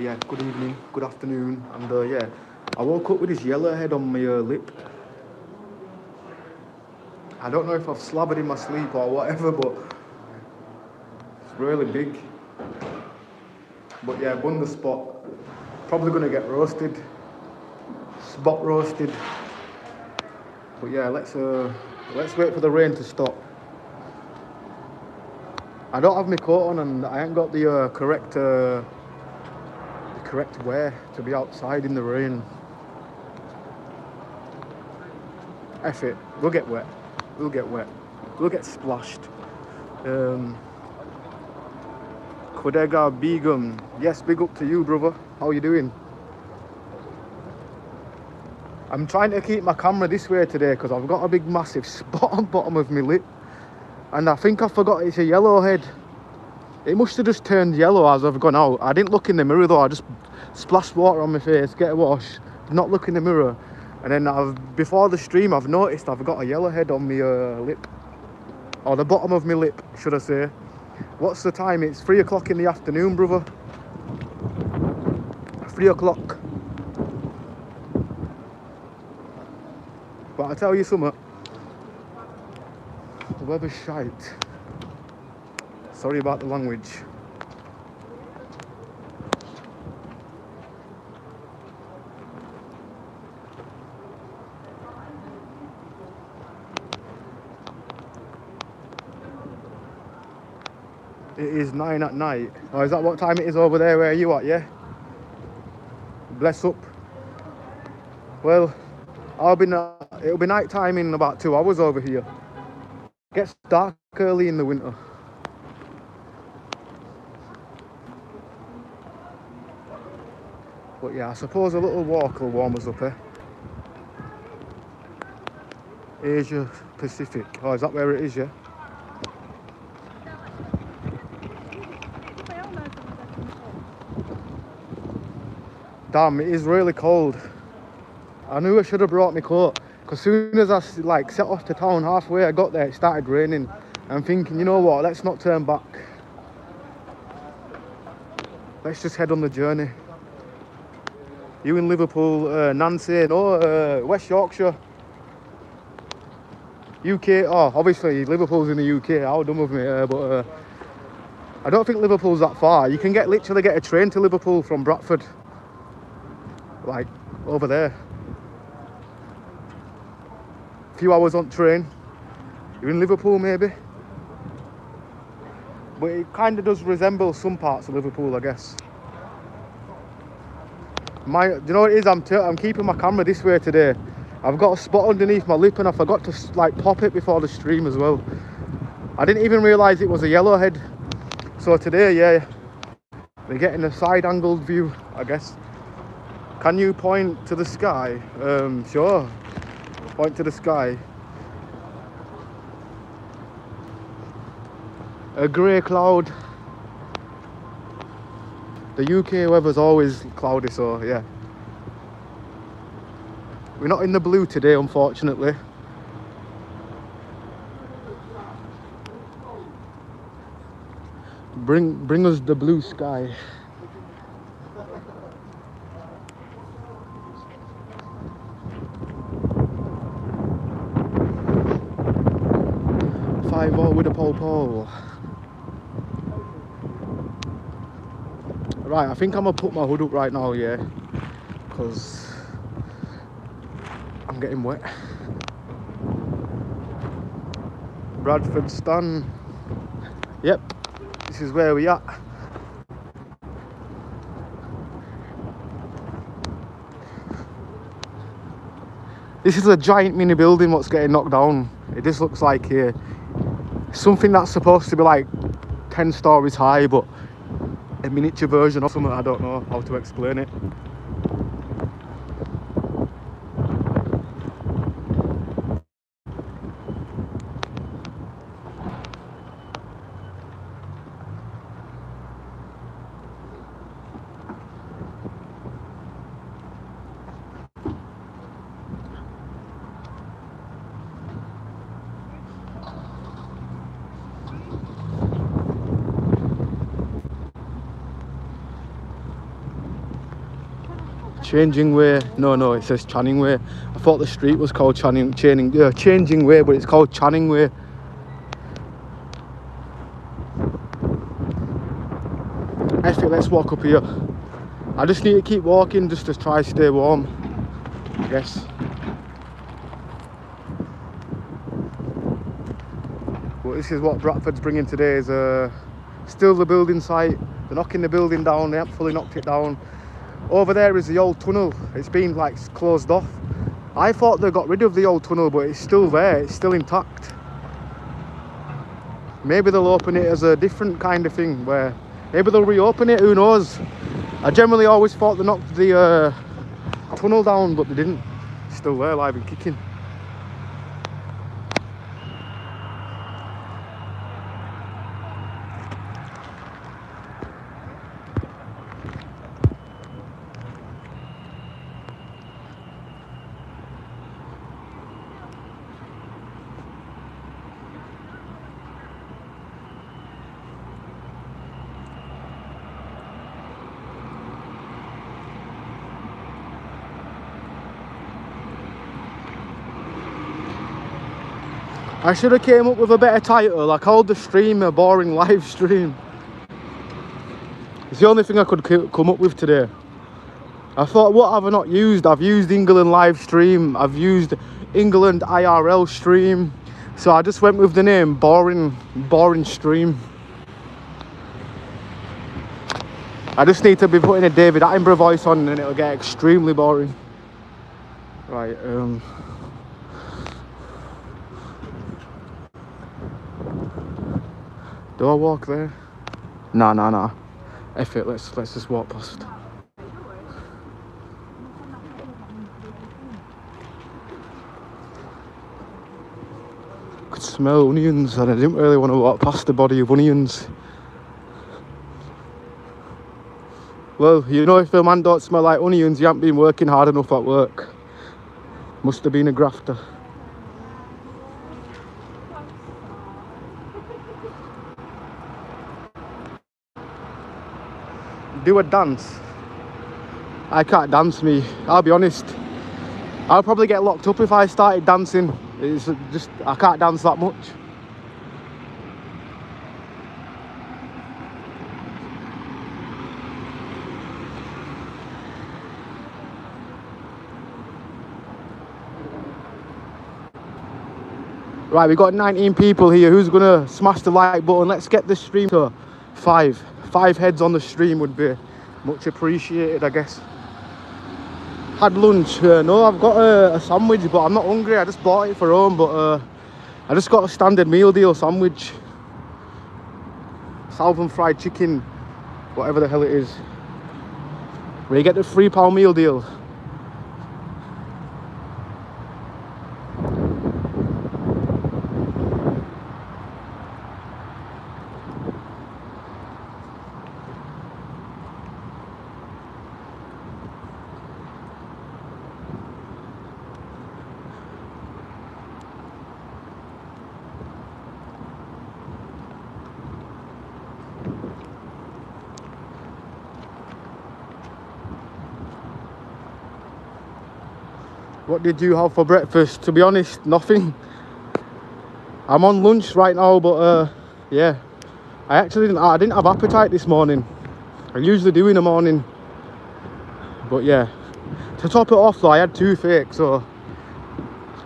Yeah, good evening, good afternoon, and yeah, I woke up with this yellow head on my lip. I don't know if I've slabbered in my sleep or whatever, but it's really big. But yeah, won the spot. Probably gonna get roasted, spot roasted. But yeah, let's wait for the rain to stop. I don't have my coat on, and I ain't got the correct wear to be outside in the rain. F it, we'll get wet. We'll get wet. We'll get splashed. Um, Kodega Begum. Yes, big up to you, brother. How you doing? I'm trying to keep my camera this way today because I've got a big massive spot on bottom of my lip. And I think I forgot it's a yellow head. It must have just turned yellow as I've gone out. I didn't look in the mirror though. I just splashed water on my face, get a wash, not look in the mirror. And then before the stream, I've noticed I've got a yellow head on my lip. Or the bottom of my lip, should I say. What's the time? It's 3 o'clock in the afternoon, brother. 3 o'clock. But I tell you something. The weather's shite. Sorry about the language. It is 9 at night. Oh, is that what time it is over there where you at, yeah? Bless up. Well, it'll be night time in about 2 hours over here. Gets dark early in the winter. But yeah, I suppose a little walk will warm us up, eh? Asia Pacific. Oh, is that where it is, yeah? Damn, it is really cold. I knew I should have brought my coat. Because soon as I set off to town, halfway I got there, it started raining. I'm thinking, you know what, let's not turn back. Let's just head on the journey. You in Liverpool, Nancy, no, West Yorkshire. UK, oh, obviously Liverpool's in the UK, how dumb of me, but I don't think Liverpool's that far. You can literally get a train to Liverpool from Bradford. Like, over there. A few hours on train. You're in Liverpool maybe. But it kind of does resemble some parts of Liverpool, I guess. Do you know what it is? I'm keeping my camera this way today. I've got a spot underneath my lip and I forgot to pop it before the stream as well. I didn't even realise it was a yellow head. So today, yeah, we're getting a side-angled view, I guess. Can you point to the sky? Sure. Point to the sky. A grey cloud. The UK weather's always cloudy, so yeah. We're not in the blue today, unfortunately. Bring us the blue sky. Five all with a pole. Right, I think I'm gonna put my hood up right now, yeah, because I'm getting wet. Bradford stand. Yep, this is where we at. This is a giant mini building what's getting knocked down. It just looks like something that's supposed to be like 10 stories high, but a miniature version of something. I don't know how to explain it. Changing Way. No, it says Channing Way. I thought the street was called Changing Way, but it's called Channing Way. Effie, let's walk up here. I just need to keep walking just to try stay warm, I guess. Well, this is what Bradford's bringing today, is still the building site. They're knocking the building down, they haven't fully knocked it down. Over there is the old tunnel. It's been like closed off. I thought they got rid of the old tunnel, but it's still there, it's still intact. Maybe they'll open it as a different kind of thing, where maybe they'll reopen it, who knows. I generally always thought they knocked the tunnel down, but they didn't. It's still there, live and kicking. I should have came up with a better title. I called the stream a boring live stream. It's the only thing I could come up with today. I thought, what have I not used? I've used England live stream. I've used England IRL stream. So I just went with the name boring stream. I just need to be putting a David Attenborough voice on and it'll get extremely boring. Right, do I walk there? Nah. F it, let's just walk past. Could smell onions and I didn't really want to walk past the body of onions. Well, you know, if a man don't smell like onions, you haven't been working hard enough at work. Must have been a grafter. Do a dance. I can't dance, me. I'll be honest. I'll probably get locked up if I started dancing. It's just, I can't dance that much. Right, we've got 19 people here. Who's gonna smash the like button? Let's get the stream to 5. 5 heads on the stream would be much appreciated, I guess. Had lunch. No, I've got a sandwich, but I'm not hungry. I just bought it for home, but I just got a standard meal deal sandwich. Southern fried chicken, whatever the hell it is. Where you get the £3 meal deal. What did you have for breakfast? To be honest, nothing. I'm on lunch right now, but yeah, I didn't have appetite this morning. I usually do in the morning, but yeah. To top it off though, I had toothache, so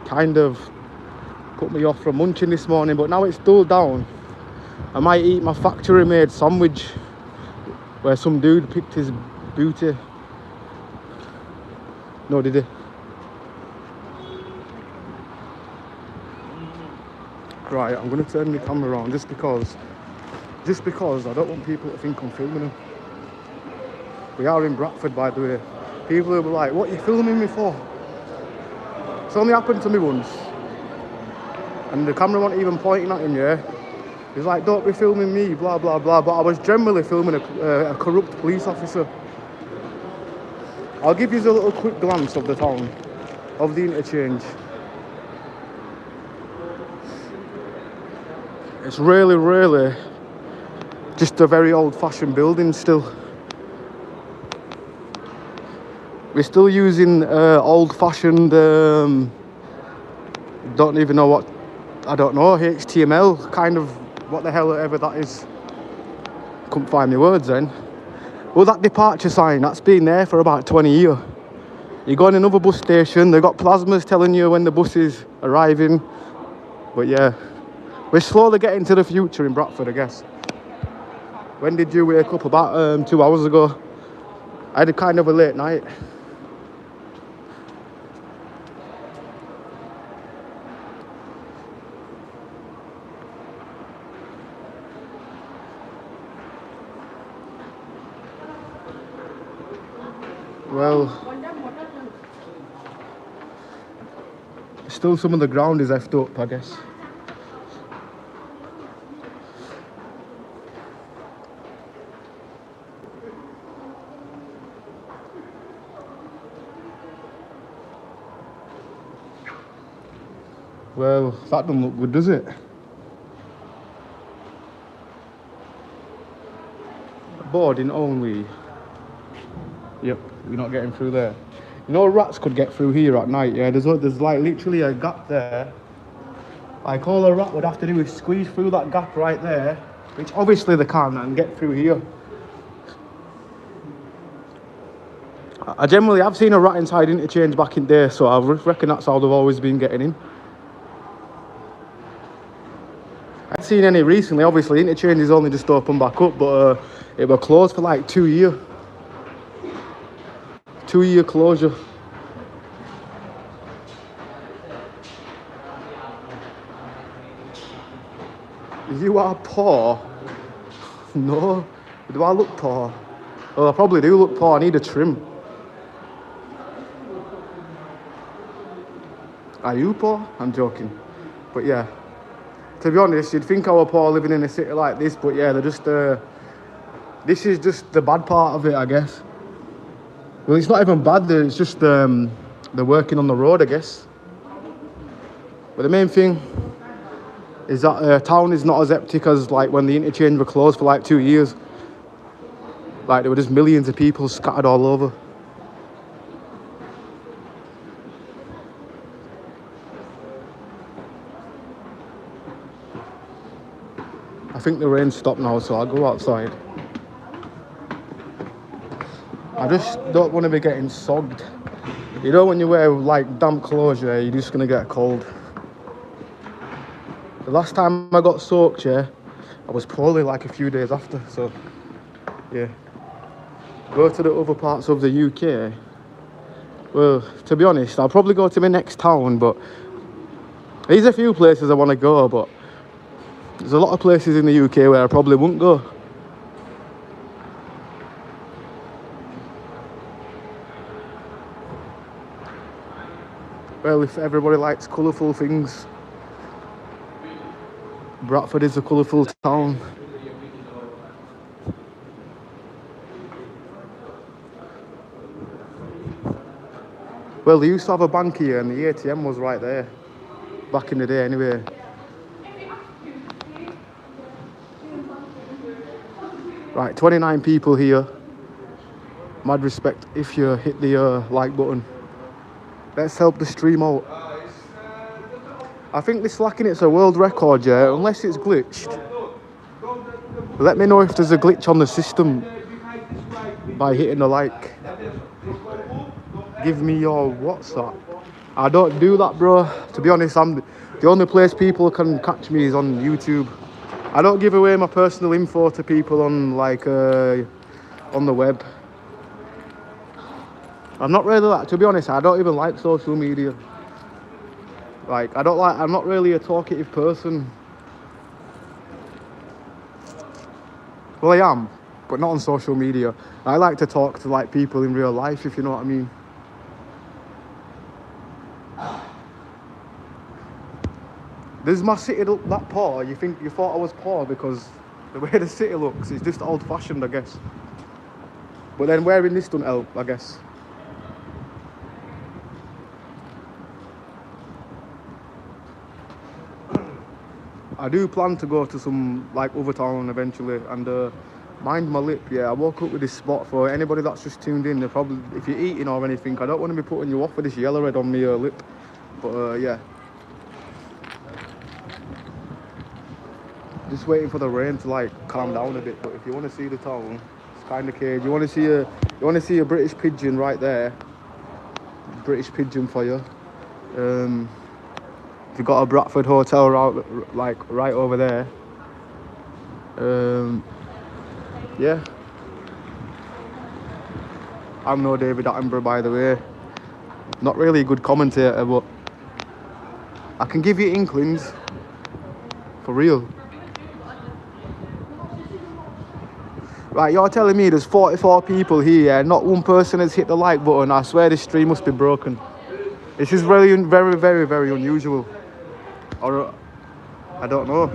kind of put me off from munching this morning. But now it's dulled down, I might eat my factory made sandwich where some dude picked his booty. No, did he? Right, I'm going to turn my camera around just because I don't want people to think I'm filming them. We are in Bradford, by the way. People will be like, what are you filming me for? It's only happened to me once. And the camera wasn't even pointing at him, yeah? He's like, don't be filming me, blah, blah, blah. But I was generally filming a corrupt police officer. I'll give you a little quick glance of the town, of the Interchange. It's really just a very old-fashioned building still. We're still using old-fashioned, don't even know what, I don't know, HTML, kind of, what the hell ever that is. Couldn't find the words then. Well, that departure sign, that's been there for about 20 years. You go in another bus station, they've got plasmas telling you when the bus is arriving. But yeah, we're slowly getting to the future in Bradford, I guess. When did you wake up? About 2 hours ago. I had a kind of a late night. Well, still some of the ground is left up, I guess. Well, that doesn't look good, does it? Boarding only. Yep, we're not getting through there. You know, rats could get through here at night, yeah? There's like literally a gap there. Like all a rat would have to do is squeeze through that gap right there, which obviously they can't, and get through here. I generally have seen a rat inside Interchange back in day, so I reckon that's how they've always been getting in. I haven't seen any recently, obviously Interchange is only just opened back up, but it was closed for like 2 years. 2-year closure. You are poor? No. Do I look poor? Well, I probably do look poor. I need a trim. Are you poor? I'm joking. But yeah. To be honest, you'd think I were poor living in a city like this, but yeah, they're just... this is just the bad part of it, I guess. Well, it's not even bad, it's just they're working on the road, I guess. But the main thing is that town is not as hectic as like when the Interchange were closed for like 2 years. Like there were just millions of people scattered all over. I think the rain's stopped now, so I'll go outside. I just don't want to be getting sogged. You know when you wear like damp clothes, yeah, you're just gonna get cold. The last time I got soaked, yeah, I was poorly like a few days after, so yeah. Go to the other parts of the UK. Well, to be honest, I'll probably go to my next town, but there's a few places I want to go, but there's a lot of places in the UK where I probably won't go. Well, if everybody likes colourful things, Bradford is a colourful town. Well, they used to have a bank here and the ATM was right there. Back in the day anyway. Right, 29 people here. Mad respect if you hit the like button. Let's help the stream out. I think this slacking it's a world record, yeah, unless it's glitched. Let me know if there's a glitch on the system by hitting the like. Give me your WhatsApp. I don't do that, bro. To be honest, the only place people can catch me is on YouTube. I don't give away my personal info to people on like on the web. I'm not really that, to be honest, I don't even like social media. Like, I'm not really a talkative person. Well, I am, but not on social media. I like to talk to like people in real life, if you know what I mean. Does my city look that poor? You thought I was poor because the way the city looks, it's just old-fashioned, I guess. But then wearing this doesn't help, I guess. I do plan to go to some like other town eventually and Mind my lip, yeah. I woke up with this spot. For anybody that's just tuned in, they're probably, if you're eating or anything, I don't want to be putting you off with this yellow red on my lip. But yeah. Just waiting for the rain to like calm down a bit. But if you want to see the town, it's kind of cage. You want to see a British pigeon right there. British pigeon for you. You've got a Bradford hotel right over there. Yeah. I'm no David Attenborough, by the way. Not really a good commentator, but I can give you inklings. For real. Right, you're telling me there's 44 people here, not one person has hit the like button. I swear this stream must be broken. This is very, very, very, very unusual. Or, I don't know.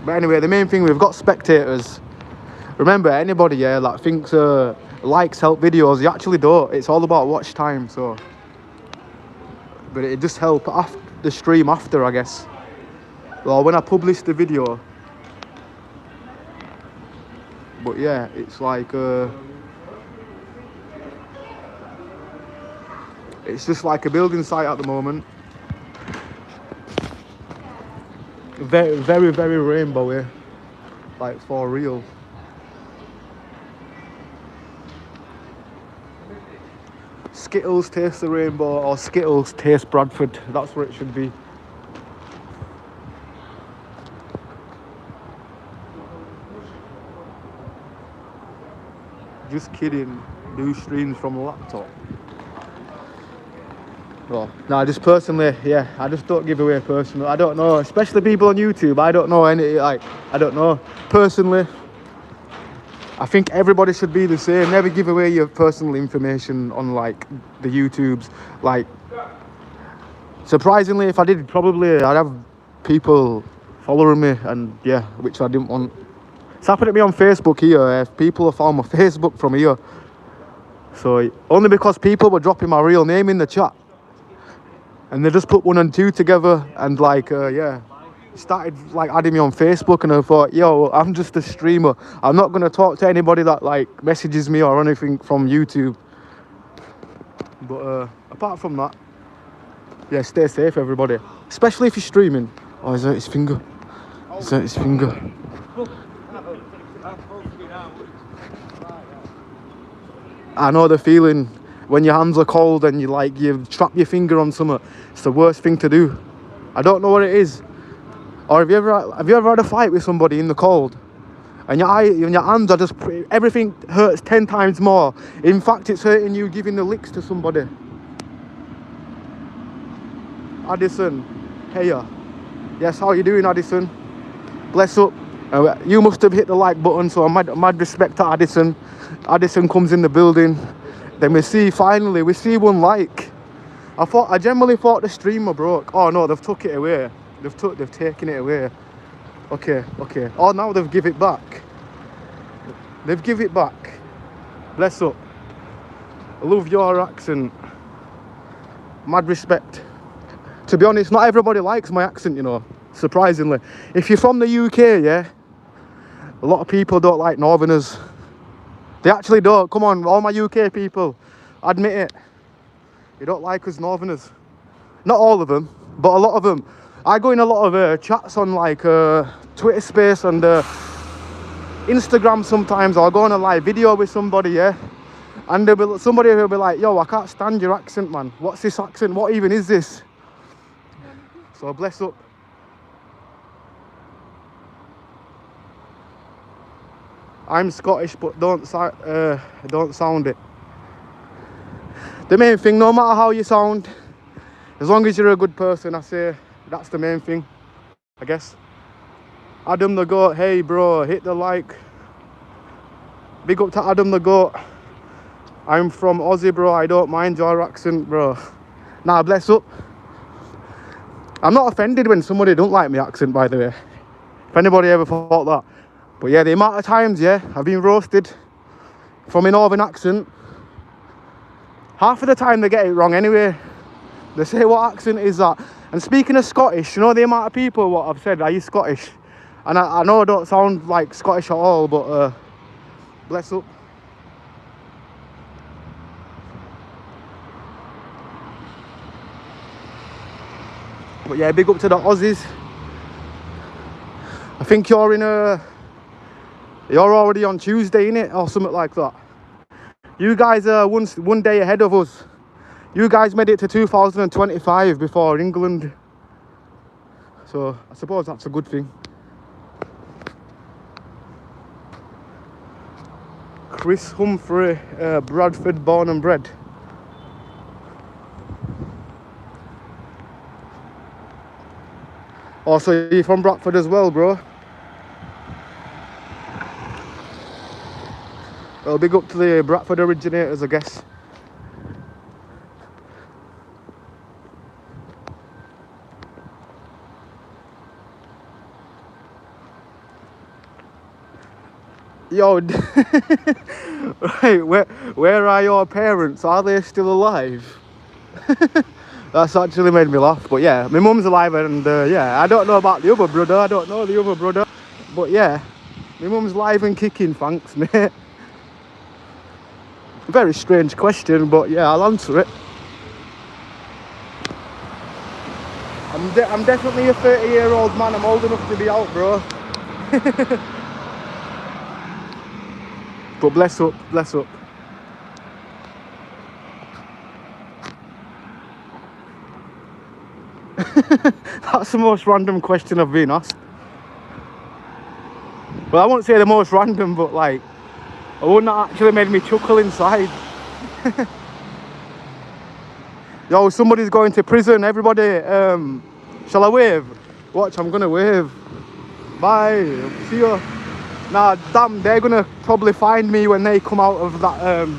But anyway, the main thing, we've got spectators. Remember, anybody that thinks likes help videos, you actually don't. It's all about watch time, so. But it just help after the stream after, I guess. Or when I publish the video. But yeah, it's like it's just like a building site at the moment. Very, very, very rainbowy, like for real. Skittles taste the rainbow, or Skittles taste Bradford. That's where it should be. Just kidding. Do streams from a laptop. Oh, no, just personally, yeah, I just don't give away personal. I don't know, especially people on YouTube. I don't know any, like, I don't know. Personally, I think everybody should be the same. Never give away your personal information on, like, the YouTubes. Like, surprisingly, if I did, probably I'd have people following me, and yeah, which I didn't want. It's happened to me on Facebook here. People have found my Facebook from here. So, only because people were dropping my real name in the chat. And they just put 1 and 2 together, and like, yeah, started like adding me on Facebook, and I thought, yo, I'm just a streamer. I'm not gonna talk to anybody that like messages me or anything from YouTube. But apart from that, yeah, stay safe, everybody. Especially if you're streaming. Oh, is that his finger? Is that his finger? I know the feeling. When your hands are cold and you trap your finger on something, it's the worst thing to do. I don't know what it is. Or have you ever had a fight with somebody in the cold, and your hands are just, everything hurts 10 times more. In fact, it's hurting you giving the licks to somebody. Addison, heya. Yes, how you doing, Addison? Bless up. You must have hit the like button, so mad respect to Addison. Addison comes in the building. Then we see 1 like. I generally thought the streamer broke. Oh no, they've took it away. They've taken it away. Okay. Oh, now they've give it back. They've give it back. Bless up. I love your accent. Mad respect. To be honest, not everybody likes my accent, you know. Surprisingly. If you're from the UK, yeah, a lot of people don't like Northerners. They actually don't. Come on, all my UK people, admit it. You don't like us Northerners. Not all of them, but a lot of them. I go in a lot of chats on like Twitter space and Instagram sometimes. I'll go on a live video with somebody, yeah, and somebody will be like, yo, I can't stand your accent, man. What's this accent? What even is this? So bless up. I'm Scottish, but don't sound it. The main thing, no matter how you sound, as long as you're a good person, I say that's the main thing, I guess. Adam the Goat, hey bro, hit the like. Big up to Adam the Goat. I'm from Aussie, bro. I don't mind your accent, bro. Nah, bless up. I'm not offended when somebody don't like my accent, by the way. If anybody ever thought that. But yeah, the amount of times, yeah, I've been roasted from a northern accent. Half of the time they get it wrong anyway. They say, what accent is that? And speaking of Scottish, you know the amount of people what I've said, are you Scottish? And I know I don't sound like Scottish at all, but bless up. But yeah, big up to the Aussies. I think you're already on Tuesday, innit? Or something like that. You guys are one day ahead of us. You guys made it to 2025 before England. So I suppose that's a good thing. Chris Humphrey, Bradford, born and bred. Also, you're from Bradford as well, bro. Well, big up to the Bradford originators, I guess. Yo, right, where are your parents? Are they still alive? That's actually made me laugh. But yeah, my mum's alive, and yeah, I don't know about the other brother. I don't know the other brother. But yeah, my mum's live and kicking, thanks, mate. Very strange question, but yeah, I'll answer it. I'm definitely a 30-year-old man. I'm old enough to be out, bro. But bless up, bless up. That's the most random question I've been asked. Well, I won't say the most random, but like, I wouldn't actually made me chuckle inside. Yo, somebody's going to prison. Everybody, shall I wave? Watch, I'm gonna wave. Bye. See you. Nah, damn, they're gonna probably find me when they come out of that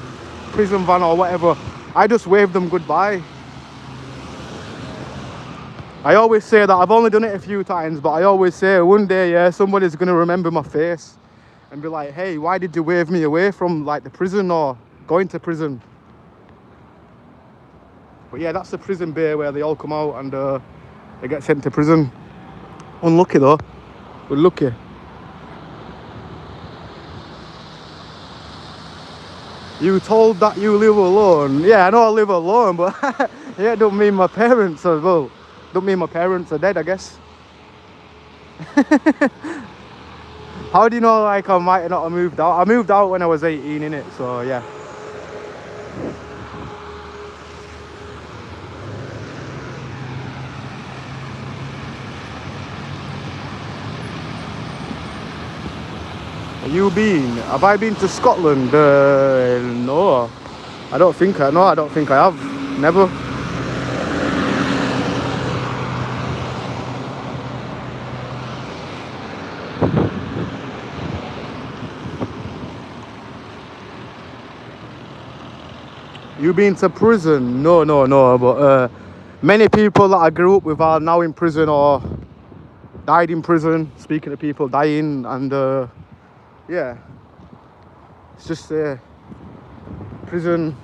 prison van or whatever. I just wave them goodbye. I always say that. I've only done it a few times, but I always say one day, yeah, somebody's gonna remember my face and be like, hey, why did you wave me away from like the prison or going to prison? But yeah, that's the prison bay where they all come out and they get sent to prison. Unlucky though. We're lucky. You told that you live alone. Yeah, I know I live alone, but yeah, don't mean my parents as well. Don't mean my parents are dead, I guess. How do you know, like, I might not have moved out? I moved out when I was 18, innit? So, yeah. Have I been to Scotland? No. I don't think I have. Never. You been to prison? No. But many people that I grew up with are now in prison or died in prison. Speaking of people dying, and yeah, it's just prison.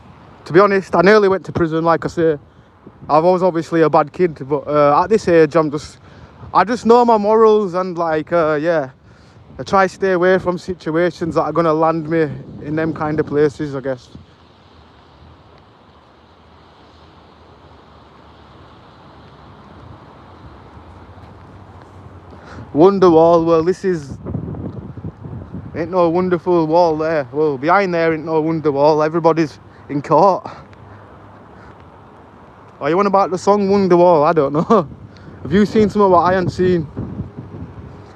To be honest, I nearly went to prison. Like I say, I was obviously a bad kid, but at this age, I just know my morals, and like yeah, I try to stay away from situations that are gonna land me in them kind of places, I guess. Wonder wall. Well, this ain't no wonderful wall there. Well, behind there ain't no wonder wall. Everybody's in court. Are you on about the song Wonderwall? I don't know. Have you seen something what I haven't seen?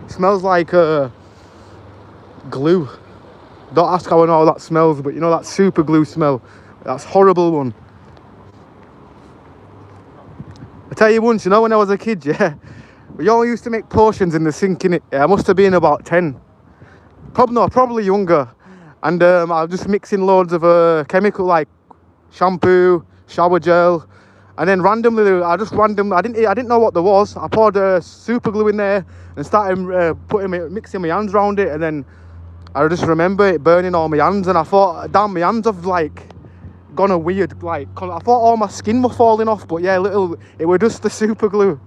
It smells like glue. Don't ask how I know how that smells, but you know that super glue smell? That's horrible one. I tell you once, you know when I was a kid, yeah, we all used to make potions in the sink, innit? Yeah, I must have been about 10. Probably younger. And I was just mixing loads of chemical like shampoo, shower gel, and then randomly, I didn't know what there was. I poured super glue in there and started mixing my hands around it, and then I just remember it burning all my hands, and I thought, damn, my hands have like gone a weird, like, I thought all my skin were falling off, but yeah, it was just the super glue.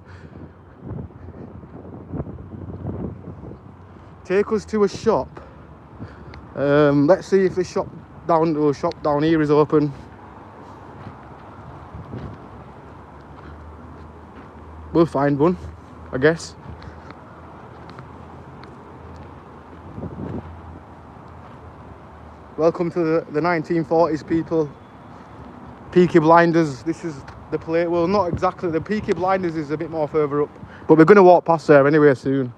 take us to a shop. Let's see if the shop down here is open. We'll find one, I guess. Welcome to the 1940s, people. Peaky Blinders, this is the place. Well, not exactly. The Peaky Blinders is a bit more further up, but we're going to walk past there anyway soon.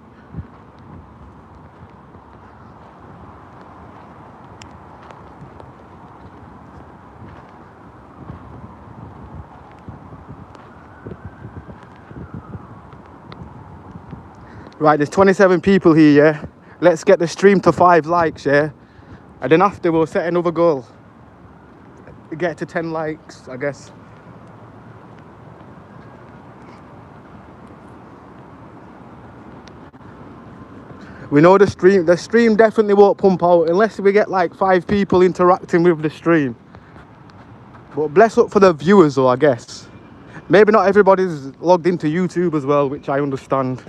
Right, there's 27 people here, yeah? Let's get the stream to 5 likes, yeah? And then after, we'll set another goal. Get to 10 likes, I guess. We know the stream definitely won't pump out unless we get like 5 people interacting with the stream. But bless up for the viewers though, I guess. Maybe not everybody's logged into YouTube as well, which I understand.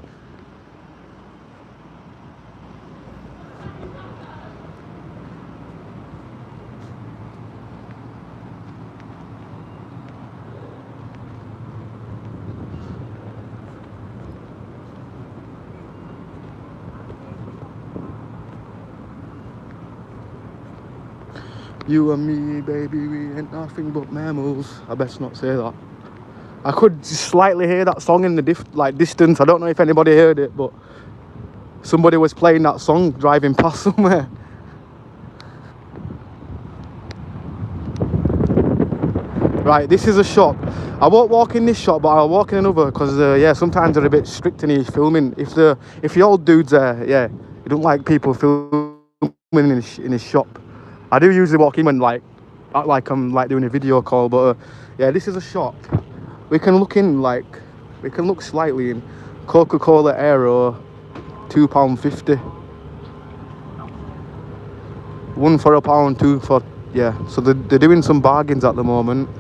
You and me, baby, we ain't nothing but mammals. I best not say that. I could slightly hear that song in the distance. I don't know if anybody heard it, but somebody was playing that song driving past somewhere. Right, this is a shop. I won't walk in this shop, but I'll walk in another because yeah, sometimes they're a bit strict in his filming. If the old dude's there, yeah, you don't like people filming in his shop. I do usually walk in when like act like I'm like doing a video call, but yeah, this is a shop. We can look slightly in. Coca-Cola Aero, £2.50. One for £1, two for, yeah. So they're doing some bargains at the moment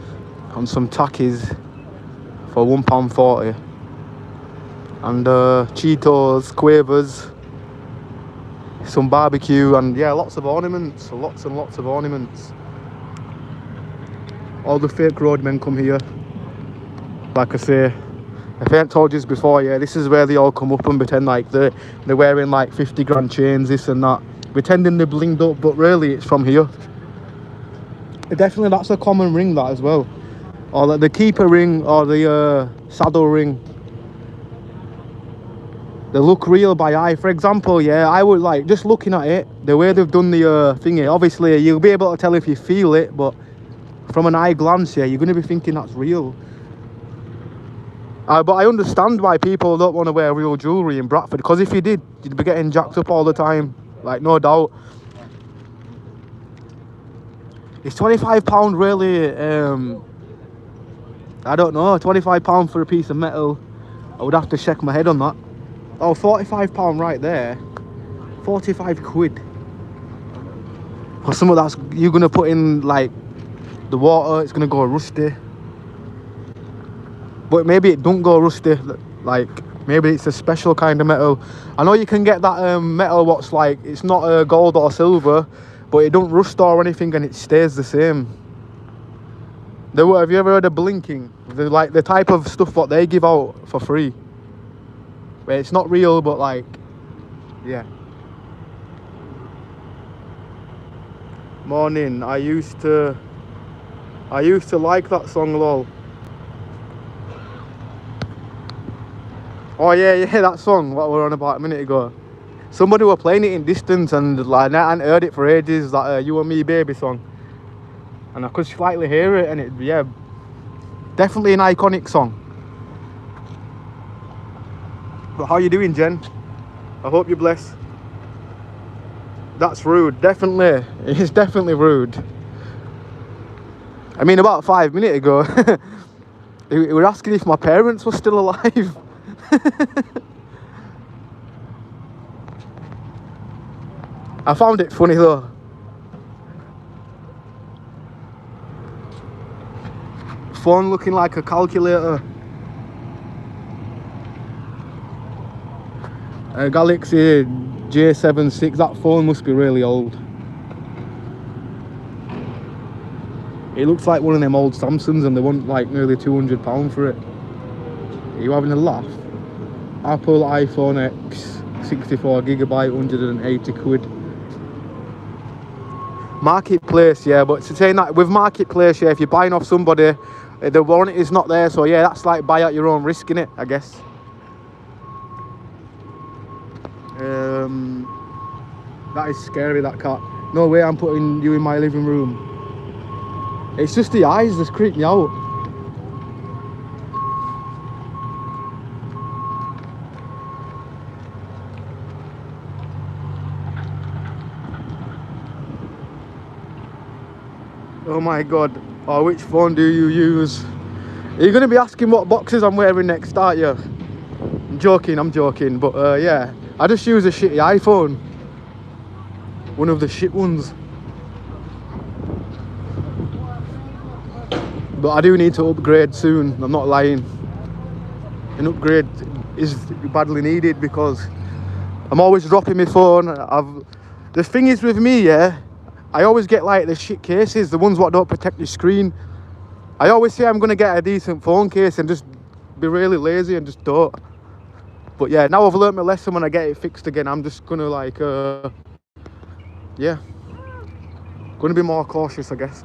on some tackies for £1.40. And Cheetos, Quavers, some barbecue, and yeah, lots and lots of ornaments. All the fake roadmen come here. Like I say, if I ain't told you this before, yeah, this is where they all come up and pretend like they're wearing like 50 grand chains, this and that, pretending they're blinged up, but really it's from here. Definitely that's a common ring, that as well, or like the keeper ring or the saddle ring. They look real by eye. For example, yeah, I would like, just looking at it, the way they've done the thingy, obviously you'll be able to tell if you feel it, but from an eye glance, yeah, you're going to be thinking that's real. But I understand why people don't want to wear real jewellery in Bradford, because if you did, you'd be getting jacked up all the time, like, no doubt. Is £25 really, I don't know, £25 for a piece of metal? I would have to shake my head on that. Oh, £45 right there. 45 quid. For some of that's, you're going to put in, like, the water, it's going to go rusty. But maybe it don't go rusty, like, maybe it's a special kind of metal. I know you can get that metal what's like, it's not gold or silver, but it don't rust or anything and it stays the same. Have you ever heard of blinking? Like the type of stuff what they give out for free. Where it's not real, but like, yeah. Morning, I used to like that song, lol. Oh yeah, that song, what we were on about a minute ago. Somebody were playing it in distance and like, I hadn't heard it for ages, that You and Me Baby song. And I could slightly hear it, and it, yeah, definitely an iconic song. But how you doing, Jen? I hope you're blessed. That's rude, definitely. It's definitely rude. I mean, about 5 minutes ago, they were asking if my parents were still alive. I found it funny though. Phone looking like a calculator. Galaxy J76. That phone must be really old. It looks like one of them old Samsungs and they want like nearly £200 for it. Are you having a laugh? Apple iPhone X 64GB, 180 quid. Marketplace, yeah, but saying that with Marketplace, yeah, if you're buying off somebody, the warranty is not there, so yeah, that's like buy at your own risk, innit, I guess. That is scary, that cat. No way I'm putting you in my living room. It's just the eyes that's creep me out. Oh my god. Oh, which phone do you use? Are you going to be asking what boxes I'm wearing next, aren't you? I'm joking, but yeah. I just use a shitty iPhone. One of the shit ones. But I do need to upgrade soon, I'm not lying. An upgrade is badly needed because I'm always dropping my phone. The thing is with me, yeah, I always get like the shit cases, the ones what don't protect your screen. I always say I'm going to get a decent phone case and just be really lazy and just don't. But yeah, now I've learnt my lesson. When I get it fixed again, I'm just going to like, yeah, going to be more cautious, I guess.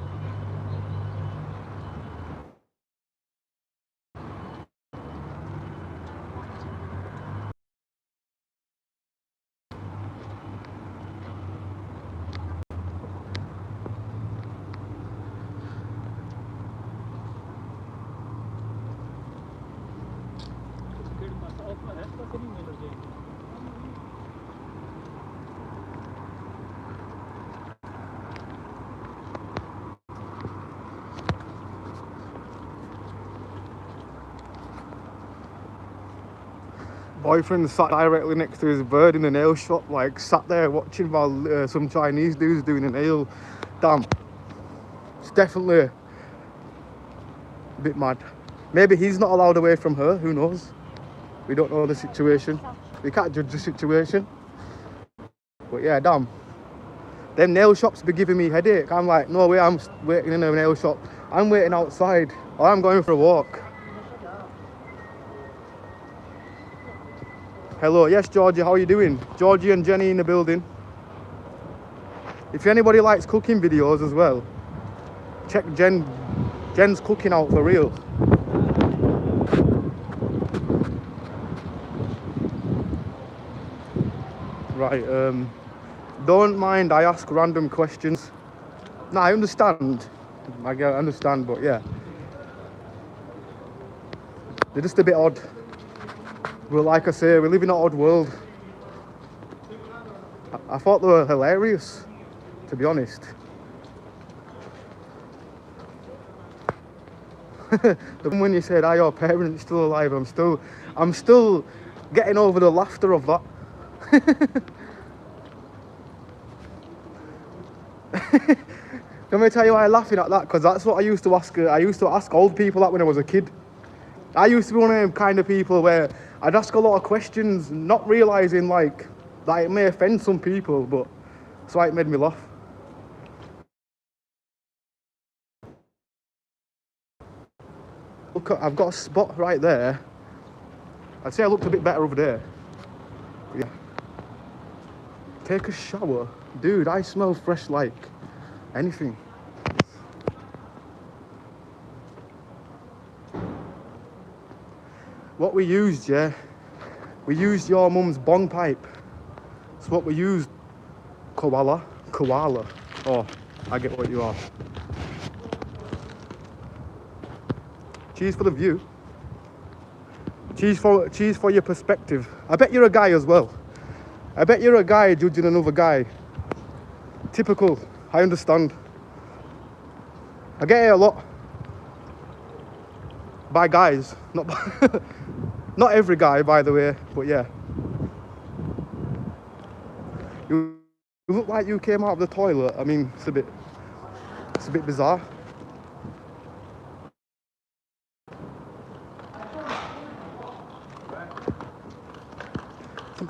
Boyfriend sat directly next to his bird in the nail shop, like sat there watching while some Chinese dude's doing a nail. Damn, it's definitely a bit mad. Maybe he's not allowed away from her, who knows? We don't know the situation. We can't judge the situation. But yeah, damn. Them nail shops be giving me headache. I'm like, no way, I'm waiting in a nail shop. I'm waiting outside, or I'm going for a walk. Hello, yes, Georgie, how are you doing? Georgie and Jenny in the building. If anybody likes cooking videos as well, check Jen's cooking out for real. Right, don't mind I ask random questions. No, I understand. I understand, but yeah. They're just a bit odd. Well, like I say, we live in an odd world. I thought they were hilarious, to be honest. When you said, are your parents still alive? I'm still getting over the laughter of that. Let me tell you why I'm laughing at that, because that's what I used to ask. I used to ask old people that when I was a kid. I used to be one of them kind of people where I'd ask a lot of questions, not realising like that it may offend some people, but that's why it made me laugh. Look, I've got a spot right there. I'd say I looked a bit better over there. Yeah. Take a shower. Dude, I smell fresh like anything. What we used, yeah, we used your mum's bong pipe. That's what we used. Koala. Oh, I get what you are. Cheers for the view. Cheers for your perspective. I bet you're a guy as well. I bet you're a guy judging another guy. Typical. I understand. I get it a lot. By guys, not by not every guy, by the way, but yeah. You look like you came out of the toilet. I mean, it's a bit bizarre.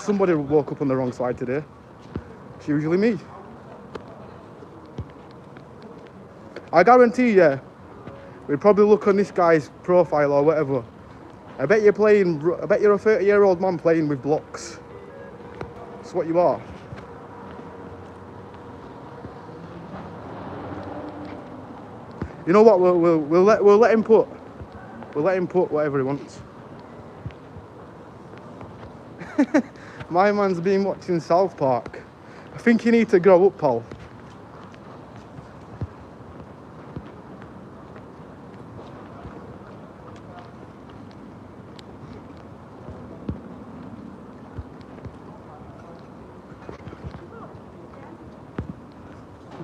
somebody woke up on the wrong side today. It's usually me. I guarantee you, we'd probably look on this guy's profile or whatever. I bet you're a 30-year-old man playing with blocks. That's what you are. You know what? We'll let him put whatever he wants. My man's been watching South Park. I think you need to grow up, pal.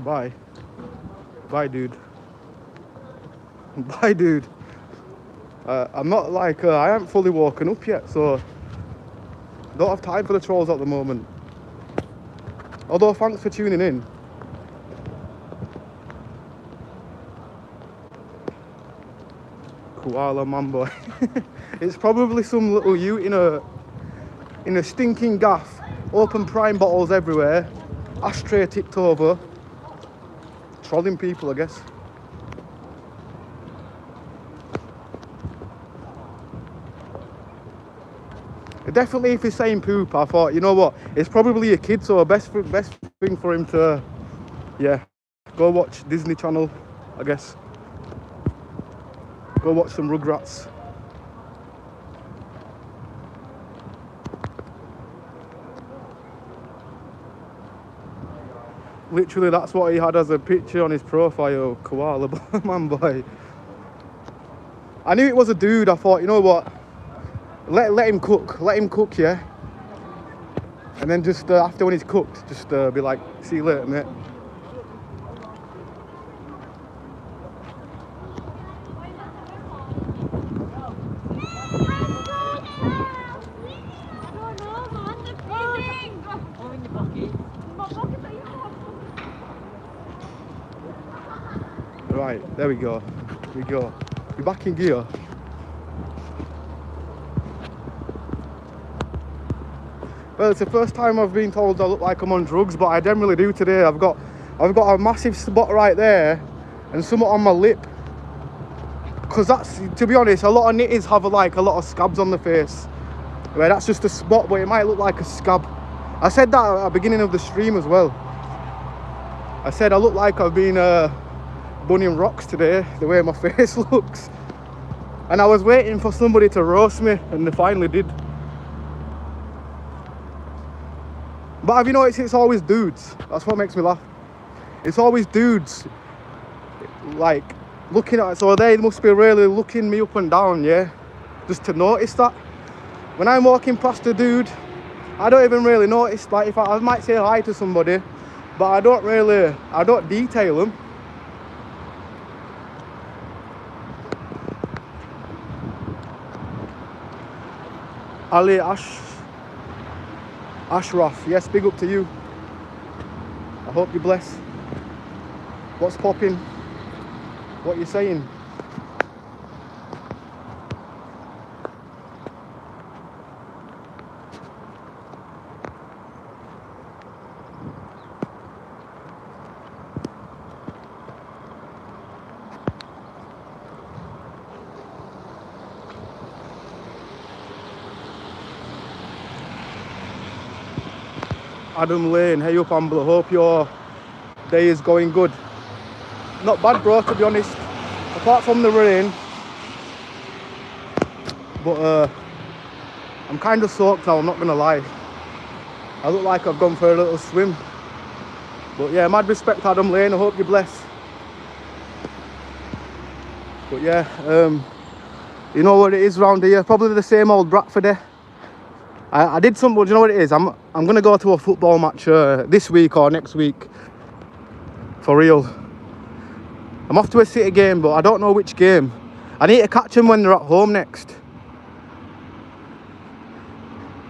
Bye. Bye, dude. Bye, dude. I'm not like, I haven't fully woken up yet, so don't have time for the trolls at the moment. Although, thanks for tuning in. Koala man boy. It's probably some little ute in a stinking gaff, open prime bottles everywhere, ashtray tipped over, trolling people, I guess. Definitely, if he's saying poop, I thought, you know what, it's probably a kid, so best thing for him to, yeah, go watch Disney Channel, I guess. Go watch some Rugrats. Literally, that's what he had as a picture on his profile, koala man boy. I knew it was a dude. I thought, you know what, let him cook, yeah. And then just after when he's cooked, just be like, see you later, mate. Right, there we go. You're back in gear. Well, it's the first time I've been told I look like I'm on drugs, but I generally do today. I've got a massive spot right there and something on my lip. Because that's, to be honest, a lot of nitties have like a lot of scabs on the face. Where that's just a spot, but it might look like a scab. I said that at the beginning of the stream as well. I said I look like I've been bunnying rocks today, the way my face looks. And I was waiting for somebody to roast me, and they finally did. But have you noticed it's always dudes? That's what makes me laugh. It's always dudes, like, looking at it. So they must be really looking me up and down, yeah? Just to notice that. When I'm walking past a dude, I don't even really notice. Like, if I might say hi to somebody, but I don't detail them. Ali Ashraf, yes, big up to you. I hope you're blessed. What's popping? What you saying? Adam Lane, hey up Ambler, hope your day is going good. Not bad, bro, to be honest, apart from the rain. But I'm kind of soaked now, I'm not gonna lie. I look like I've gone for a little swim. But yeah, mad respect Adam Lane, I hope you're blessed. But yeah, you know what it is around here, probably the same old Bradford there. I did some, do you know what it is? I'm gonna go to a football match this week or next week. For real. I'm off to a City game, but I don't know which game. I need to catch them when they're at home next.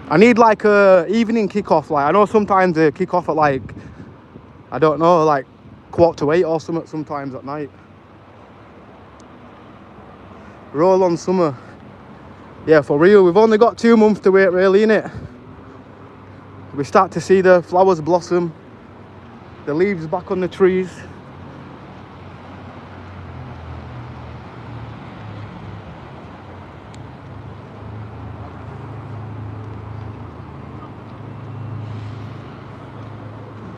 I need like a evening kick-off. Like, I know sometimes they kick off at like, I don't know, like 7:45 or something sometimes at night. Roll on summer. Yeah, for real, we've only got 2 months to wait really, innit? We start to see the flowers blossom, the leaves back on the trees.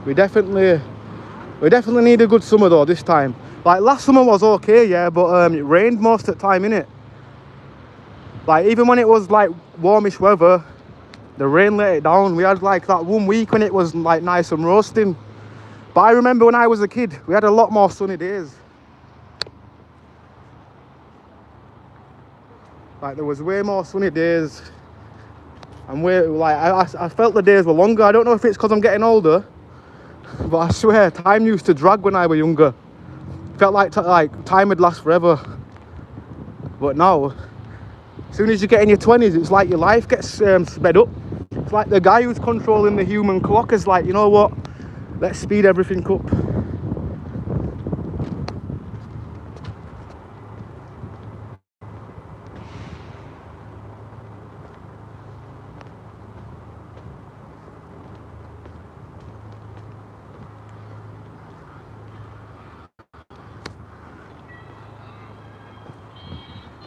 We definitely need a good summer though this time. Like last summer was okay, yeah, but it rained most of the time, innit? Like even when it was like warmish weather, the rain let it down. We had like that 1 week when it was like nice and roasting. But I remember when I was a kid, we had a lot more sunny days. Like there was way more sunny days. And I felt the days were longer. I don't know if it's because I'm getting older, but I swear time used to drag when I was younger. Felt like time would last forever. But now, as soon as you get in your 20s, it's like your life gets sped up. It's like the guy who's controlling the human clock is like, you know what, let's speed everything up.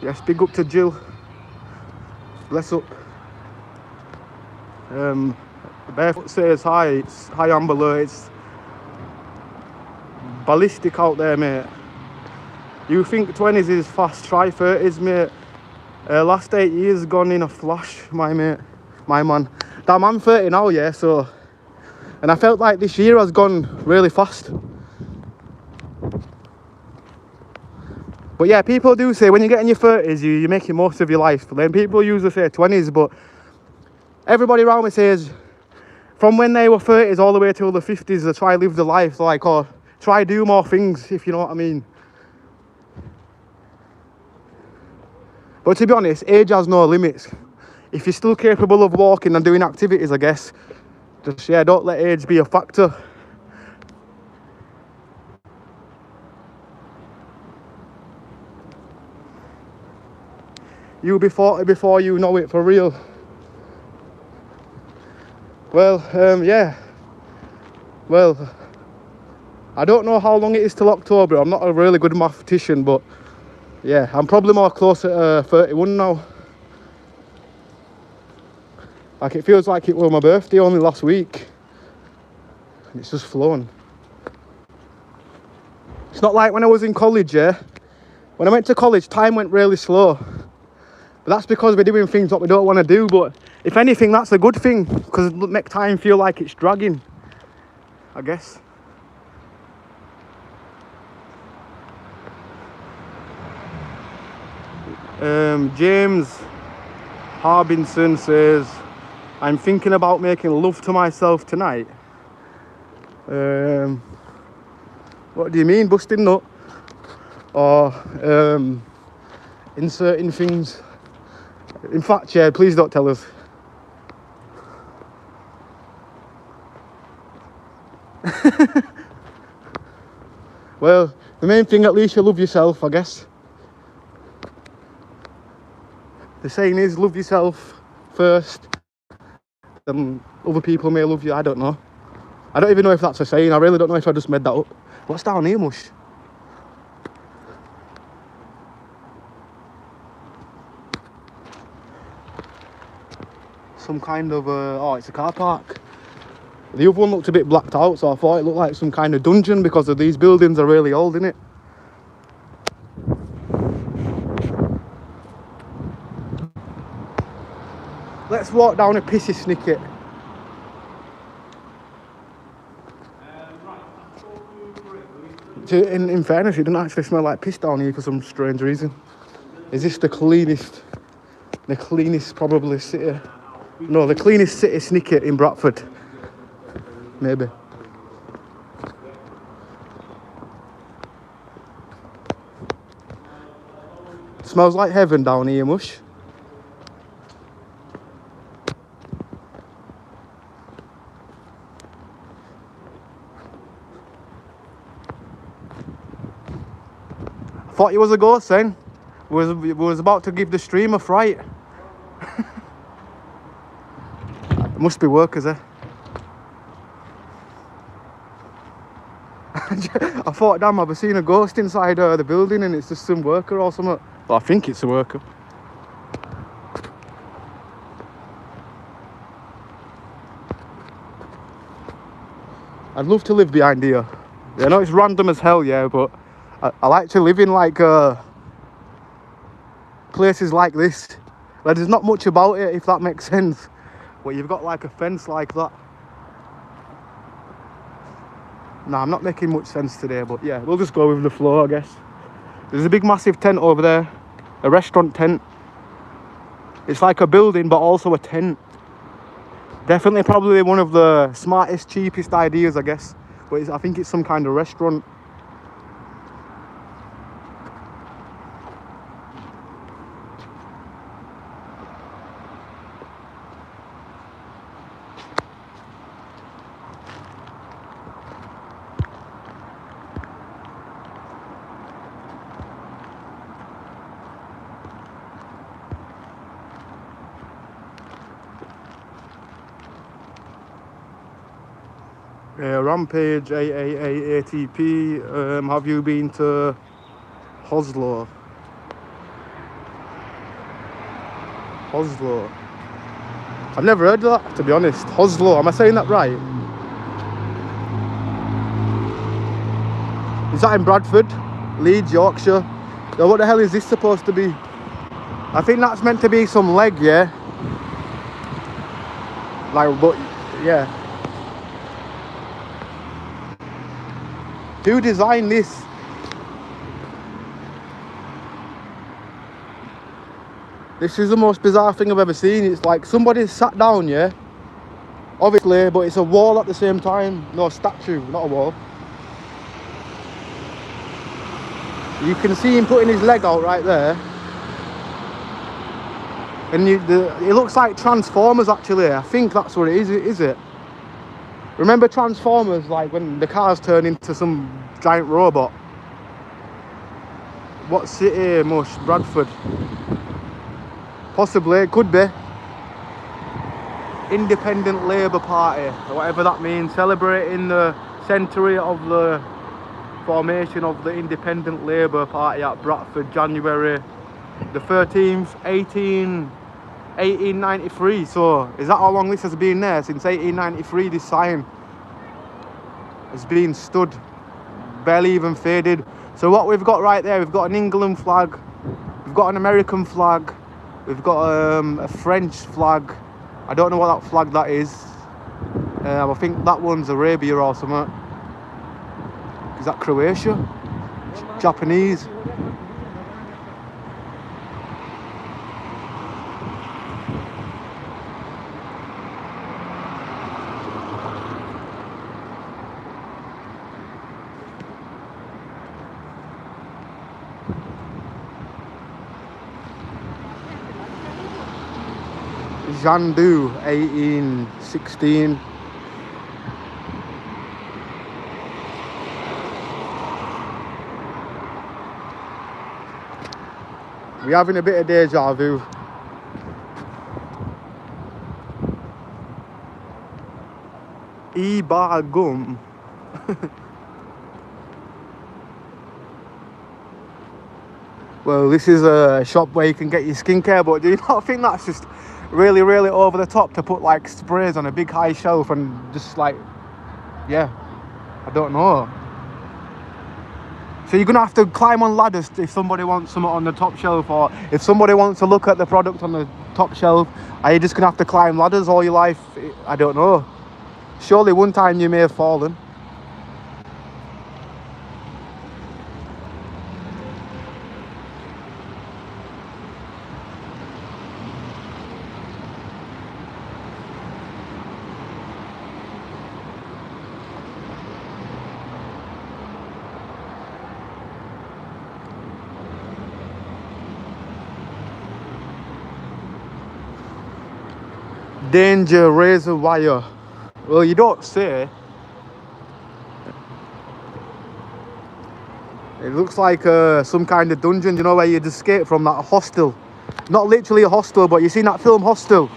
Yes, big up to Jill. Bless up. Barefoot says hi. It's hi Ambler. It's ballistic out there, mate. You think 20s is fast? Try 30s, mate. Last 8 years gone in a flash, my mate, my man. Damn, I'm 30 now, yeah. So, and I felt like this year has gone really fast. But yeah, people do say when you get in your 30s, you're making most of your life. Then people usually say 20s, but everybody around me says from when they were 30s all the way till the 50s, they try live the life, like, or try do more things, if you know what I mean. But to be honest, age has no limits. If you're still capable of walking and doing activities, I guess, just, yeah, don't let age be a factor. You'll be 40 before you know it, for real. Well, yeah. Well, I don't know how long it is till October. I'm not a really good mathematician, but yeah, I'm probably more closer to 31 now. Like, it feels like it was my birthday only last week. And it's just flown. It's not like when I was in college, yeah. When I went to college, time went really slow. But that's because we're doing things that we don't want to do. But if anything, that's a good thing, because it makes time feel like it's dragging, I guess. James Harbinson says, I'm thinking about making love to myself tonight. What do you mean, busting nut? Or inserting things? In fact, yeah, please don't tell us. Well, the main thing, at least you love yourself, I guess. The saying is, love yourself first, then other people may love you. I don't know. I don't even know if that's a saying. I really don't know if I just made that up. What's down here, mush? Some kind of oh, it's a car park. The other one looked a bit blacked out, so I thought it looked like some kind of dungeon because of these buildings are really old, innit? Let's walk down a pissy snicket. In fairness, it doesn't actually smell like piss down here for some strange reason. Is this the cleanest probably city? No, the cleanest city snicket in Bradford. Maybe. Smells like heaven down here, mush. Thought you was a ghost then. We was about to give the stream a fright. It must be workers, eh? I thought, damn, I've seen a ghost inside the building and it's just some worker or something. Well, I think it's a worker. I'd love to live behind here. Yeah, I know it's random as hell, yeah, but I like to live in like places like this. Where there's not much about it, if that makes sense. But you've got like a fence like that. Nah, I'm not making much sense today, but yeah, we'll just go with the flow, I guess. There's a big massive tent over there. A restaurant tent. It's like a building, but also a tent. Definitely probably one of the smartest, cheapest ideas, I guess. But I think it's some kind of restaurant. Rampage, AAA, ATP. Have you been to Oslo? Oslo. I've never heard of that, to be honest. Oslo, am I saying that right? Is that in Bradford? Leeds, Yorkshire? Now, what the hell is this supposed to be? I think that's meant to be some leg, yeah? Like, but, yeah. Who designed this? This is the most bizarre thing I've ever seen. It's like somebody sat down, yeah? Obviously, but it's a wall at the same time. No, a statue, not a wall. You can see him putting his leg out right there. And it looks like Transformers, actually. I think that's what it is it? Remember Transformers, like when the cars turn into some giant robot? What city? Mush? Bradford? Possibly, it could be. Independent Labour Party, or whatever that means, celebrating the centenary of the formation of the Independent Labour Party at Bradford, January the 13th, 1893. So, is that how long this has been there? Since 1893, this sign has been stood, barely even faded. So what we've got right there, we've got an England flag, we've got an American flag, we've got a French flag. I don't know what that flag that is. I think that one's Arabia or something. Is that Croatia? Japanese? Jandu, 1816. We're having a bit of deja vu. E-bar gum. Well, this is a shop where you can get your skincare, but do you not think that's just really, really over the top to put like sprays on a big high shelf and just like, yeah, I don't know. So you're gonna have to climb on ladders if somebody wants something on the top shelf, or if somebody wants to look at the product on the top shelf, are you just gonna have to climb ladders all your life? I don't know. Surely one time you may have fallen. Danger, razor wire. Well, you don't say. It looks like some kind of dungeon, you know, where you'd escape from that hostel. Not literally a hostel, but you seen that film Hostel?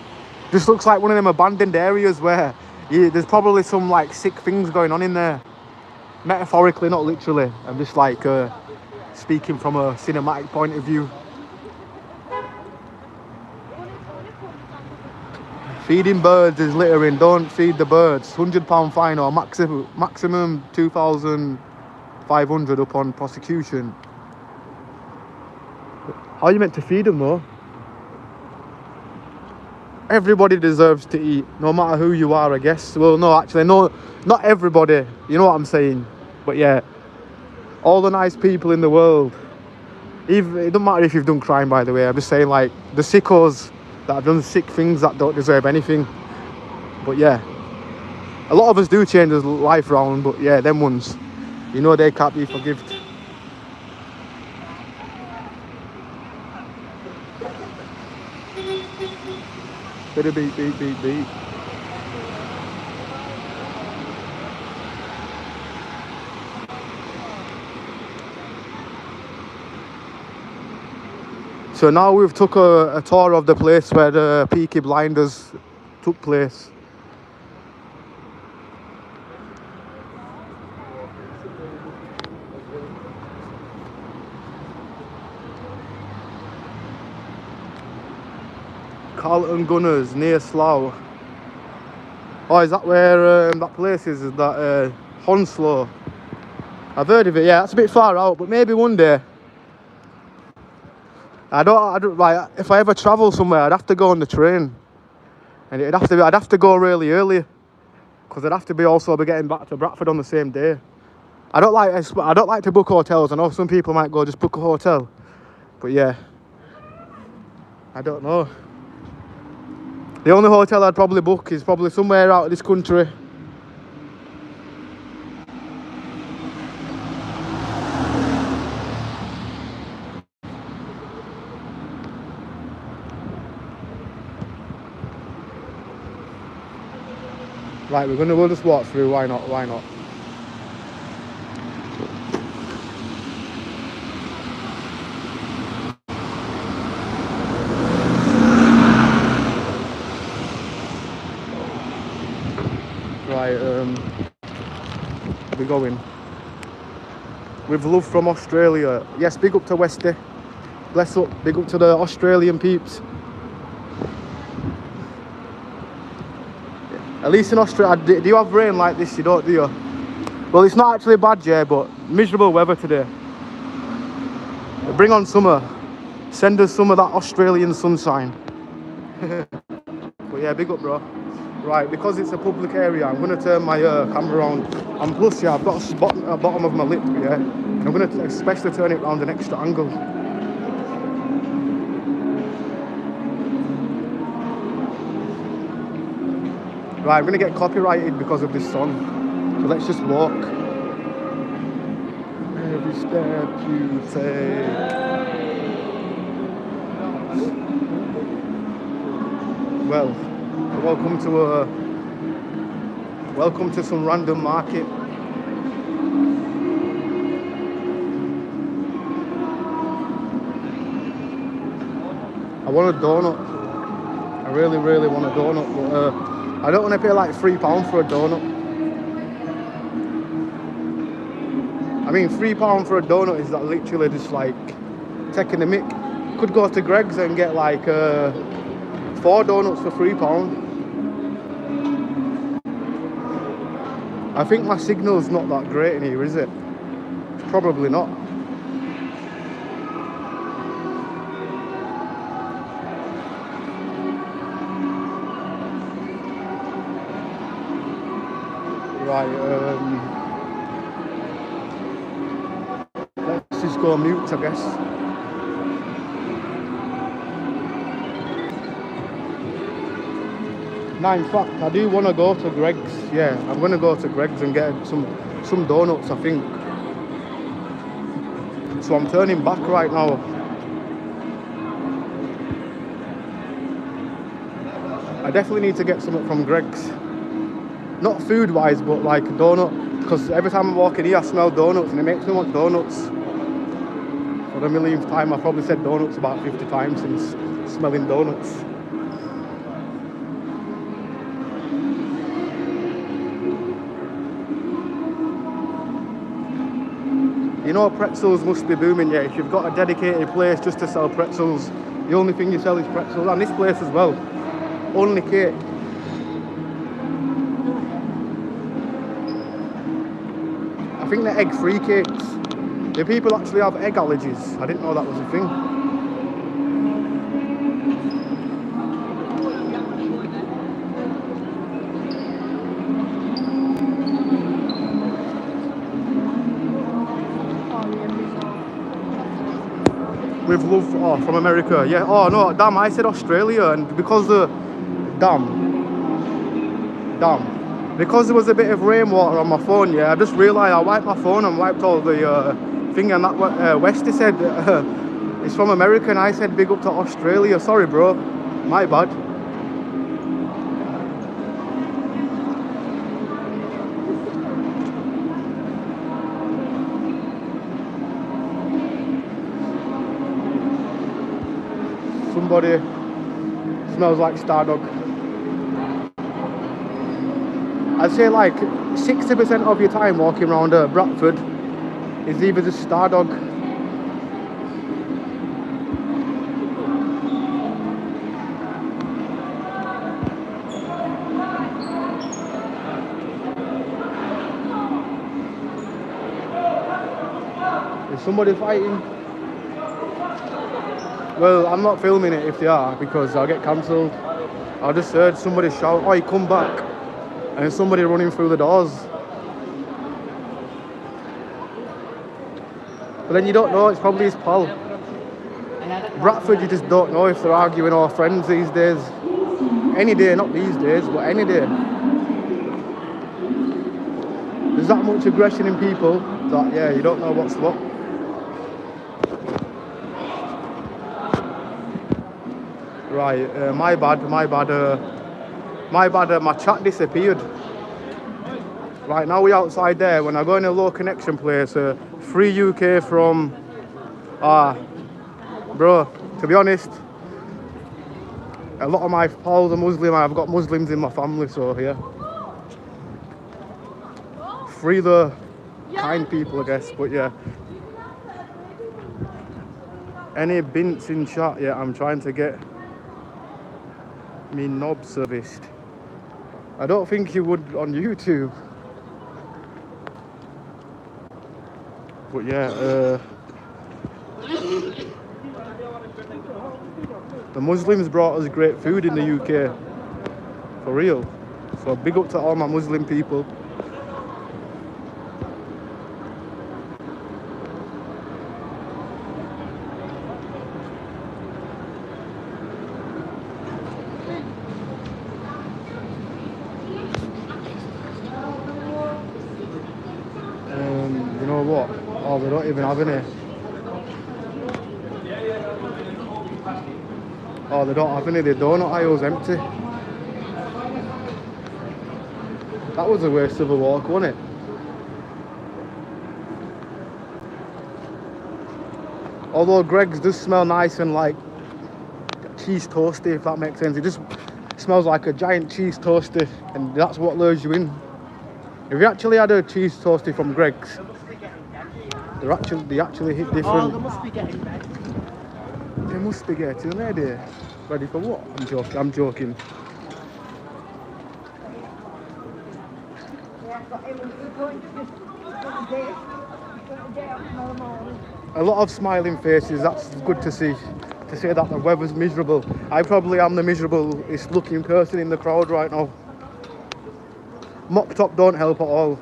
Just looks like one of them abandoned areas where there's probably some like sick things going on in there. Metaphorically, not literally. I'm just like speaking from a cinematic point of view. Feeding birds is littering. Don't feed the birds. £100 fine or maximum 2,500 upon prosecution. How are you meant to feed them though? Everybody deserves to eat, no matter who you are, I guess. Well, no, actually, no, not everybody. You know what I'm saying? But yeah, all the nice people in the world. Even, it doesn't matter if you've done crime, by the way. I'm just saying, like, the sickos that have done sick things that don't deserve anything. But yeah, a lot of us do change our life around, but yeah, them ones, you know, they can't be forgiven. Bit of beat, beat, beat, beat. So now we've took a tour of the place where the Peaky Blinders took place. Carlton Gunners near Slough. Oh, is that where that place is? Is that Hounslow? I've heard of it. Yeah, that's a bit far out, but maybe one day. I don't like. If I ever travel somewhere, I'd have to go on the train, and I'd have to go really early, because I'd have to be getting back to Bradford on the same day. I don't like to book hotels. I know some people might go just book a hotel, but yeah, I don't know. The only hotel I'd probably book is probably somewhere out of this country. Right, we'll just walk through. Why not? Why not? Right, we're going. With love from Australia. Yes, big up to Westy. Bless up. Big up to the Australian peeps. At least in Australia, do you have rain like this? You don't, do you? Well, it's not actually bad, yeah, but miserable weather today. Bring on summer. Send us some of that Australian sunshine. But yeah, big up, bro. Right, because it's a public area, I'm going to turn my camera around. And plus, yeah, I've got a spot at the bottom of my lip, yeah. I'm going to especially turn it around an extra angle. Right, I'm going to get copyrighted because of this song. So let's just walk. Every step you take. Well, welcome to some random market. I want a donut. I really, really want a donut, but I don't want to pay like £3 for a donut. I mean, £3 for a donut is literally just like taking the mick. Could go to Greg's and get like 4 donuts for £3. I think my signal's not that great in here, is it? Probably not. Right, let's just go mute, I guess. Now, in fact, I do want to go to Greg's. Yeah, I'm going to go to Greg's and get some donuts, I think. So I'm turning back right now. I definitely need to get something from Greg's. Not food-wise, but like a donut. Because every time I'm walking here, I smell donuts and it makes me want donuts. For the millionth time, I've probably said donuts about 50 times since smelling donuts. You know pretzels must be booming, yeah. If you've got a dedicated place just to sell pretzels, the only thing you sell is pretzels. And this place as well, only cake. I think they're egg-free cakes. Do people actually have egg allergies? I didn't know that was a thing. With love, oh, from America, yeah. Oh no, damn, I said Australia, and because the because there was a bit of rainwater on my phone, yeah, I just realised I wiped my phone and wiped all the thing, and that Westy said it's from America, and I said big up to Australia. Sorry, bro, my bad. Somebody smells like Stardog. I'd say like 60% of your time walking around Bradford is either just Stardog. Is somebody fighting? Well, I'm not filming it if they are, because I'll get cancelled. I just heard somebody shout, "Oi, come back!" and somebody running through the doors. But then you don't know, it's probably his pal. Bradford, you just don't know if they're arguing or friends these days. Any day, not these days, but any day. There's that much aggression in people that, yeah, you don't know what's what. Right, my bad, my chat disappeared. Right, now we're outside there. When I go in a low connection place, free UK from, bro, to be honest, a lot of my pals are Muslim, I've got Muslims in my family, so yeah. Free the kind people, I guess, but yeah. Any bints in chat? Yeah, I'm trying to get me knob serviced. I don't think you would on YouTube. But yeah, the Muslims brought us great food in the UK. For real. So big up to all my Muslim people. You know what? Oh, they don't even have any. Oh, they don't have any. The donut aisle's empty. That was a waste of a walk, wasn't it? Although Greg's does smell nice and like cheese toasty, if that makes sense. It just smells like a giant cheese toasty, and that's what lures you in. If you actually had a cheese toasty from Greg's, they actually hit different. Oh, they must be getting ready. They must be getting ready. Ready for what? I'm joking. A lot of smiling faces, that's good to see. To say that the weather's miserable. I probably am the miserablest looking person in the crowd right now. Mop top don't help at all.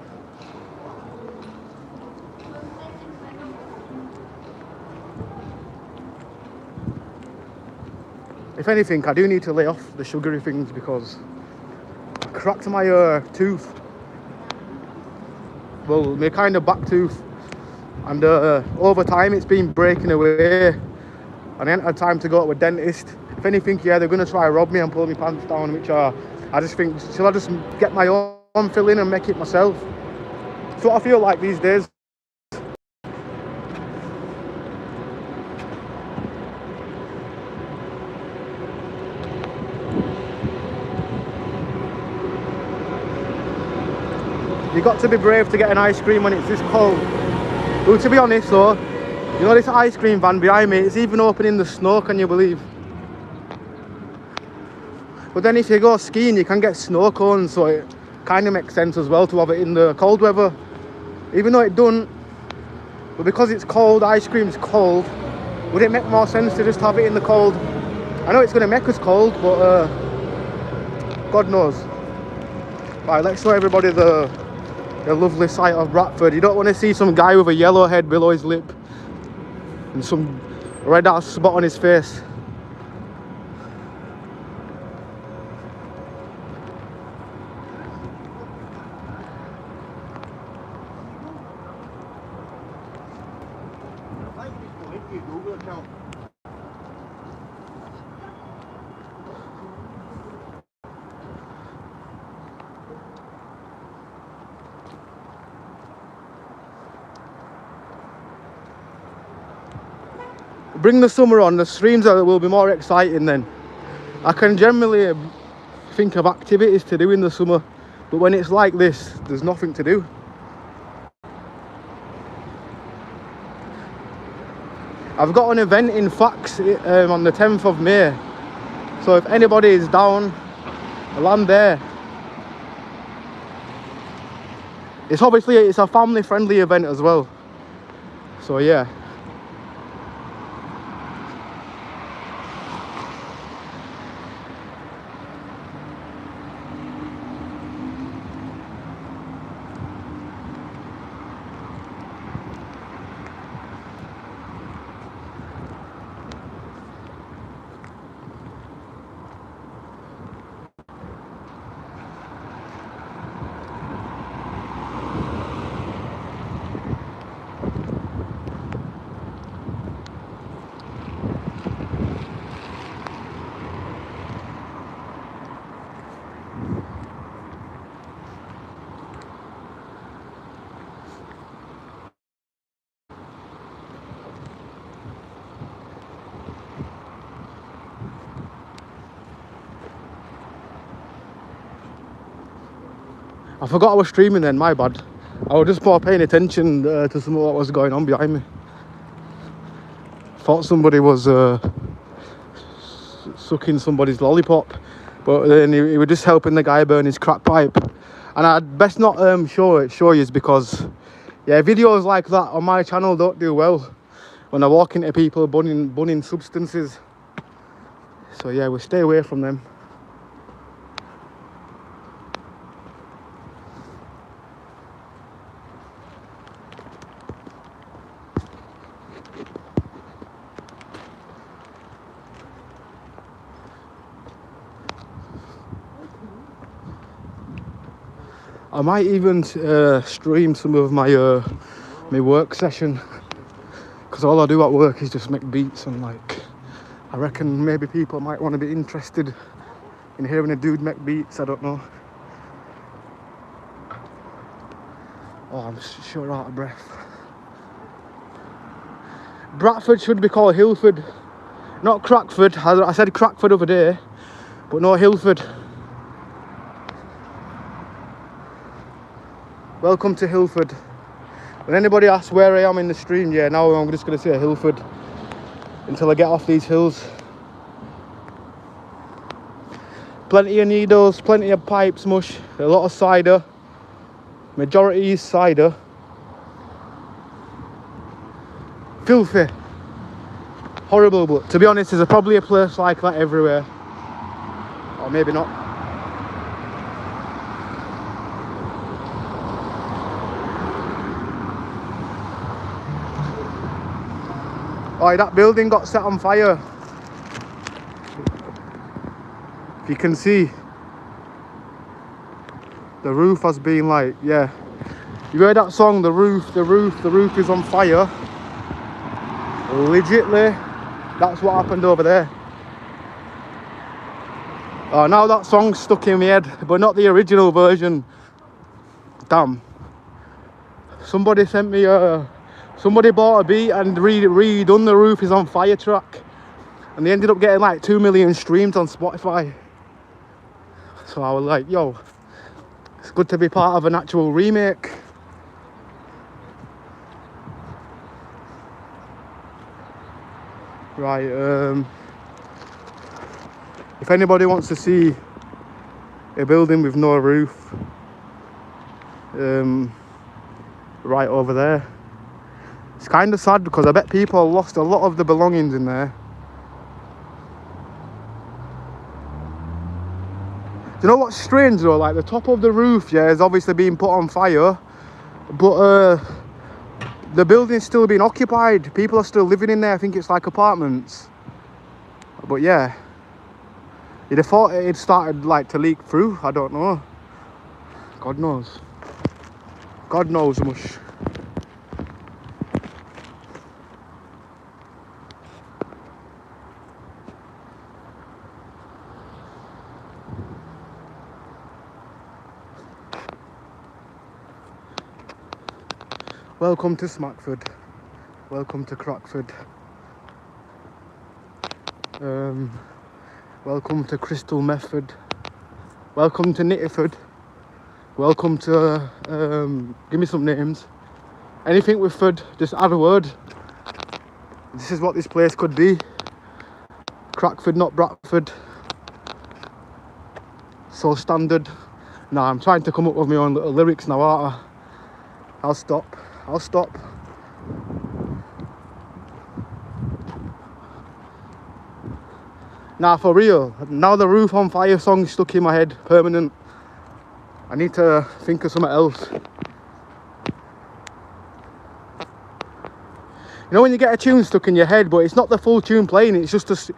If anything, I do need to lay off the sugary things because I cracked my tooth. Well, my kind of back tooth. And over time it's been breaking away. And I ain't had time to go to a dentist. If anything, yeah, they're going to try rob me and pull my pants down, which I just think, shall I just get my own fill in and make it myself? That's what I feel like these days. You got to be brave to get an ice cream when it's this cold. Well, to be honest though, you know this ice cream van behind me, it's even open in the snow, can you believe? But then if you go skiing, you can get snow cones, so it kind of makes sense as well to have it in the cold weather. Even though it doesn't, but because it's cold, ice cream's cold, would it make more sense to just have it in the cold? I know it's going to make us cold, but God knows. Right, let's show everybody the lovely sight of Bradford. You don't want to see some guy with a yellow head below his lip and some red ass spot on his face. Bring the summer on, the streams will be more exciting then. I can generally think of activities to do in the summer, but when it's like this, there's nothing to do. I've got an event in Fax on the 10th of May, so if anybody is down, I'll land there. It's a family friendly event as well, so yeah. I forgot I was streaming then, my bad. I was just more paying attention to some of what was going on behind me. Thought somebody was sucking somebody's lollipop, but then he was just helping the guy burn his crack pipe. And I'd best not show you, because yeah, videos like that on my channel don't do well when I walk into people bunning substances. So yeah, we'll stay away from them. I might even stream some of my my work session, because all I do at work is just make beats, and like I reckon maybe people might want to be interested in hearing a dude make beats. I don't know. Oh, I'm sure out of breath. Bradford should be called Hilford, not Crackford. I said Crackford over there, but no, Hilford. Welcome to Hilford. When anybody asks where I am in the stream, yeah, now I'm just going to say Hilford until I get off these hills. Plenty of needles, plenty of pipes, mush, a lot of cider. Majority is cider. Filthy. Horrible, but to be honest, there's probably a place like that everywhere. Or maybe not. Oh, that building got set on fire. If you can see, the roof has been like, yeah. You heard that song, the roof is on fire. Legitly, that's what happened over there. Oh, now that song's stuck in my head, but not the original version. Damn. Somebody sent me somebody bought a beat and redone the Roof Is on Fire track, and they ended up getting like 2 million streams on Spotify. So I was like, yo, it's good to be part of an actual remake. Right, if anybody wants to see a building with no roof, right over there. It's kind of sad because I bet people lost a lot of the belongings in there. Do you know what's strange though? Like the top of the roof, yeah, is obviously being put on fire, but the building's still being occupied. People are still living in there. I think it's like apartments. But yeah, you'd have thought it had started like to leak through. I don't know. God knows. God knows much. Welcome to Smackford. Welcome to Crockford. Welcome to Crystal Method. Welcome to Nitterford. Welcome to, give me some names. Anything with Ford, just add a word. This is what this place could be. Crockford, not Bradford. So standard. Nah, I'm trying to come up with my own little lyrics now, aren't I? I'll stop. Nah, for real. Now the roof on fire song's stuck in my head, permanent. I need to think of something else. You know when you get a tune stuck in your head, but it's not the full tune playing, it's just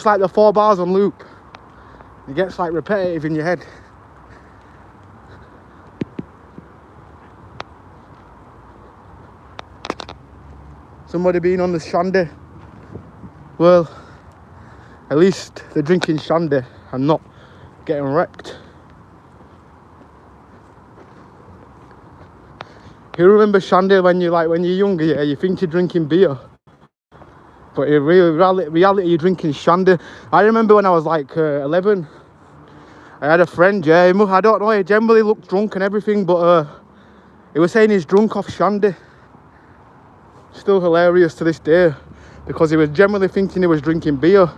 like the 4 bars on loop. It gets like repetitive in your head. Somebody being on the shandy. Well, at least they're drinking shandy and not getting wrecked. You remember shandy when you're younger, yeah, you think you're drinking beer, but in reality you're drinking shandy. I remember when I was like 11, I had a friend, yeah, I don't know, he generally looked drunk and everything, but he was saying he's drunk off shandy. Still hilarious to this day, because he was generally thinking he was drinking beer,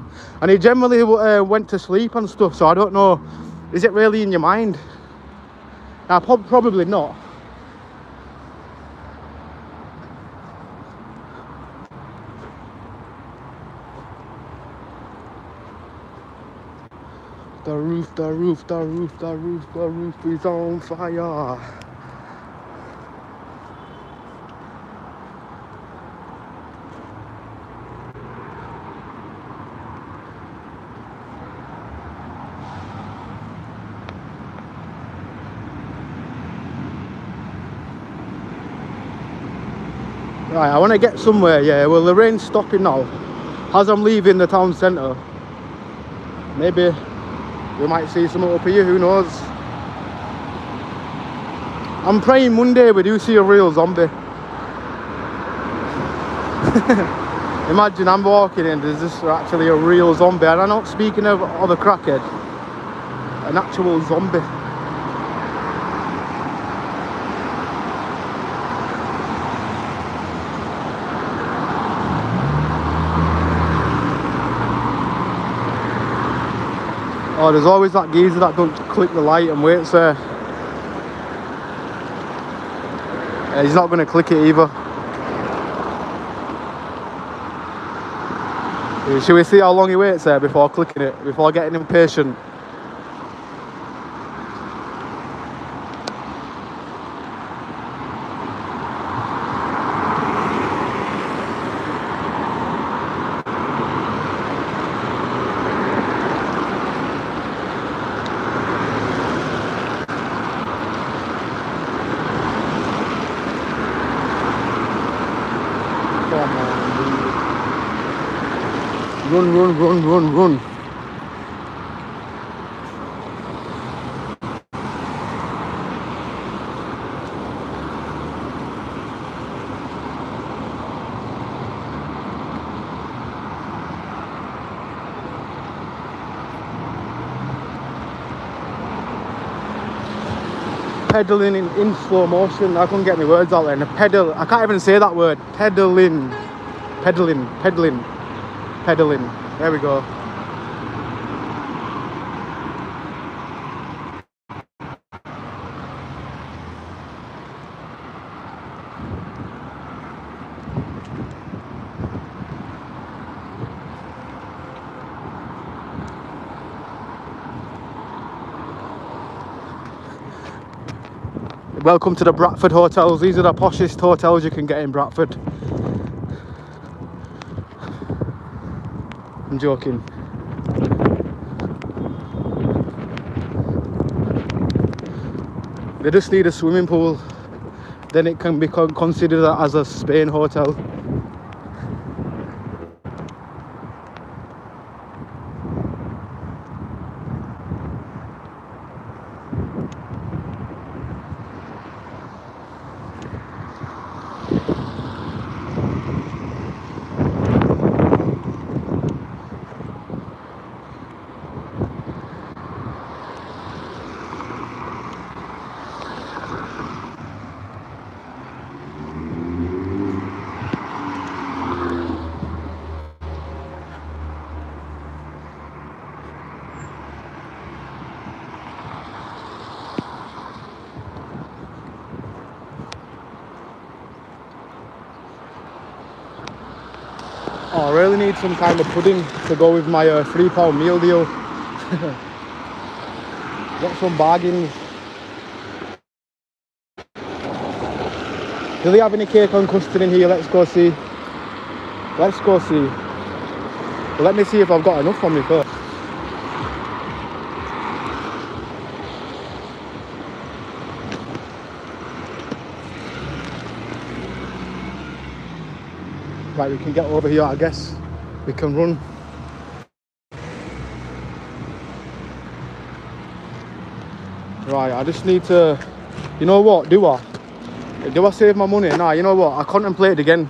and he generally went to sleep and stuff, so I don't know, is it really in your mind? Now, probably not. The roof is on fire. Right, I want to get somewhere, yeah. Well, the rain's stopping now. As I'm leaving the town centre, maybe we might see something up here, who knows. I'm praying Monday we do see a real zombie. Imagine I'm walking in, there's just actually a real zombie. And I'm not speaking of a crackhead, an actual zombie. Oh, there's always that geezer that don't click the light and waits there. Yeah, he's not going to click it either. Should we see how long he waits there before clicking it, before getting impatient? Run. Pedaling in slow motion. I couldn't get my words out there. And pedal, I can't even say that word. Pedaling. pedaling. There we go. Welcome to the Bradford hotels. These are the poshest hotels you can get in Bradford. I'm joking. They just need a swimming pool. Then it can be considered as a Spain hotel. Oh, I really need some kind of pudding to go with my £3 meal deal. Got some bargains. Do they have any cake and custard in here? Let's go see. Let's go see. Well, let me see if I've got enough for me first. Right, we can get over here, I guess. We can run. Right, I just need to... You know what, do I? Do I save my money? Nah, you know what, I contemplated again.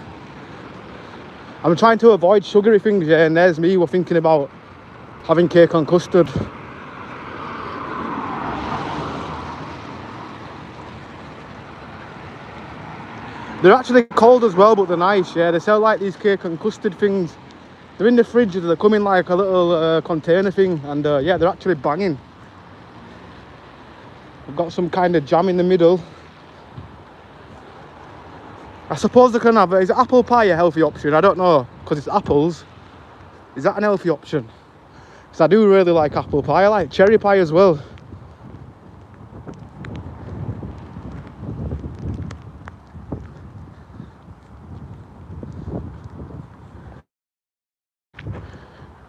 I'm trying to avoid sugary things, yeah, and there's me, we're thinking about having cake and custard. They're actually cold as well, but they're nice, yeah. They sell like these cake and custard things. They're in the fridge, they come in like a little container thing, and yeah, they're actually banging. I've got some kind of jam in the middle. I suppose they can have, is apple pie a healthy option? I don't know, because it's apples. Is that an healthy option? Because I do really like apple pie. I like cherry pie as well.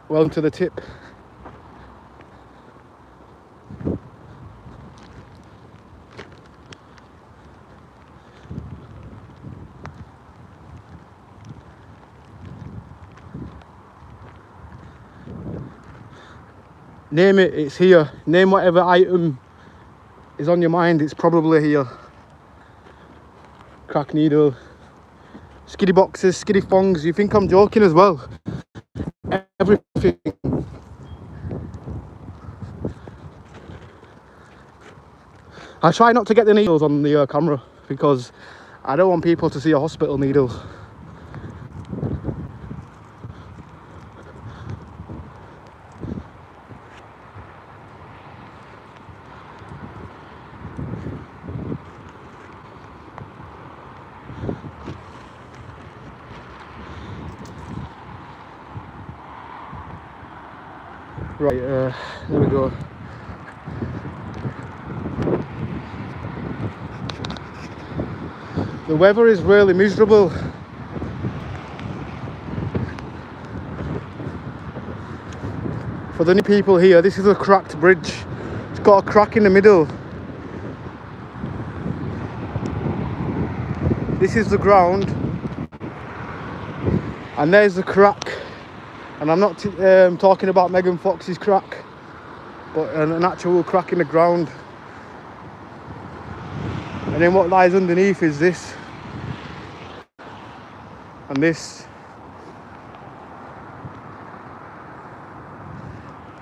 Welcome to the tip. Name it, it's here. Name whatever item is on your mind, it's probably here. Crack needle, skiddy boxes, skiddy thongs. You think I'm joking as well? Everything. I try not to get the needles on the camera because I don't want people to see a hospital needle. Right, there we go. The weather is really miserable. For the new people here, this is a cracked bridge. It's got a crack in the middle. This is the ground. And there's the crack. And I'm not talking about Megan Fox's crack, but an actual crack in the ground. And then what lies underneath is this. And this.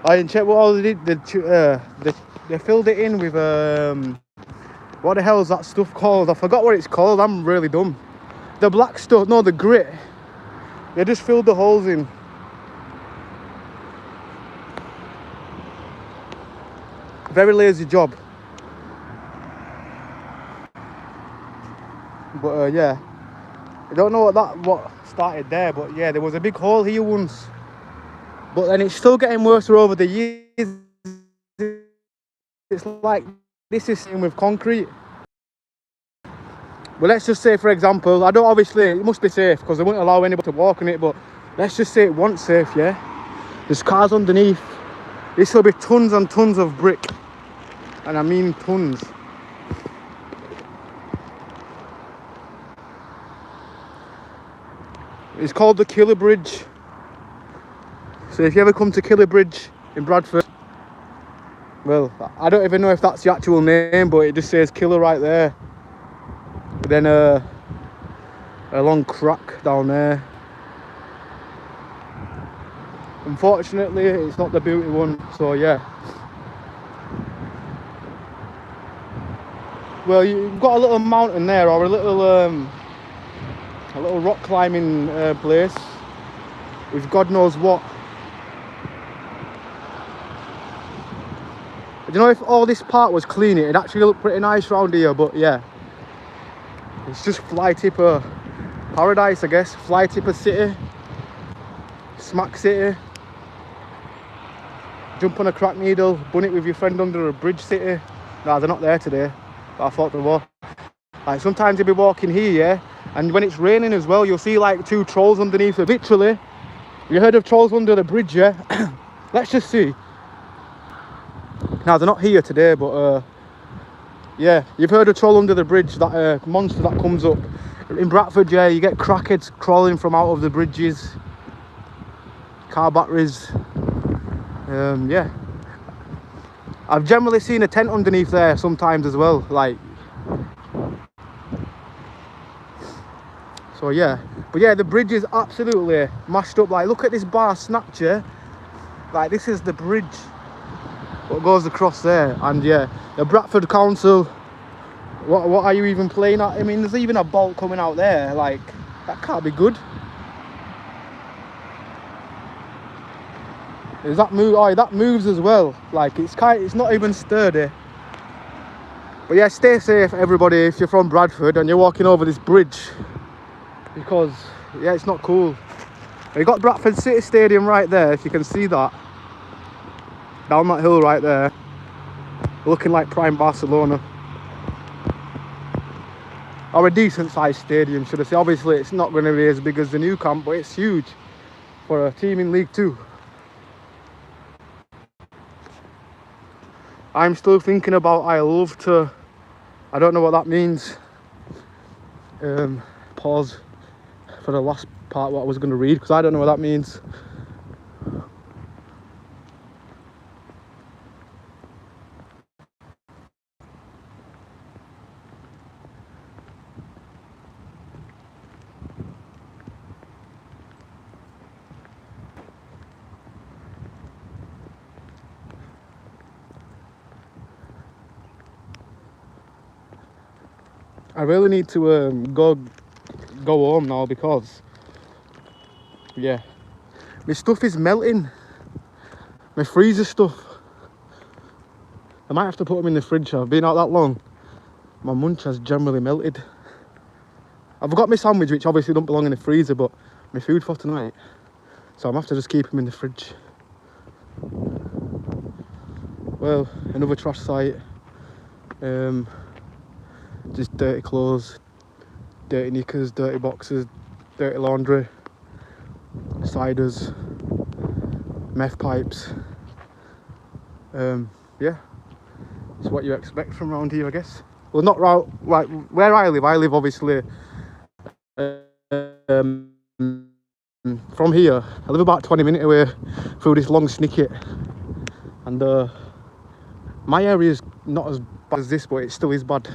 I didn't check what all they did. They filled it in with what the hell is that stuff called? I forgot what it's called. I'm really dumb. The black stuff, no, the grit. They just filled the holes in. Very lazy job. But yeah, I don't know what started there, but yeah, there was a big hole here once. But then it's still getting worse over the years. It's like this is same with concrete. Well, let's just say, for example, I don't obviously, it must be safe because they wouldn't allow anybody to walk on it, but let's just say it wasn't safe, yeah? There's cars underneath. This will be tons and tons of brick. And I mean tons. It's called the Killer Bridge. So if you ever come to Killer Bridge in Bradford, well, I don't even know if that's the actual name, but it just says Killer right there. Then a long crack down there. Unfortunately, it's not the beauty one, so yeah. Well, you've got a little mountain there, or a little rock climbing place with God knows what. I don't know if all this part was clean, it'd actually look pretty nice around here, but yeah. It's just fly tipper paradise, I guess. Fly tipper city. Smack city. Jump on a crack needle, bun it with your friend under a bridge city. No, they're not there today, but I thought they were. Like sometimes you'll be walking here, yeah, and when it's raining as well, you'll see like two trolls underneath it. Literally, you heard of trolls under the bridge, yeah? Let's just see. Now they're not here today, but yeah, you've heard of troll under the bridge, that monster that comes up in Bradford, yeah. You get crackheads crawling from out of the bridges, car batteries. Yeah, I've generally seen a tent underneath there sometimes as well, like. So yeah, but yeah, the bridge is absolutely mashed up. Like, look at this bar snatcher. Like, this is the bridge what goes across there. And yeah, the Bradford Council, what are you even playing at? I mean, there's even a bolt coming out there. Like, that can't be good. Is that move? Oh, that moves as well. Like, it's not even sturdy. But yeah, stay safe everybody if you're from Bradford and you're walking over this bridge, because yeah, it's not cool. You got Bradford City Stadium right there, if you can see that, down that hill right there, looking like prime Barcelona, or a decent sized stadium, should I say. Obviously it's not going to be as big as the new camp, but it's huge for a team in League 2. I'm still thinking about I love to. I don't know what that means. Pause for the last part what I was going to read, because I don't know what that means. I really need to go home now, because yeah, my stuff is melting. My freezer stuff. I might have to put them in the fridge. I've been out that long. My munch has generally melted. I've got my sandwich, which obviously don't belong in the freezer, but my food for tonight, so I'm gonna have to just keep them in the fridge. Well, another trash site. Just dirty clothes, dirty knickers, dirty boxes, dirty laundry, ciders, meth pipes. Yeah, it's what you expect from around here, I guess. Well, not right, like where I live obviously from here. I live about 20 minutes away through this long snicket, and my area is not as bad as this, but it still is bad.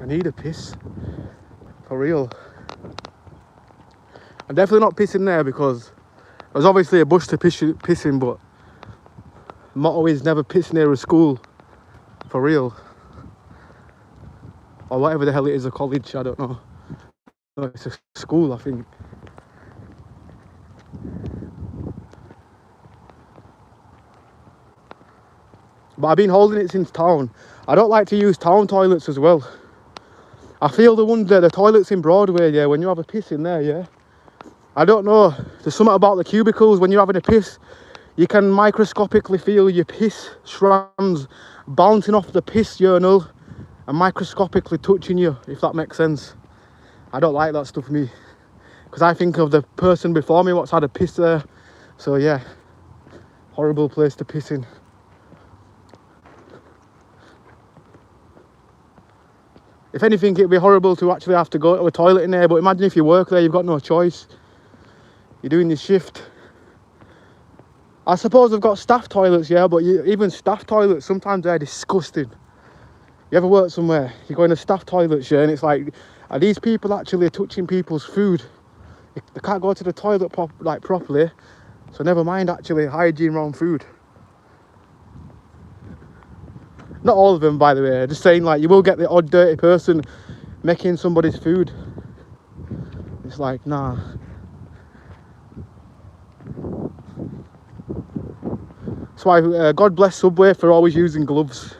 need a piss. For real. I'm definitely not pissing there because there's obviously a bush to piss in, but the motto is never piss near a school. For real. Or whatever the hell it is, a college, I don't know. No, it's a school, I think. But I've been holding it since town. I don't like to use town toilets as well. I feel the ones there, the toilets in Broadway, yeah, when you have a piss in there, yeah. I don't know, there's something about the cubicles when you're having a piss. You can microscopically feel your piss strands bouncing off the piss urinal and microscopically touching you, if that makes sense. I don't like that stuff, me. Because I think of the person before me what's had a piss there. So yeah, horrible place to piss in. If anything, it'd be horrible to actually have to go to a toilet in there, but imagine if you work there, you've got no choice. You're doing your shift. I suppose I've got staff toilets, yeah, but even staff toilets, sometimes they're disgusting. You ever work somewhere, you go in a staff toilet, yeah, and it's like, are these people actually touching people's food? They can't go to the toilet properly, so never mind actually hygiene around food. Not all of them, by the way, just saying, like, you will get the odd dirty person making somebody's food. It's like, nah. That's why God bless Subway for always using gloves.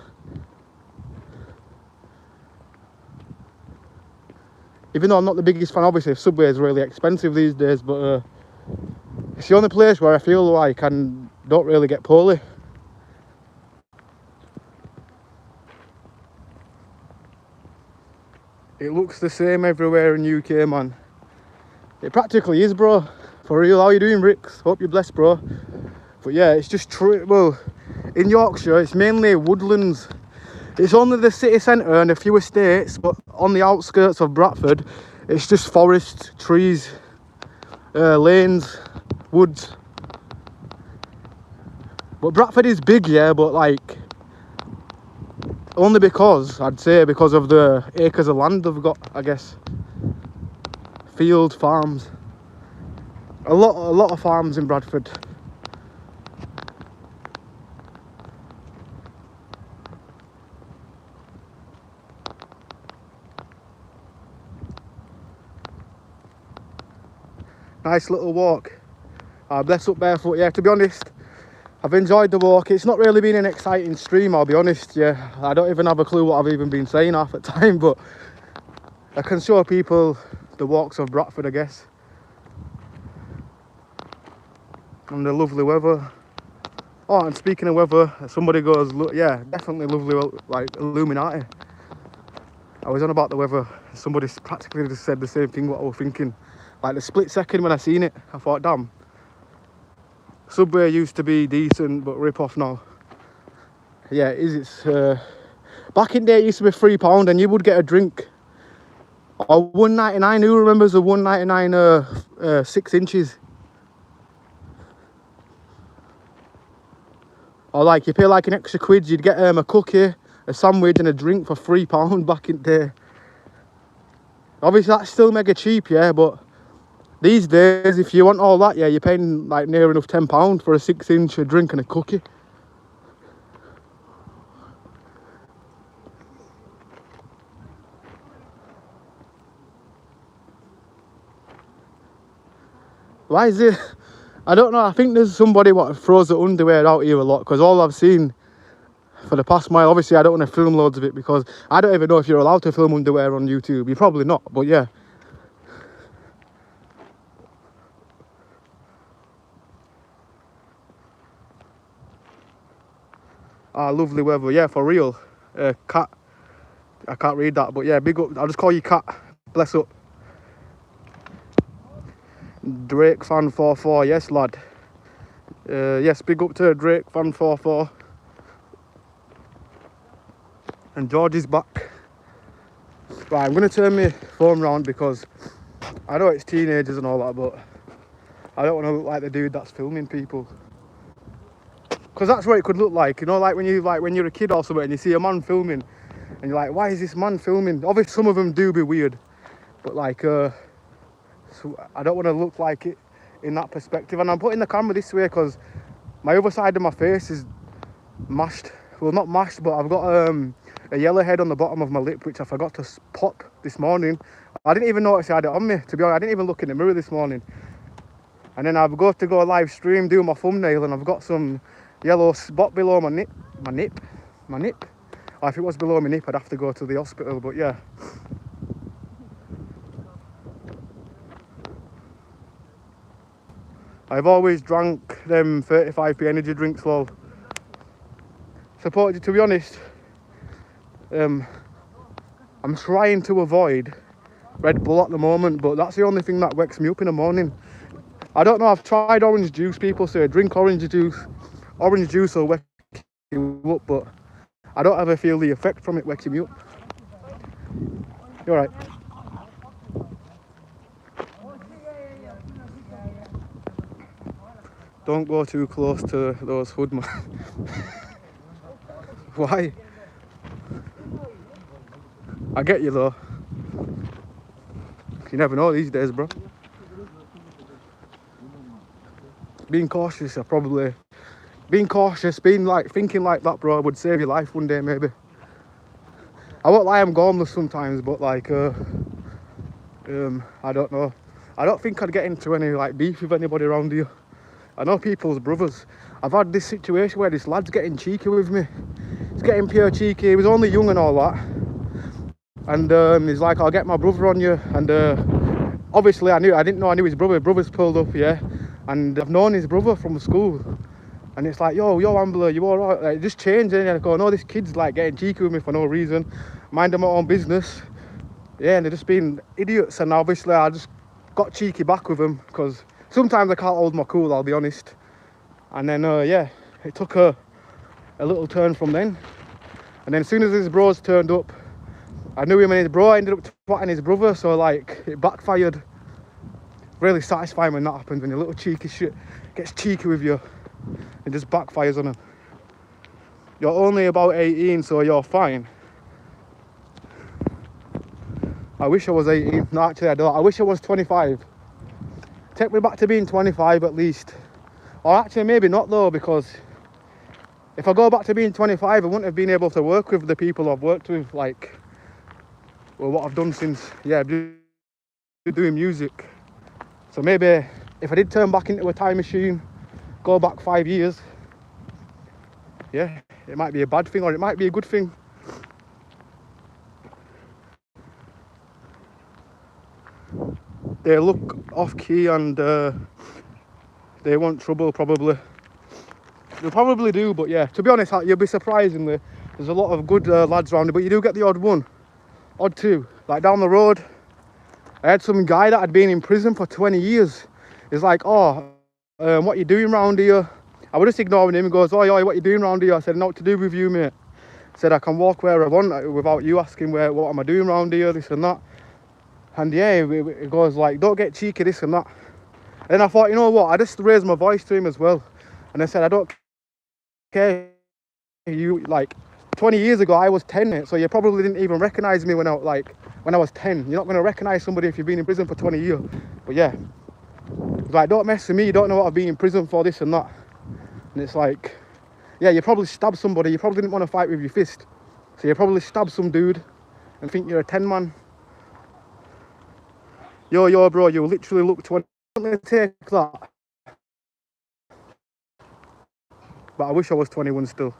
Even though I'm not the biggest fan, obviously, Subway is really expensive these days, but it's the only place where I feel like I don't really get poorly. It looks the same everywhere in UK, man. It practically is, bro. For real. How you doing, Ricks? Hope you're blessed, bro. But yeah, it's just true. Well, in Yorkshire, it's mainly woodlands. It's only the city centre and a few estates, but on the outskirts of Bradford, it's just forests, trees, lanes, woods. But Bradford is big, yeah, but like, only because, I'd say, because of the acres of land they've got, I guess. Field, farms. A lot of farms in Bradford. Nice little walk. Bless up barefoot. Yeah, to be honest, I've enjoyed the walk. It's not really been an exciting stream, I'll be honest. Yeah, I don't even have a clue what I've even been saying half the time, but I can show people the walks of Bradford, I guess. And the lovely weather. Oh, and speaking of weather, somebody goes, look, yeah, definitely lovely, like Illuminati. I was on about the weather. Somebody practically just said the same thing what I was thinking. Like the split second when I seen it, I thought, damn. Subway used to be decent, but rip off now. Yeah, it is. It's back in the day, it used to be £3 and you would get a drink. Or £1.99. Who remembers the £1.99 6 inches? Or like you pay like an extra quid, you'd get a cookie, a sandwich, and a drink for £3 back in the day. Obviously, that's still mega cheap, yeah, but these days, if you want all that, yeah, you're paying like near enough £10 for a 6-inch drink and a cookie. Why is it? I don't know. I think there's somebody what throws the underwear out here a lot, because all I've seen for the past mile, obviously I don't want to film loads of it because I don't even know if you're allowed to film underwear on YouTube. You're probably not, but yeah. Ah, lovely weather. Yeah, for real. Cat. I can't read that, but yeah, big up. I'll just call you Cat. Bless up. Drake fan 44. Yes, lad. Yes, big up to Drake fan 44. And George is back. Right, I'm going to turn my phone round because I know it's teenagers and all that, but I don't want to look like the dude that's filming people. Because that's what it could look like, you know, like when you're a kid or something and you see a man filming And you're like, why is this man filming? Obviously some of them do be weird, but like so I don't want to look like it in that perspective. And I'm putting the camera this way because my other side of my face is mashed. Well, not mashed, but I've got a yellow head on the bottom of my lip, which I forgot to pop this morning. I didn't even notice I had it on me, to be honest. I didn't even look in the mirror this morning. And then I've got to go live stream, do my thumbnail, and I've got some yellow spot below my nip. Or if it was below my nip, I'd have to go to the hospital, but yeah. I've always drank them 35p energy drinks, lol. Supported, to be honest, I'm trying to avoid Red Bull at the moment, but that's the only thing that wakes me up in the morning. I don't know, I've tried orange juice. People say drink orange juice. Orange juice will wake you up, but I don't ever feel the effect from it waking me up. You're right. Don't go too close to those hoodmen. Why? I get you though. You never know these days, bro. Being cautious, being like thinking like that, bro, would save your life one day, maybe. I won't lie, I'm gormless sometimes, but like, I don't know. I don't think I'd get into any like beef with anybody around here. I know people's brothers. I've had this situation where this lad's getting cheeky with me. He's getting pure cheeky. He was only young and all that. And he's like, I'll get my brother on you. And obviously I didn't know I knew his brother. His brother's pulled up, yeah. And I've known his brother from school. And it's like, yo, Ambler, you alright? Like, it just changed, and I go, no, this kid's like getting cheeky with me for no reason. Minding my own business. Yeah, and they're just being idiots. And obviously I just got cheeky back with them, because sometimes I can't hold my cool, I'll be honest. And then, yeah, it took a little turn from then. And then as soon as his bros turned up, I knew him and his bro ended up twatting his brother, so like, it backfired. Really satisfying when that happens, when your little cheeky shit gets cheeky with you. It just backfires on him. You're only about 18, so you're fine. I wish I was 18. No, actually I don't. I wish I was 25. Take me back to being 25 at least. Or actually maybe not though, because if I go back to being 25, I wouldn't have been able to work with the people I've worked with, like, well, what I've done since, yeah, doing music. So maybe if I did turn back into a time machine, go back 5 years, yeah, it might be a bad thing or it might be a good thing. They look off key and they want trouble probably. They probably do, but yeah, to be honest, you'll be surprisingly, there's a lot of good lads around it, but you do get the odd one, odd two. Like down the road, I had some guy that had been in prison for 20 years. He's like, oh, what you doing round here? I was just ignoring him. He goes, oh, what you doing round here? I said, not to do with you, mate. I said, I can walk where I want without you asking what am I doing round here, this and that. And yeah, it goes like, don't get cheeky, this and that. And then I thought, you know what, I just raised my voice to him as well. And I said, I don't care. You, like, 20 years ago, I was 10, mate, so you probably didn't even recognise me when I was 10. You're not going to recognise somebody if you've been in prison for 20 years. But yeah, like, don't mess with me, you don't know what I've been in prison for, this and that. And it's like, yeah, you probably stabbed somebody, you probably didn't want to fight with your fist. So you probably stabbed some dude and think you're a 10 man. Yo, bro, you literally look 20. Take that. But I wish I was 21 still.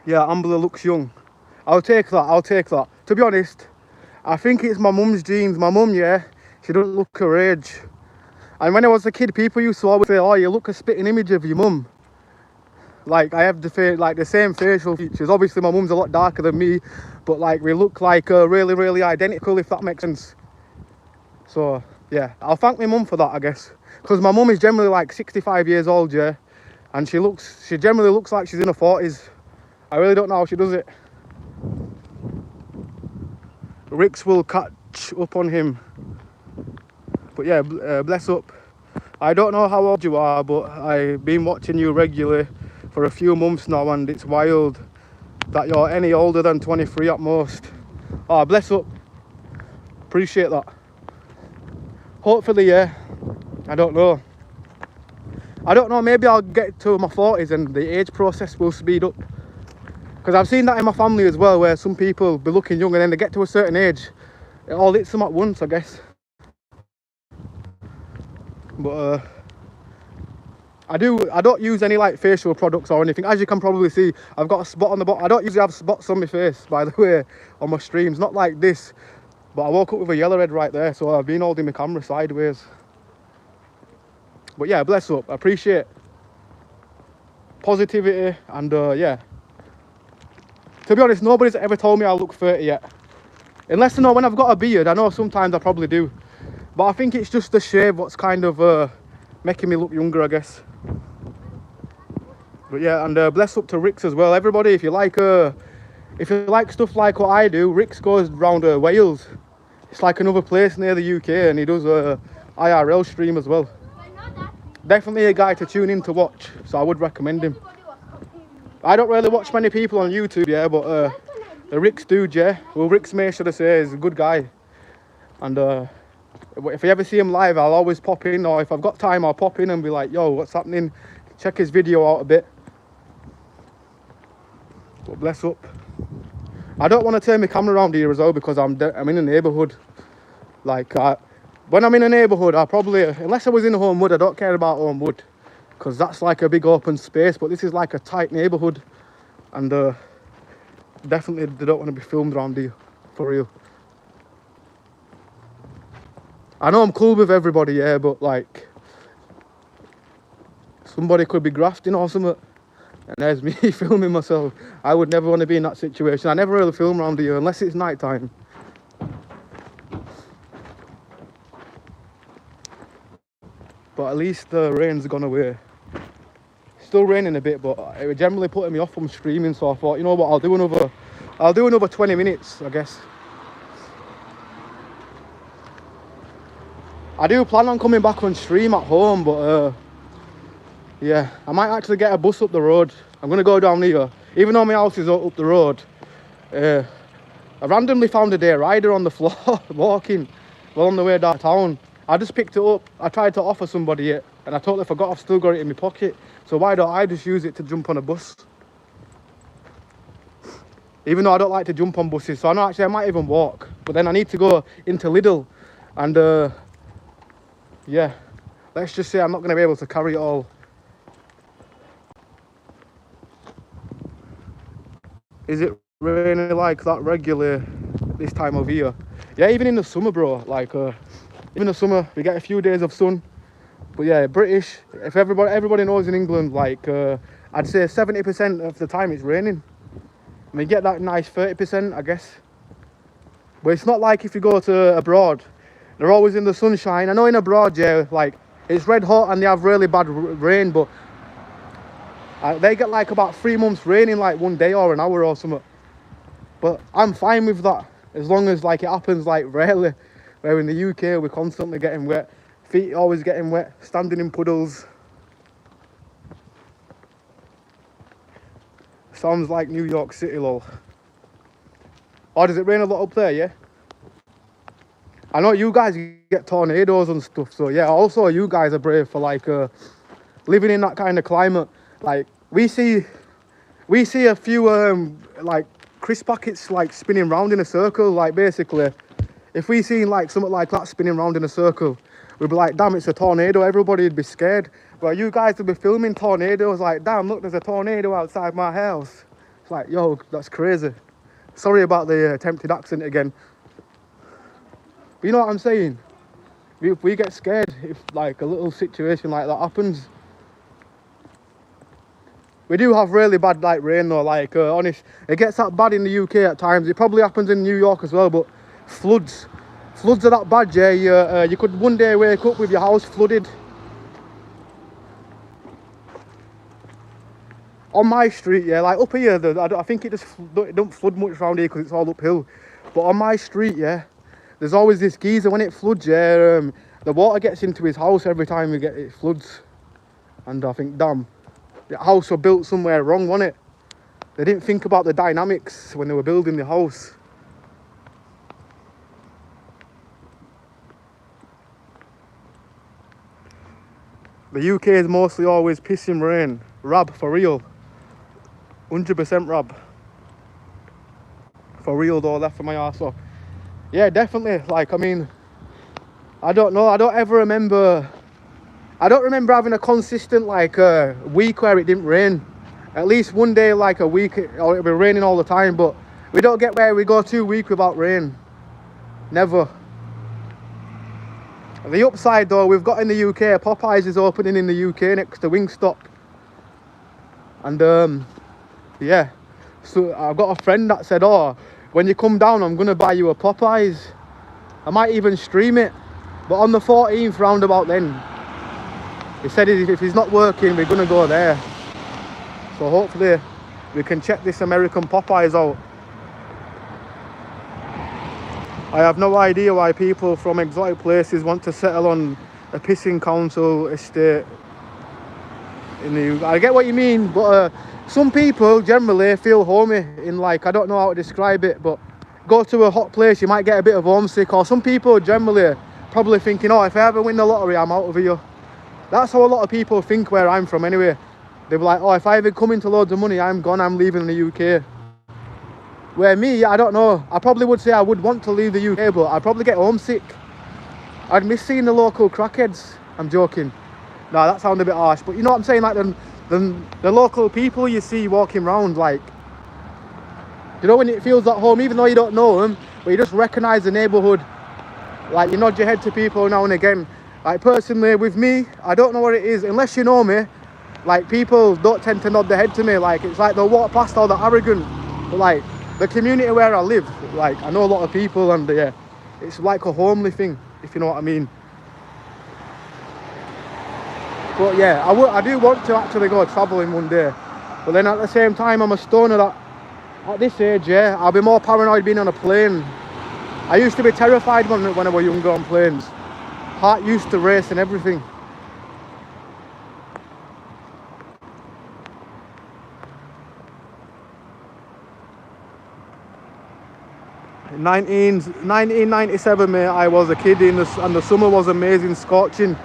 Yeah, Ambler looks young. I'll take that. To be honest, I think it's my mum's genes. My mum, yeah, she doesn't look her age. And when I was a kid, people used to always say, oh, you look a spitting image of your mum. Like, I have the same facial features. Obviously, my mum's a lot darker than me, but like, we look like really, really identical, if that makes sense. So, yeah, I'll thank my mum for that, I guess. Because my mum is generally like 65 years old, yeah. And she generally looks like she's in her 40s. I really don't know how she does it. Ricks will catch up on him. But yeah, bless up. I don't know how old you are, but I've been watching you regularly for a few months now, and it's wild that you're any older than 23 at most. Oh, bless up. Appreciate that. Hopefully, yeah. I don't know. Maybe I'll get to my 40s and the age process will speed up. Because I've seen that in my family as well, where some people be looking young and then they get to a certain age, it all hits them at once, I guess. But I don't use any like facial products or anything. As you can probably see, I've got a spot on the bottom. I don't usually have spots on my face, by the way, on my streams. Not like this, but I woke up with a yellow head right there, so I've been holding my camera sideways. But yeah, bless up. I appreciate positivity, and yeah. To be honest, nobody's ever told me I look 30 yet. Unless I know when I've got a beard. I know sometimes I probably do. But I think it's just the shave what's kind of making me look younger, I guess. But yeah, and bless up to Rick's as well. Everybody, if you like stuff like what I do, Rick's goes round Wales. It's like another place near the UK, and he does a IRL stream as well. Definitely a guy to tune in to watch, so I would recommend him. I don't really watch many people on YouTube, yeah, but the Rick's dude, yeah. Well, Rick's mate, should I say, is a good guy. And if I ever see him live, I'll always pop in, or if I've got time, I'll pop in and be like, yo, what's happening? Check his video out a bit. But bless up. I don't want to turn my camera around here as well because I'm in a neighbourhood. Like, when I'm in a neighbourhood, I probably, unless I was in Homewood, I don't care about Homewood, because that's like a big open space, but this is like a tight neighbourhood, and definitely they don't want to be filmed around here, for real. I know I'm cool with everybody, yeah, but like, somebody could be grafting or something, and there's me filming myself. I would never want to be in that situation. I never really film around here unless it's night time. But at least the rain's gone away. Still raining a bit, but it was generally putting me off from streaming, so I thought, you know what, I'll do another 20 minutes, I guess. I do plan on coming back on stream at home, but yeah, I might actually get a bus up the road. I'm gonna go down here, even though my house is up the road. I randomly found a day rider on the floor walking well on the way downtown. I just picked it up. I tried to offer somebody it, and I totally forgot I've still got it in my pocket. So why don't I just use it to jump on a bus? Even though I don't like to jump on buses, so I know actually I might even walk. But then I need to go into Lidl, and yeah, let's just say I'm not going to be able to carry it all. Is it raining like that regularly this time of year? Yeah, even in the summer, bro. Like, even in the summer, we get a few days of sun. But yeah, British, if everybody knows in England, like, I'd say 70% of the time it's raining. And you get that nice 30%, I guess. But it's not like if you go to abroad, they're always in the sunshine. I know in abroad, yeah, like, it's red hot and they have really bad rain, but they get like about 3 months rain in like 1 day or an hour or something. But I'm fine with that, as long as like it happens like rarely. Where in the UK, we're constantly getting wet. Feet always getting wet, standing in puddles. Sounds like New York City, lol. Or does it rain a lot up there, yeah? I know you guys get tornadoes and stuff, so yeah, also you guys are brave for like living in that kind of climate. Like, we see a few like crisp packets like spinning round in a circle. Like, basically, if we seen like something like that spinning round in a circle, we'd be like, damn, it's a tornado. Everybody would be scared. But you guys would be filming tornadoes like, damn, look, there's a tornado outside my house. It's like, yo, that's crazy. Sorry about the attempted accent again. But you know what I'm saying? If we get scared, if like a little situation like that happens. We do have really bad like rain though, like honest, it gets that bad in the UK at times. It probably happens in New York as well, but floods are that bad, yeah. You could one day wake up with your house flooded. On my street, yeah, like up here, I think it don't flood much around here because it's all uphill. But on my street, yeah, there's always this geezer when it floods, yeah. the water gets into his house every time it floods. And I think, damn, the house was built somewhere wrong, wasn't it? They didn't think about the dynamics when they were building the house. The UK is mostly always pissing rain. Rab, for real. 100% Rab. For real though, left for my arse. So, yeah, definitely. Like, I mean, I don't know. I don't remember having a consistent, like, week where it didn't rain. At least one day, like a week, or it'll be raining all the time. But we don't get where we go 2 weeks without rain. Never. The upside though, we've got in the UK, Popeyes is opening in the UK next to Wingstop. And yeah, so I've got a friend that said, oh, when you come down, I'm gonna buy you a Popeyes. I might even stream it. But on the 14th roundabout then, he said if he's not working, we're gonna go there. So hopefully we can check this American Popeyes out. I have no idea why people from exotic places want to settle on a pissing council estate in the UK. I get what you mean, but some people generally feel homey in, like, I don't know how to describe it, but go to a hot place, you might get a bit of homesick. Or some people generally probably thinking, oh, if I ever win the lottery, I'm out of here. That's how a lot of people think where I'm from anyway. They'll be like, oh, if I ever come into loads of money, I'm gone, I'm leaving the UK. Where me, I don't know. I probably would say I would want to leave the UK, but I'd probably get homesick. I'd miss seeing the local crackheads. I'm joking. No, that sounded a bit harsh, but you know what I'm saying? Like the local people you see walking around, like, you know, when it feels at home, even though you don't know them, but you just recognise the neighbourhood. Like, you nod your head to people now and again. Like, personally, with me, I don't know what it is. Unless you know me, like, people don't tend to nod their head to me. Like, it's like they'll walk past all the arrogant. But, like, the community where I live, like, I know a lot of people, and yeah, it's like a homely thing, if you know what I mean. But yeah, I do want to actually go travelling one day. But then at the same time, I'm a stoner that, at this age, yeah, I'll be more paranoid being on a plane. I used to be terrified when I was younger on planes. Heart used to race and everything. In 1997, mate, I was a kid and the summer was amazing, scorching.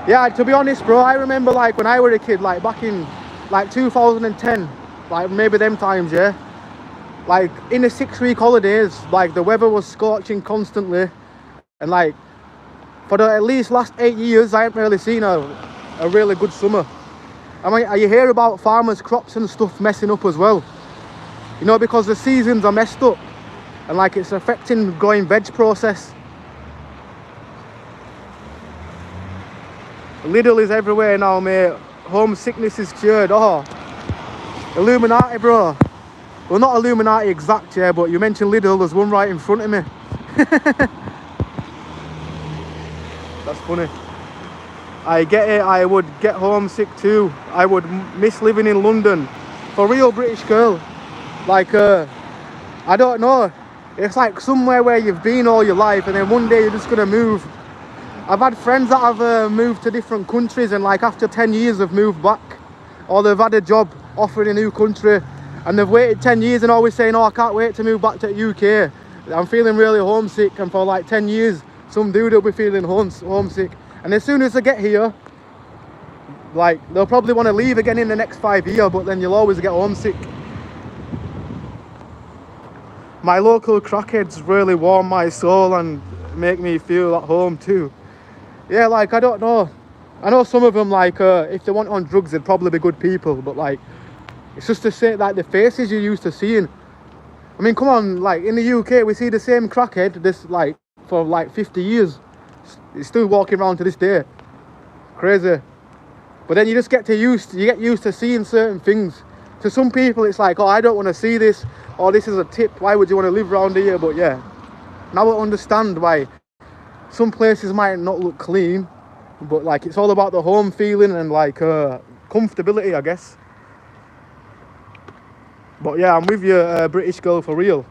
Yeah, to be honest, bro, I remember, like, when I was a kid, like back in like 2010, like maybe them times, yeah, like in the 6-week holidays, like the weather was scorching constantly, and like for the at least last 8 years I haven't really seen a really good summer. I mean, you hear about farmers' crops and stuff messing up as well, you know, because the seasons are messed up. And like it's affecting growing veg process. Lidl is everywhere now, mate. Homesickness is cured. Oh, Illuminati, bro. Well, not Illuminati exact, yeah, but you mentioned Lidl, there's one right in front of me. That's funny. I get it, I would get homesick too. I would miss living in London. For real, British girl. Like, I don't know. It's like somewhere where you've been all your life and then one day you're just gonna move. I've had friends that have moved to different countries and like after 10 years have moved back. Or they've had a job offered in a new country and they've waited 10 years and always saying, oh, I can't wait to move back to the UK. I'm feeling really homesick, and for like 10 years, some dude will be feeling homesick. And as soon as they get here, like they'll probably want to leave again in the next 5 years, but then you'll always get homesick. My local crackheads really warm my soul and make me feel at home too. Yeah, like, I don't know. I know some of them, like, if they weren't on drugs, they'd probably be good people. But, like, it's just to say, like, the faces you're used to seeing. I mean, come on, like, in the UK, we see the same crackhead, like, for, like, 50 years. He's still walking around to this day. Crazy. But then you just get used to seeing certain things. To some people, it's like, oh, I don't want to see this. Or this is a tip. Why would you want to live around here? But, yeah. Now I understand why some places might not look clean, but like it's all about the home feeling and like comfortability, I guess. But yeah, I'm with you, British girl, for real.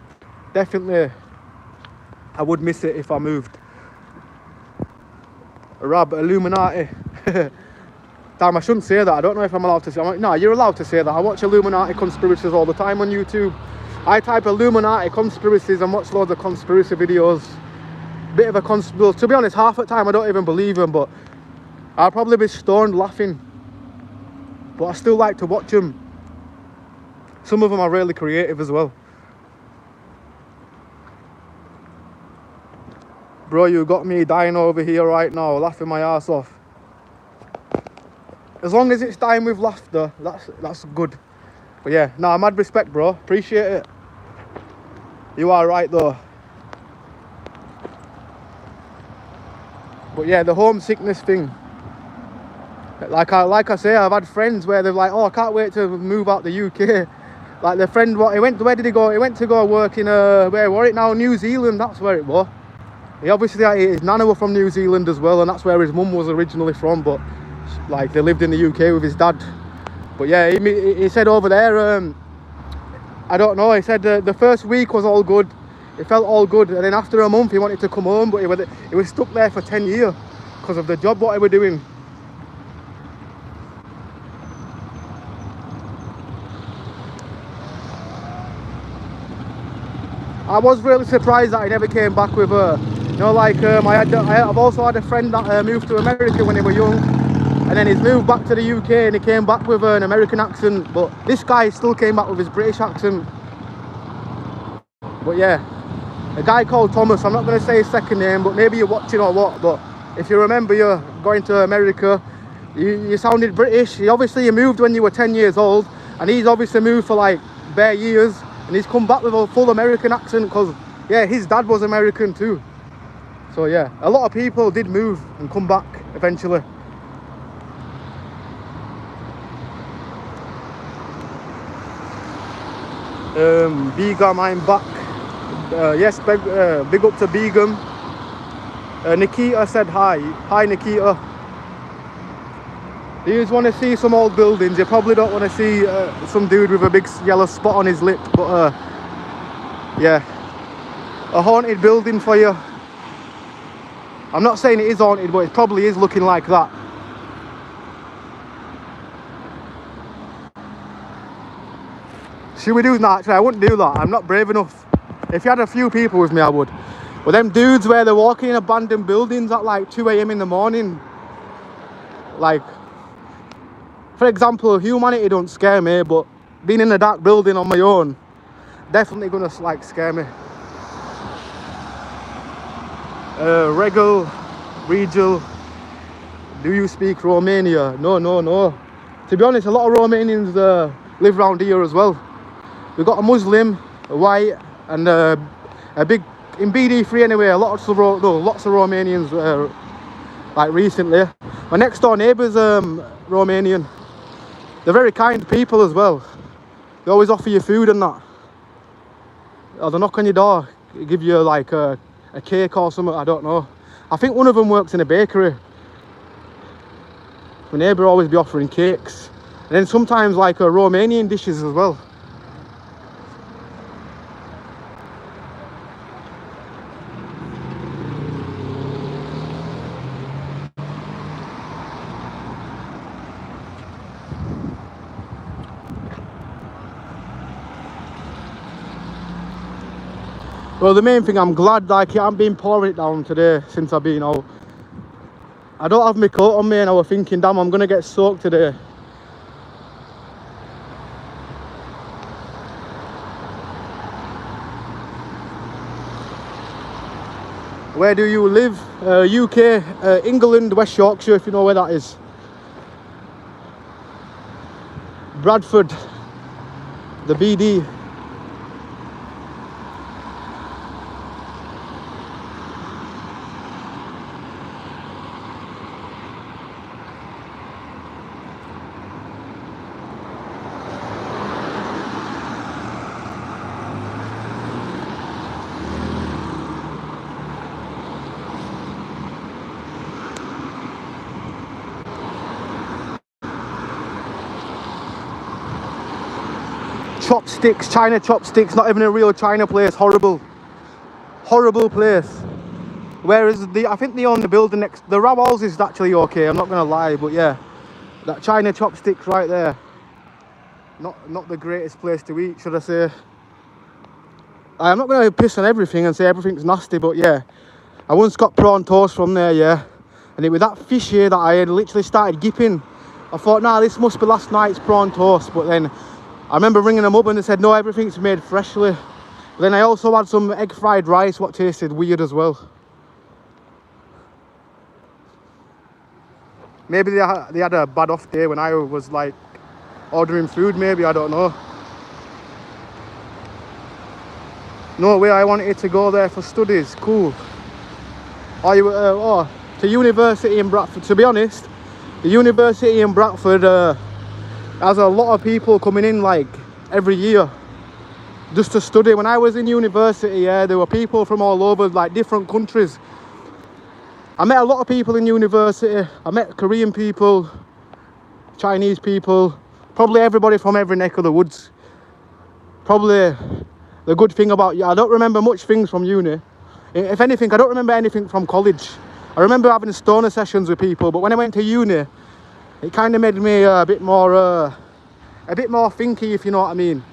Definitely, I would miss it if I moved. Rab Illuminati. Damn, I shouldn't say that. I don't know if I'm allowed to say. I'm like, no, you're allowed to say that. I watch Illuminati conspiracies all the time on YouTube. I type Illuminati conspiracies and watch loads of conspiracy videos. Bit of a conspiracy. To be honest, half the time I don't even believe them, but I'll probably be stoned laughing. But I still like to watch them. Some of them are really creative as well. Bro, you got me dying over here right now, laughing my ass off. As long as it's dying with laughter, that's good. But yeah, nah, mad respect, bro. Appreciate it. You are right though. But yeah, the homesickness thing. Like I say, I've had friends where they're like, oh, I can't wait to move out the UK. Like the friend, where did he go? He went to go work in, where was it now? New Zealand, that's where it was. He obviously, his nana was from New Zealand as well, and that's where his mum was originally from, but like they lived in the UK with his dad. But yeah, he said over there, I don't know, he said the first week was all good. It felt all good, and then after a month he wanted to come home, but he was stuck there for 10 years because of the job what he was doing. I was really surprised that he never came back with her. You know, like I've also had a friend that moved to America when he was young, and then he's moved back to the UK and he came back with an American accent, but this guy still came back with his British accent. But yeah, a guy called Thomas, I'm not going to say his second name, but maybe you're watching or what, but if you remember you're going to America, you sounded British. You moved when you were 10 years old, and he's obviously moved for like bare years, and he's come back with a full American accent because, yeah, his dad was American too. So yeah, a lot of people did move and come back eventually. Begum, I'm back. Yes, big up to Begum. Nikita said hi. Hi, Nikita. Do you just want to see some old buildings? You probably don't want to see some dude with a big yellow spot on his lip, but yeah, a haunted building for you. I'm not saying it is haunted, but it probably is looking like that. Should we do that? Actually, I wouldn't do that. I'm not brave enough. If you had a few people with me, I would. But them dudes where they're walking in abandoned buildings at like 2 AM in the morning, like, for example, humanity don't scare me, but being in a dark building on my own, definitely gonna like scare me. Regal, do you speak Romania? No. To be honest, a lot of Romanians live around here as well. We've got a Muslim, a white, and a big, in BD3 anyway, lots of Romanians like recently. My next door neighbour's Romanian. They're very kind people as well. They always offer you food and that. Or they knock on your door, give you like a cake or something, I don't know. I think one of them works in a bakery. My neighbour always be offering cakes. And then sometimes like Romanian dishes as well. Well, the main thing, I'm glad like I haven't been pouring it down today since I've been out. I don't have my coat on me and I was thinking, damn, I'm gonna get soaked today. Where do you live? UK, England, West Yorkshire, if you know where that is. Bradford, the BD. Chopsticks, China chopsticks, not even a real China place. Horrible place. Whereas I think they own the building next. The Rawals is actually okay. I'm not gonna lie, but yeah, that China chopsticks right there. Not the greatest place to eat, should I say? I'm not gonna piss on everything and say everything's nasty, but yeah, I once got prawn toast from there, yeah, and it was that fish here that I had literally started gipping. I thought, nah, this must be last night's prawn toast, but then I remember ringing them up and they said, no, everything's made freshly. But then I also had some egg fried rice, what tasted weird as well. Maybe they had a bad off day when I was like ordering food, maybe, I don't know. No way, I wanted to go there for studies, cool. Oh, to university in Bradford. To be honest, the university in Bradford has a lot of people coming in like every year just to study. When I was in university, yeah, there were people from all over, like different countries. I met a lot of people in university. I met Korean people, Chinese people, probably everybody from every neck of the woods. Probably the good thing about you, I don't remember much things from uni. If anything, I don't remember anything from college. I remember having stoner sessions with people, but when I went to uni, it kind of made me a bit more thinky, if you know what I mean.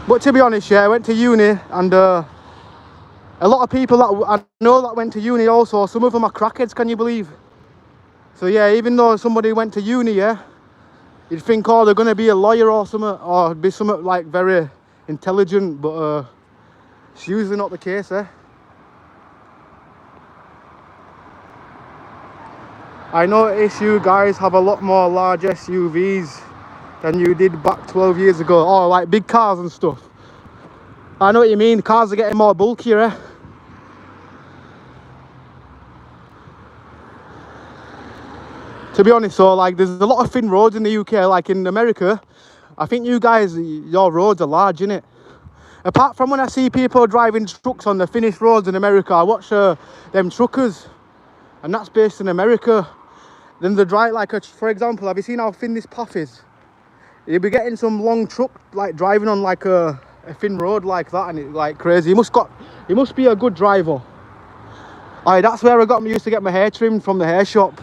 But to be honest, yeah, I went to uni, and a lot of people that I know that went to uni also, some of them are crackheads, can you believe? So yeah, even though somebody went to uni, yeah, you'd think, oh, they're going to be a lawyer or something, or be something like very intelligent, but it's usually not the case, eh? I notice you guys have a lot more large SUVs than you did back 12 years ago. Oh, like big cars and stuff. I know what you mean, cars are getting more bulkier, eh? To be honest, so like there's a lot of thin roads in the UK, like in America. I think you guys, your roads are large, innit? Apart from when I see people driving trucks on the finished roads in America, I watch them truckers, and that's based in America. Then they drive like for example, have you seen how thin this path is? You'll be getting some long truck like driving on like a thin road like that, and it's like crazy. He must be a good driver. Aye, that's where I used to get my hair trimmed, from the hair shop.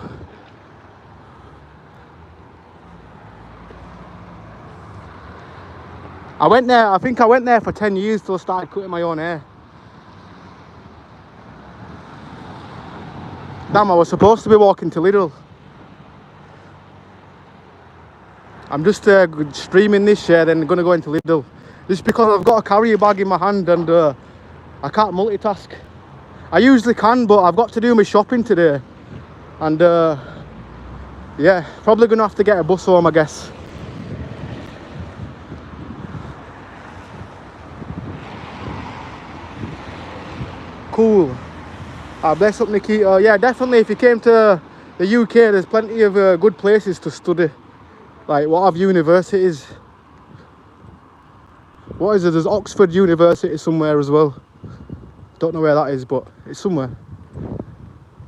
I think I went there for 10 years till I started cutting my own hair. Damn, I was supposed to be walking to Lidl. I'm just streaming this, yeah, then gonna go into Lidl. Just because I've got a carrier bag in my hand and I can't multitask. I usually can, but I've got to do my shopping today. And yeah, probably gonna have to get a bus home, I guess. Cool. Bless up Nikita. Yeah, definitely if you came to the UK, there's plenty of good places to study. Like, what have universities? What is it? There's Oxford University somewhere as well. Don't know where that is, but it's somewhere.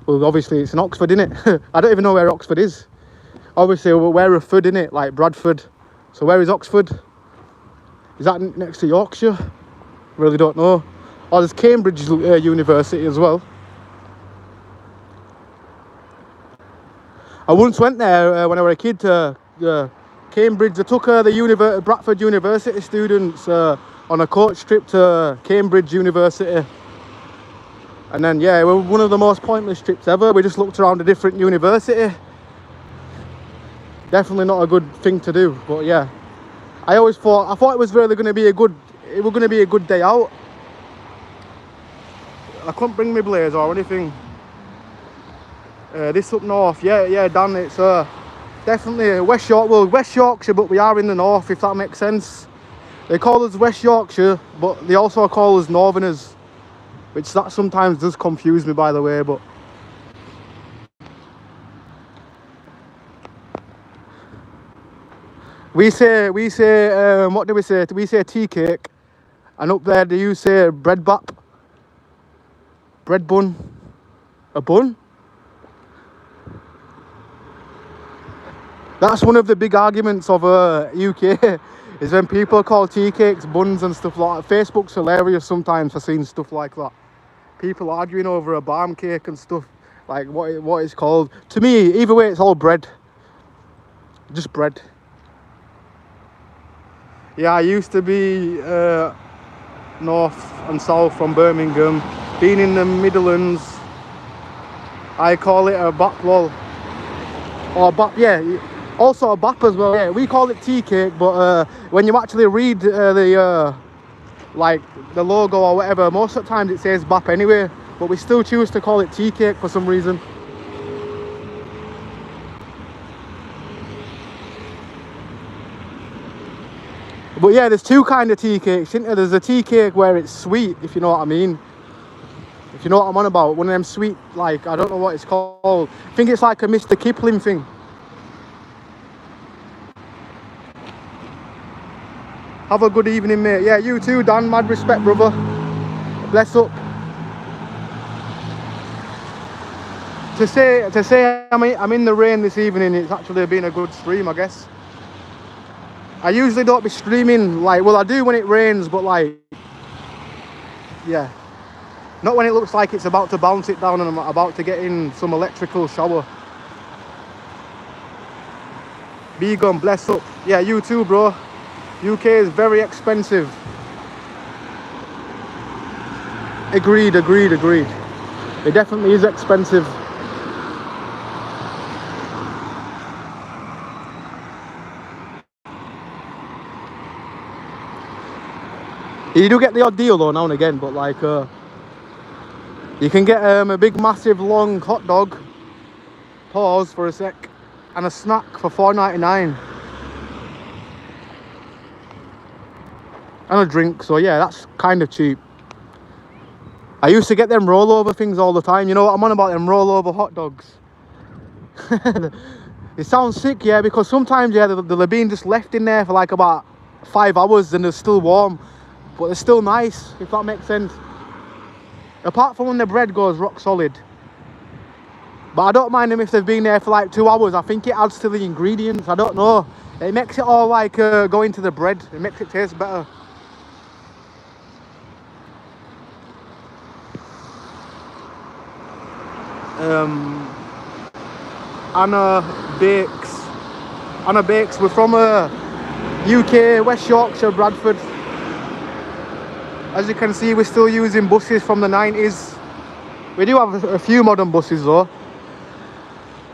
Well, obviously it's in Oxford, innit? I don't even know where Oxford is. Obviously we're a Ford, innit? Like Bradford. So where is Oxford? Is that next to Yorkshire? Really don't know. Oh, there's Cambridge University as well. I once went there when I was a kid to Cambridge. I took the Bradford University students on a coach trip to Cambridge University. And then, yeah, it was one of the most pointless trips ever. We just looked around a different university. Definitely not a good thing to do, but yeah. I thought it was really going to be a good day out. I couldn't bring my blazer or anything. This up north, yeah, Dan, it's definitely West Yorkshire, but we are in the north, if that makes sense. They call us West Yorkshire, but they also call us Northerners, which that sometimes does confuse me, by the way. But we say what do we say? We say tea cake, and up there do you say bread bap? Bread bun? A bun? That's one of the big arguments of UK. is when people call tea cakes buns and stuff like that. Facebook's hilarious sometimes for seeing stuff like that. People arguing over a barm cake and stuff, like what it's called. To me, either way, it's all bread. Just bread. Yeah, I used to be north and south from Birmingham. Being in the Midlands, I call it a bap lol. Or bap, yeah. Also a bap as well. Yeah, we call it tea cake, but when you actually read like the logo or whatever, most of the times it says bap anyway. But we still choose to call it tea cake for some reason. But yeah, there's two kind of tea cakes, isn't there? There's a tea cake where it's sweet, if you know what I mean. If you know what I'm on about. One of them sweet, like, I don't know what it's called. I think it's like a Mr. Kipling thing. Have a good evening, mate. Yeah, you too, Dan. Mad respect, brother. Bless up. To say I'm in the rain this evening, it's actually been a good stream, I guess. I usually don't be streaming, like, well, I do when it rains, but like, yeah. Not when it looks like it's about to bounce it down and I'm about to get in some electrical shower. Be gone, bless up. Yeah, you too, bro. UK is very expensive. Agreed. It definitely is expensive. You do get the odd deal though now and again, but like you can get a big massive long hot dog, pause for a sec, and a snack for $4.99. And a drink, so yeah, that's kind of cheap. I used to get them rollover things all the time. You know what I'm on about, them rollover hot dogs. It sounds sick, yeah, because sometimes, yeah, they're being just left in there for like about 5 hours and they're still warm. But they're still nice, if that makes sense. Apart from when the bread goes rock solid. But I don't mind them if they've been there for like 2 hours. I think it adds to the ingredients, I don't know. It makes it all like go into the bread. It makes it taste better. Anna Bakes, we're from UK, West Yorkshire, Bradford. As you can see, we're still using buses from the 90s. We do have a few modern buses though.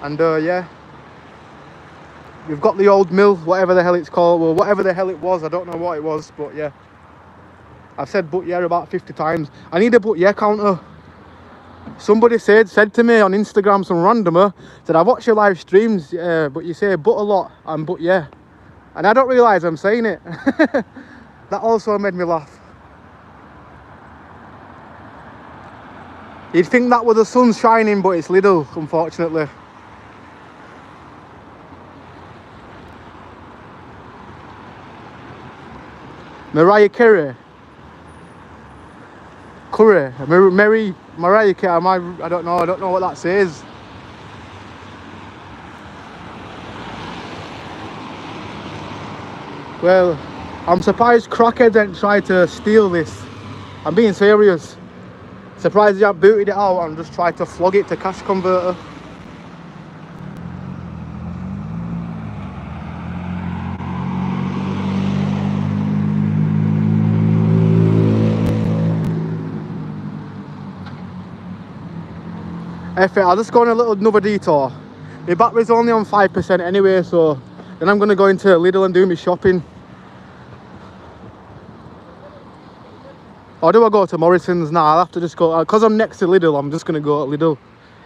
And yeah, we've got the old mill, whatever the hell it's called. Well, whatever the hell it was, I don't know what it was, but yeah. I've said but yeah about 50 times. I need a but yeah counter. Somebody said to me on Instagram, some randomer, said, I watch your live streams, but you say but a lot and but yeah. And I don't realise I'm saying it. That also made me laugh. You'd think that were the sun shining, but it's little, unfortunately. Mariah Carey. Mariah Carey, I don't know what that says. Well, I'm surprised crackhead didn't try to steal this. I'm being serious. Surprised he hadn't booted it out and just tried to flog it to cash converter. I'll just go on another detour. My battery's only on 5% anyway, so then I'm going to go into Lidl and do my shopping. Or do I go to Morrison's? Nah, I'll have to just go, because I'm next to Lidl, I'm just going to go to Lidl.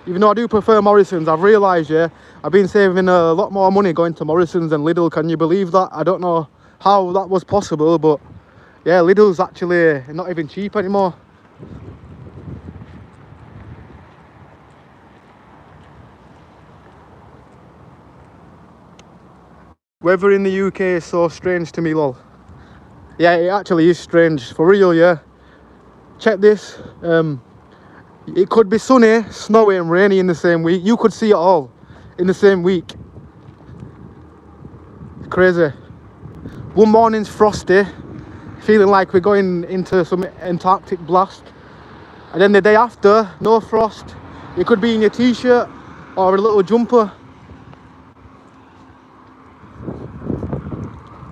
Even though I do prefer Morrison's, I've realised, yeah, I've been saving a lot more money going to Morrison's than Lidl. Can you believe that? I don't know how that was possible, but yeah, Lidl's actually not even cheap anymore. Weather in the UK is so strange to me, lol. Yeah, it actually is strange, for real, yeah. Check this. It could be sunny, snowy and rainy in the same week. You could see it all in the same week. Crazy. One morning's frosty, feeling like we're going into some Antarctic blast. And then the day after, no frost. You could be in your t-shirt or a little jumper.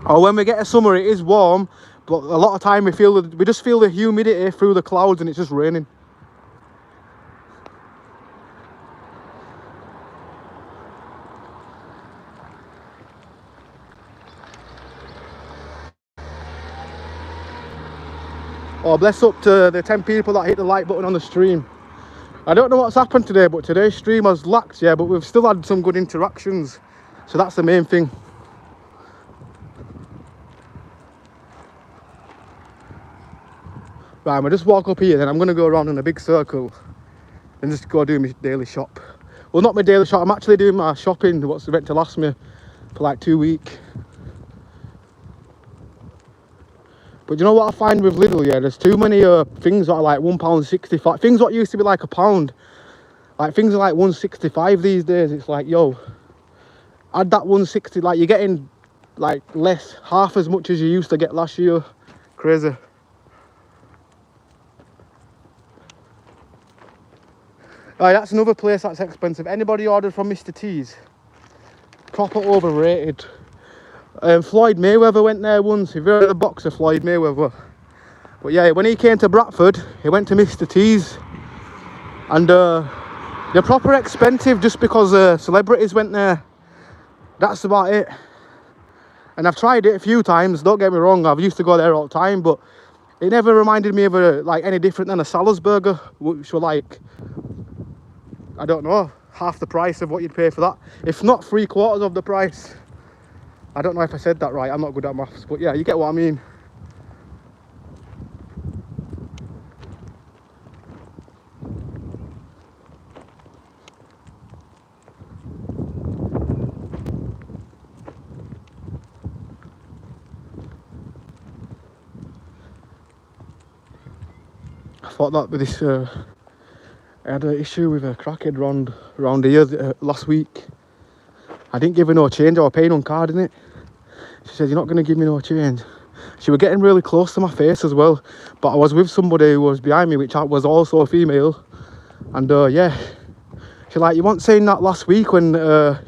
Or when we get a summer, it is warm, but a lot of time we just feel the humidity through the clouds and it's just raining. Oh, bless up to the 10 people that hit the like button on the stream. I don't know what's happened today, but today's stream has lacked, yeah, but we've still had some good interactions. So that's the main thing. Right, I'm gonna just walk up here, then I'm gonna go around in a big circle and just go do my daily shop. Well, not my daily shop, I'm actually doing my shopping, what's meant to last me for like 2 weeks. But you know what I find with Lidl, yeah, there's too many things that are like £1.65. Things that used to be like £1. Like things are like £1.65 these days. It's like, yo, add that 160, like you're getting like less, half as much as you used to get last year. Crazy. Right, that's another place that's expensive. Anybody ordered from Mr. T's? Proper overrated. Floyd Mayweather went there once. If you've heard of the boxer Floyd Mayweather. But yeah, when he came to Bradford, he went to Mr. T's. And they're proper expensive just because celebrities went there. That's about it. And I've tried it a few times, don't get me wrong, I've used to go there all the time, but it never reminded me of like any different than a Salisburger, which were like, I don't know, half the price of what you'd pay for that. If not 3/4 of the price. I don't know if I said that right, I'm not good at maths, but yeah, you get what I mean. I thought that with this, I had an issue with a crackhead round here last week. I didn't give her no change, I was paying on card, innit? She said, you're not going to give me no change. She was getting really close to my face as well, but I was with somebody who was behind me, which was also a female. And yeah, she's like, you weren't saying that last week when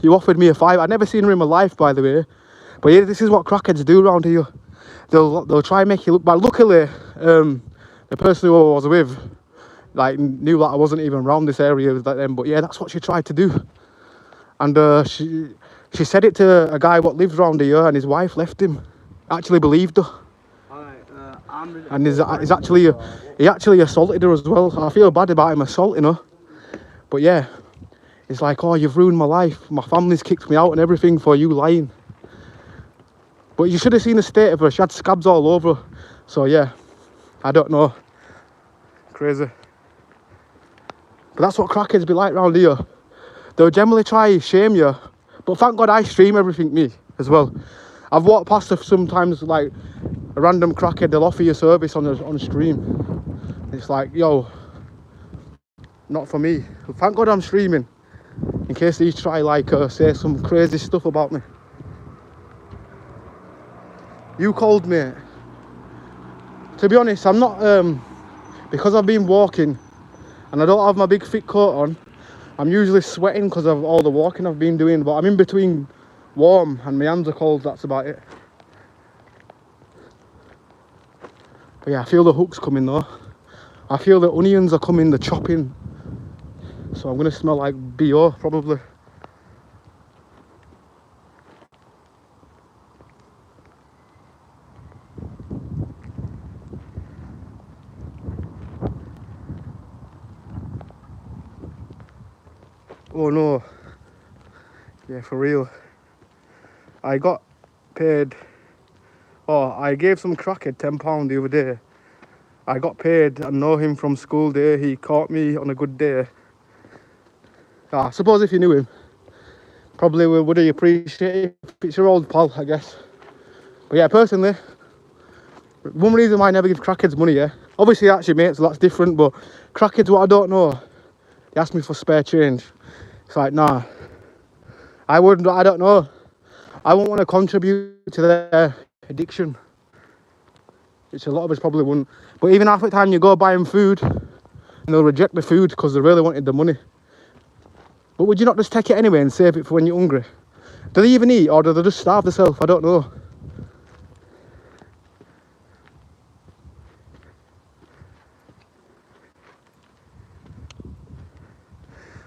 you offered me a five. I'd never seen her in my life, by the way. But yeah, this is what crackheads do around here. They'll try and make you look bad. Luckily, the person who I was with, like, knew that I wasn't even around this area like them. But yeah, that's what she tried to do. And she said it to a guy what lives around here, and his wife left him. Actually believed her. And he actually assaulted her as well. I feel bad about him assaulting her. But yeah, it's like, oh, you've ruined my life. My family's kicked me out and everything for you lying. But you should have seen the state of her. She had scabs all over her. So yeah, I don't know. Crazy. But that's what crackheads be like round here. They'll generally try to shame you. But thank God I stream everything, me, as well. I've walked past sometimes, like, a random crackhead, they'll offer you service on a stream. It's like, yo, not for me. Thank God I'm streaming, in case they try, like, say some crazy stuff about me. You cold, mate. To be honest, I'm not, because I've been walking, and I don't have my big thick coat on, I'm usually sweating because of all the walking I've been doing, but I'm in between warm and my hands are cold, that's about it. But yeah, I feel the hooks coming though. I feel the onions are coming, the chopping. So I'm going to smell like BO probably. Oh no. Yeah, for real. I got paid. Oh, I gave some crackhead £10 the other day. I got paid. I know him from school day. He caught me on a good day. I suppose if you knew him, probably would he appreciate it. It's your old pal, I guess. But yeah, personally, one reason why I never give crackheads money, yeah. Obviously that's your mate, so that's different, but crackheads, what I don't know, they ask me for spare change. It's like, nah, I don't know. I won't want to contribute to their addiction, which a lot of us probably wouldn't. But even half the time you go buy them food and they'll reject the food because they really wanted the money. But would you not just take it anyway and save it for when you're hungry? Do they even eat, or do they just starve themselves? I don't know.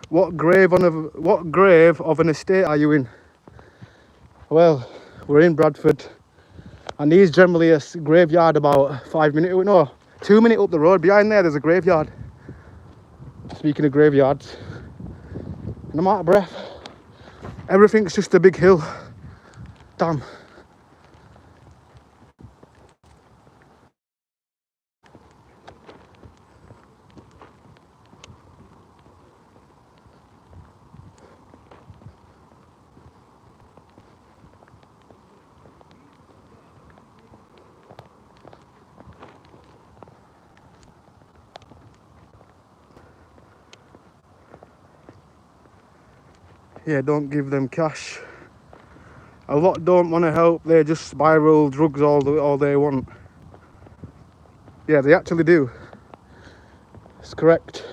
What grave of an estate are you in? Well, we're in Bradford, and there's generally a graveyard about 5 minutes, no, 2 minutes up the road. Behind there's a graveyard. Speaking of graveyards, and I'm out of breath. Everything's just a big hill. Damn. Yeah, don't give them cash. A lot don't want to help. They just spiral drugs all they want. Yeah, they actually do. It's correct.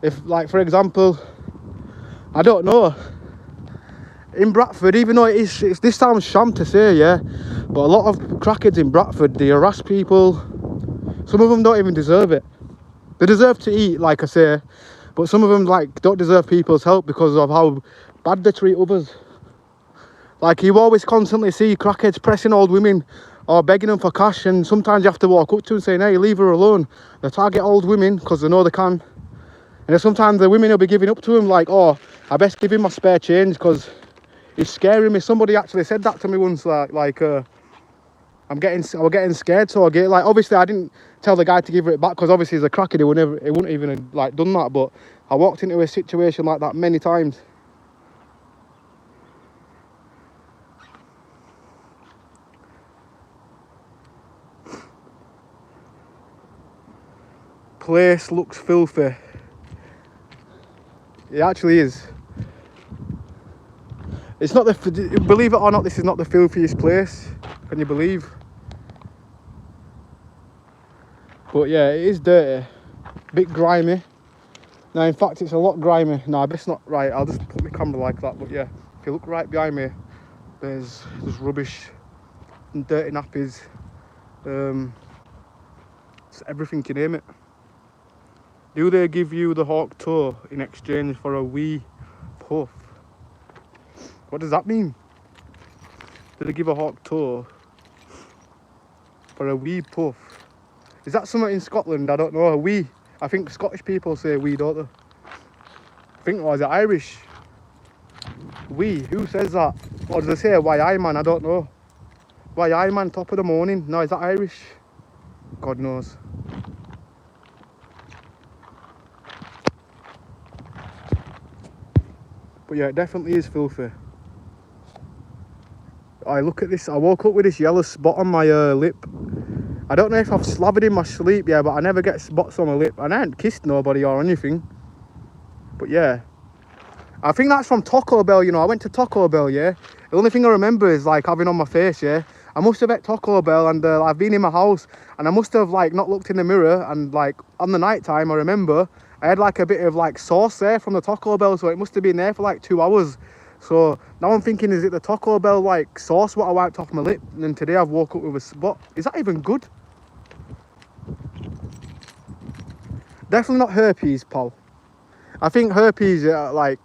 If, like, for example, I don't know, in Bradford, even though this sounds sham to say, yeah, but a lot of crackheads in Bradford, they harass people. Some of them don't even deserve it. They deserve to eat, like I say, but some of them, like, don't deserve people's help because of how bad they treat others. Like, you always constantly see crackheads pressing old women or begging them for cash, and sometimes you have to walk up to them saying, hey, leave her alone. They target old women because they know they can. And then sometimes the women will be giving up to him, like, oh, I best give him my spare change because he's scaring me. Somebody actually said that to me once, like I was getting scared, so I get, like, obviously I didn't tell the guy to give it back because obviously he's a crackhead, he wouldn't even have, like, done that. But I walked into a situation like that many times. Place looks filthy. It actually is. It's not believe it or not, this is not the filthiest place. Can you believe? But yeah, it is dirty. A bit grimy. Now, in fact, it's a lot grimy. No, I best not. Right, I'll just put my camera like that. But yeah, if you look right behind me, there's rubbish and dirty nappies. It's everything you name it. Do they give you the hawk toe in exchange for a wee puff? What does that mean? Do they give a hawk toe for a wee puff? Is that something in Scotland? I don't know. A wee. I think Scottish people say wee, don't they? I think, or is it Irish? Wee. Who says that? Or does they say why I man? I don't know. Why I man, top of the morning. No, is that Irish? God knows. But yeah, it definitely is filthy. I look at this. I woke up with this yellow spot on my lip. I don't know if I've slathered in my sleep, yeah, but I never get spots on my lip. And I haven't kissed nobody or anything. But yeah, I think that's from Taco Bell, you know. I went to Taco Bell, yeah. The only thing I remember is, like, having on my face, yeah. I must have at Taco Bell, and I've been in my house, and I must have, like, not looked in the mirror, and, like, on the night time, I remember I had, like, a bit of, like, sauce there from the Taco Bell, so it must have been there for, like, 2 hours. So now I'm thinking, is it the Taco Bell, like, sauce what I wiped off my lip? And then today I've woke up with a spot. Is that even good? Definitely not herpes, pal. I think herpes, like,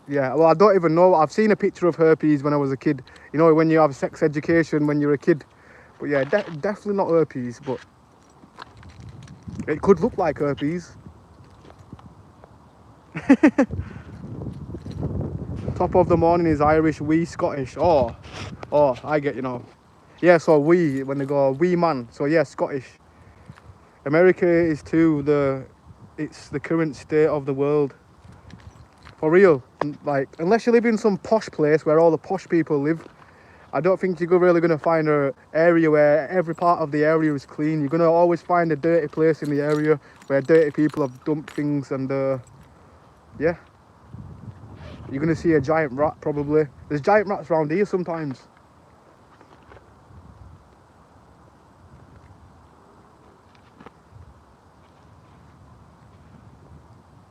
yeah, well, I don't even know. I've seen a picture of herpes when I was a kid. You know, when you have sex education when you're a kid. But yeah, definitely not herpes, but it could look like herpes. Top of the morning is Irish, wee Scottish. Oh, I get, you know. Yeah, so wee, when they go wee man. So yeah, Scottish. America is too it's the current state of the world. For real. Like, unless you live in some posh place where all the posh people live, I don't think you're really going to find an area where every part of the area is clean. You're going to always find a dirty place in the area where dirty people have dumped things, and yeah. You're going to see a giant rat, probably. There's giant rats around here sometimes.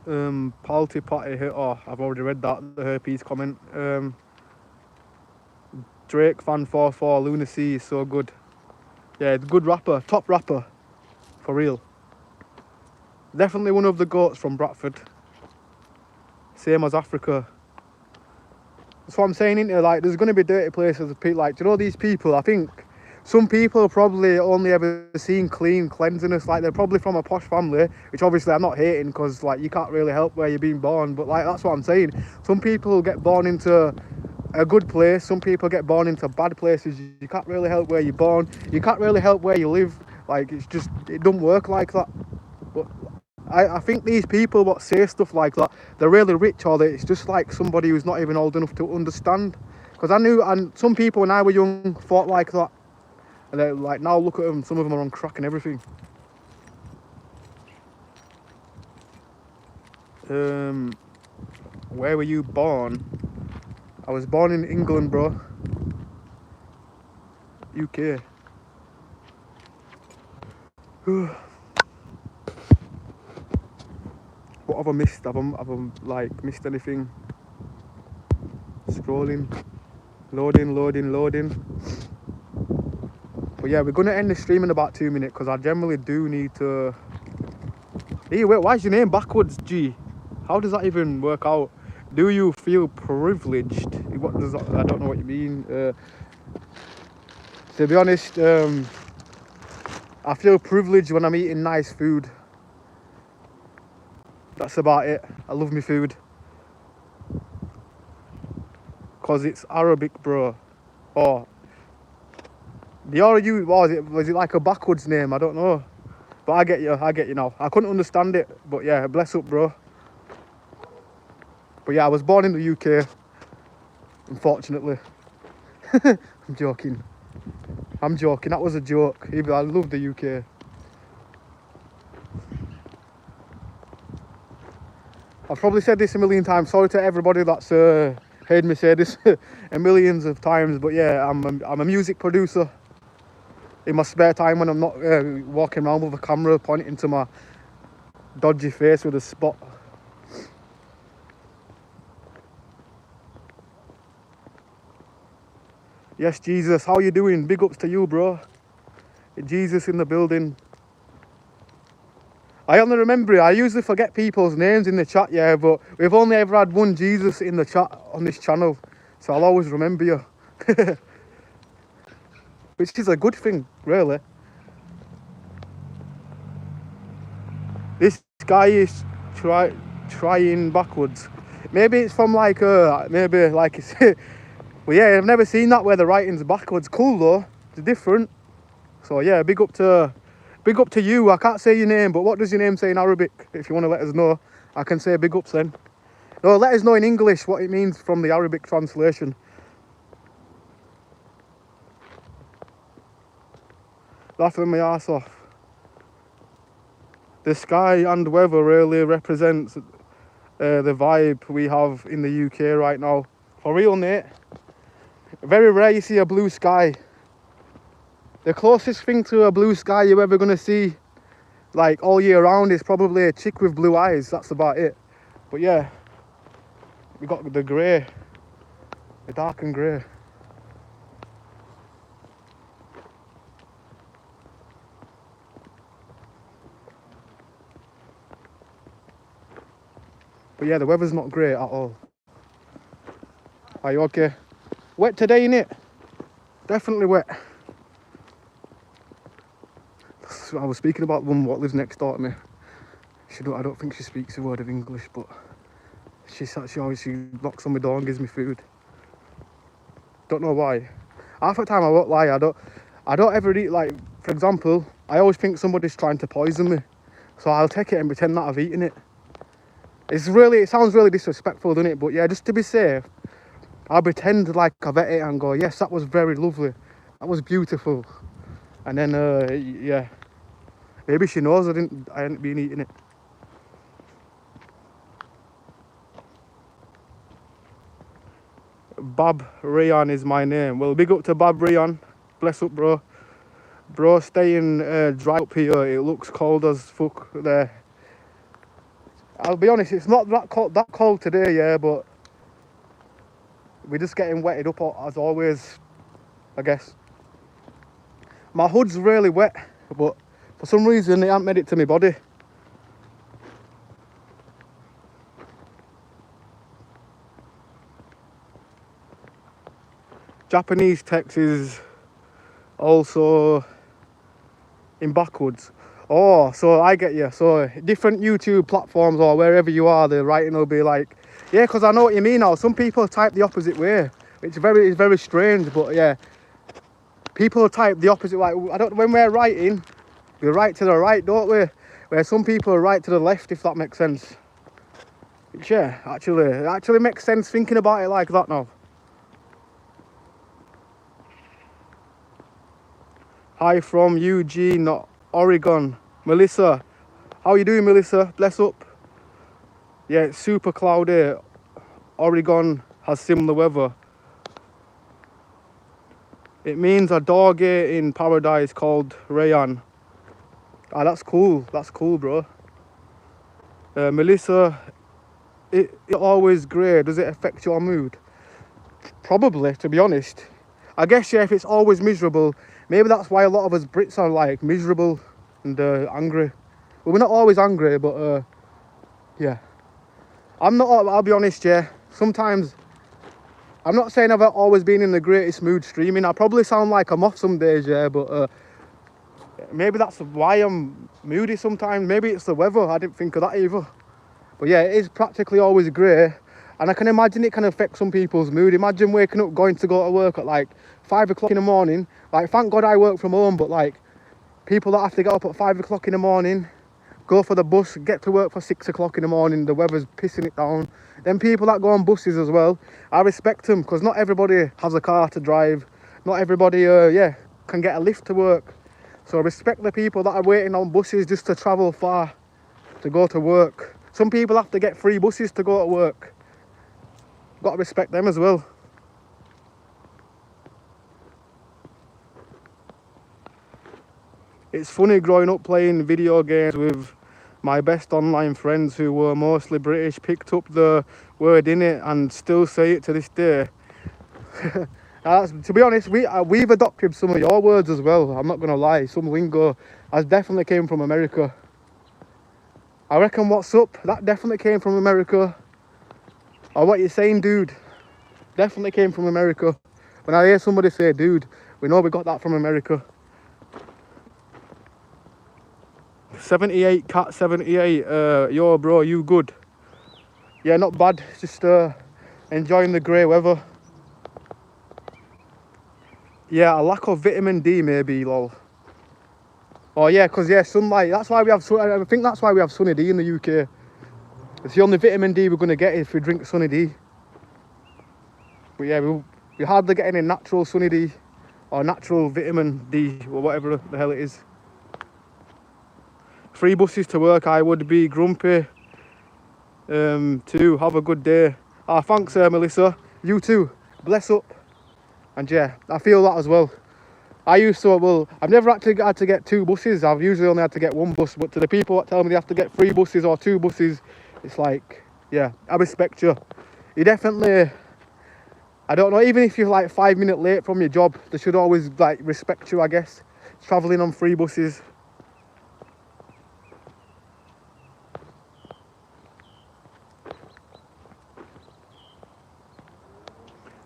Palty Patty hit. Oh, I've already read that. The herpes comment. Drake fan 44 Lunacy is so good. Yeah, good rapper, top rapper, for real. Definitely one of the goats from Bradford. Same as Africa. That's what I'm saying, into like there's gonna be dirty places. Like, do you know these people? I think some people probably only ever seen clean cleanliness. Like they're probably from a posh family, which obviously I'm not hating because like you can't really help where you're being born. But like that's what I'm saying. Some people get born into a good place. Some people get born into bad places. You can't really help where you're born. You can't really help where you live. Like it's just it don't work like that. But I think these people what say stuff like that, they're really rich, or it's just like somebody who's not even old enough to understand. Because I knew, and some people when I was young thought like that, and they're like now look at them, some of them are on crack and everything. Where were you born? I was born in England, bro. UK. What have I missed? Have I like missed anything? Scrolling, loading. But yeah, we're gonna end the stream in about 2 minutes because I generally do need to. Hey, wait, why is your name backwards, G? How does that even work out? Do you feel privileged? What does that? I don't know what you mean. To be honest, I feel privileged when I'm eating nice food. That's about it. I love my food. Cause it's Arabic, bro. Oh, the RU was it like a backwards name? I don't know. But I get you now. I couldn't understand it, but yeah, bless up, bro. But yeah, I was born in the UK, unfortunately. I'm joking. That was a joke. Even I love the UK. I've probably said this a million times. Sorry to everybody that's heard me say this a millions of times. But yeah, I'm a music producer. In my spare time when I'm not walking around with a camera pointing to my dodgy face with a spot. Yes, Jesus, how you doing? Big ups to you, bro. Jesus in the building. I only remember it. I usually forget people's names in the chat, yeah, but we've only ever had one Jesus in the chat on this channel, so I'll always remember you. Which is a good thing, really. This guy is trying backwards. Maybe it's from like maybe like it's. Well, yeah, I've never seen that where the writing's backwards. Cool though, it's different. So yeah, big up to you. I can't say your name, but what does your name say in Arabic? If you want to let us know, I can say big ups then. No, let us know in English what it means from the Arabic translation. Laughing my ass off. The sky and weather really represents the vibe we have in the UK right now. For real, mate. Very rare you see a blue sky. The closest thing to a blue sky you're ever gonna see, like all year round, is probably a chick with blue eyes. That's about it. But yeah, we got the grey, the dark and grey. But yeah, the weather's not great at all. Are you okay? Wet today, innit? Definitely wet. I was speaking about one what lives next door to me. I don't think she speaks a word of English, but she knocks on my door and gives me food. Don't know why. Half the time I won't lie, I don't ever eat, like, for example, I always think somebody's trying to poison me. So I'll take it and pretend that I've eaten it. It sounds really disrespectful, doesn't it? But yeah, just to be safe, I'll pretend like I've ate it and go, yes, that was very lovely. That was beautiful. And then, yeah. Maybe she knows I hadn't been eating it. Bab Rayan is my name. Well, big up to Bab Rayan. Bless up, bro. Bro, staying dry up here. It looks cold as fuck there. I'll be honest, it's not that cold today, yeah, but we're just getting wetted up as always, I guess. My hood's really wet, but for some reason it hasn't made it to my body. Japanese text is also in backwards. Oh, so I get you. So different YouTube platforms or wherever you are, the writing will be like, yeah, because I know what you mean now. Some people type the opposite way. It's very strange, but yeah. People type the opposite, like, when we're writing, we write to the right, don't we? Where some people write to the left, if that makes sense. Which, yeah, it actually makes sense thinking about it like that now. Hi from Eugene, Oregon. Melissa, how you doing, Melissa? Bless up. Yeah, it's super cloudy. Oregon has similar weather. It means a dog in paradise called Rayan. Ah, that's cool. That's cool, bro. Melissa, it always grey. Does it affect your mood? Probably, to be honest. I guess, yeah, if it's always miserable, maybe that's why a lot of us Brits are like miserable and angry. Well, we're not always angry, but yeah. I'll be honest, yeah. Sometimes, I'm not saying I've always been in the greatest mood streaming. I probably sound like I'm off some days, yeah, but maybe that's why I'm moody sometimes. Maybe it's the weather. I didn't think of that either. But yeah, it is practically always grey. And I can imagine it can affect some people's mood. Imagine waking up going to go to work at like 5 o'clock in the morning. Like, thank God I work from home, but like people that have to get up at 5 o'clock in the morning, go for the bus, get to work for 6 o'clock in the morning, the weather's pissing it down. Then people that go on buses as well, I respect them, because not everybody has a car to drive. Not everybody, yeah, can get a lift to work. So I respect the people that are waiting on buses just to travel far to go to work. Some people have to get free buses to go to work. Got to respect them as well. It's funny growing up playing video games with my best online friends who were mostly British, picked up the word in it and still say it to this day. To be honest, we've adopted some of your words as well. I'm not going to lie. Some lingo has definitely came from America. I reckon what's up, that definitely came from America. Or what you're saying, dude, definitely came from America. When I hear somebody say dude, we know we got that from America. 78 cat 78, yo bro, you good? Yeah, not bad, just enjoying the grey weather. Yeah, a lack of vitamin D maybe, lol. Oh yeah, because yeah, sunlight, that's why we have, I think that's why we have Sunny D in the UK. It's the only vitamin D we're going to get if we drink Sunny D. But yeah, we hardly get any natural Sunny D or natural vitamin D or whatever the hell it is. Free buses to work, I would be grumpy too. Have a good day. Ah, thanks Melissa. You too. Bless up. And yeah, I feel that as well. I used to, well, I've never actually had to get 2 buses. I've usually only had to get 1 bus. But to the people that tell me they have to get 3 buses or 2 buses, it's like, yeah, I respect you. You definitely, I don't know, even if you're like 5 minutes late from your job, they should always like respect you, I guess. Travelling on 3 buses.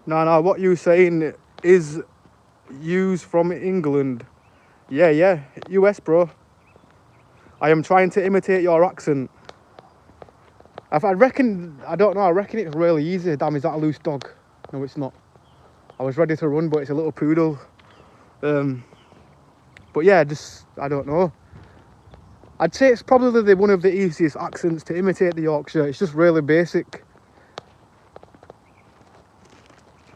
No, what you saying is used from England. Yeah, US, bro. I am trying to imitate your accent. I reckon, I don't know, I reckon it's really easy. Damn, is that a loose dog? No, it's not. I was ready to run, but it's a little poodle. But yeah, just, I don't know. I'd say it's probably one of the easiest accents to imitate the Yorkshire. It's just really basic.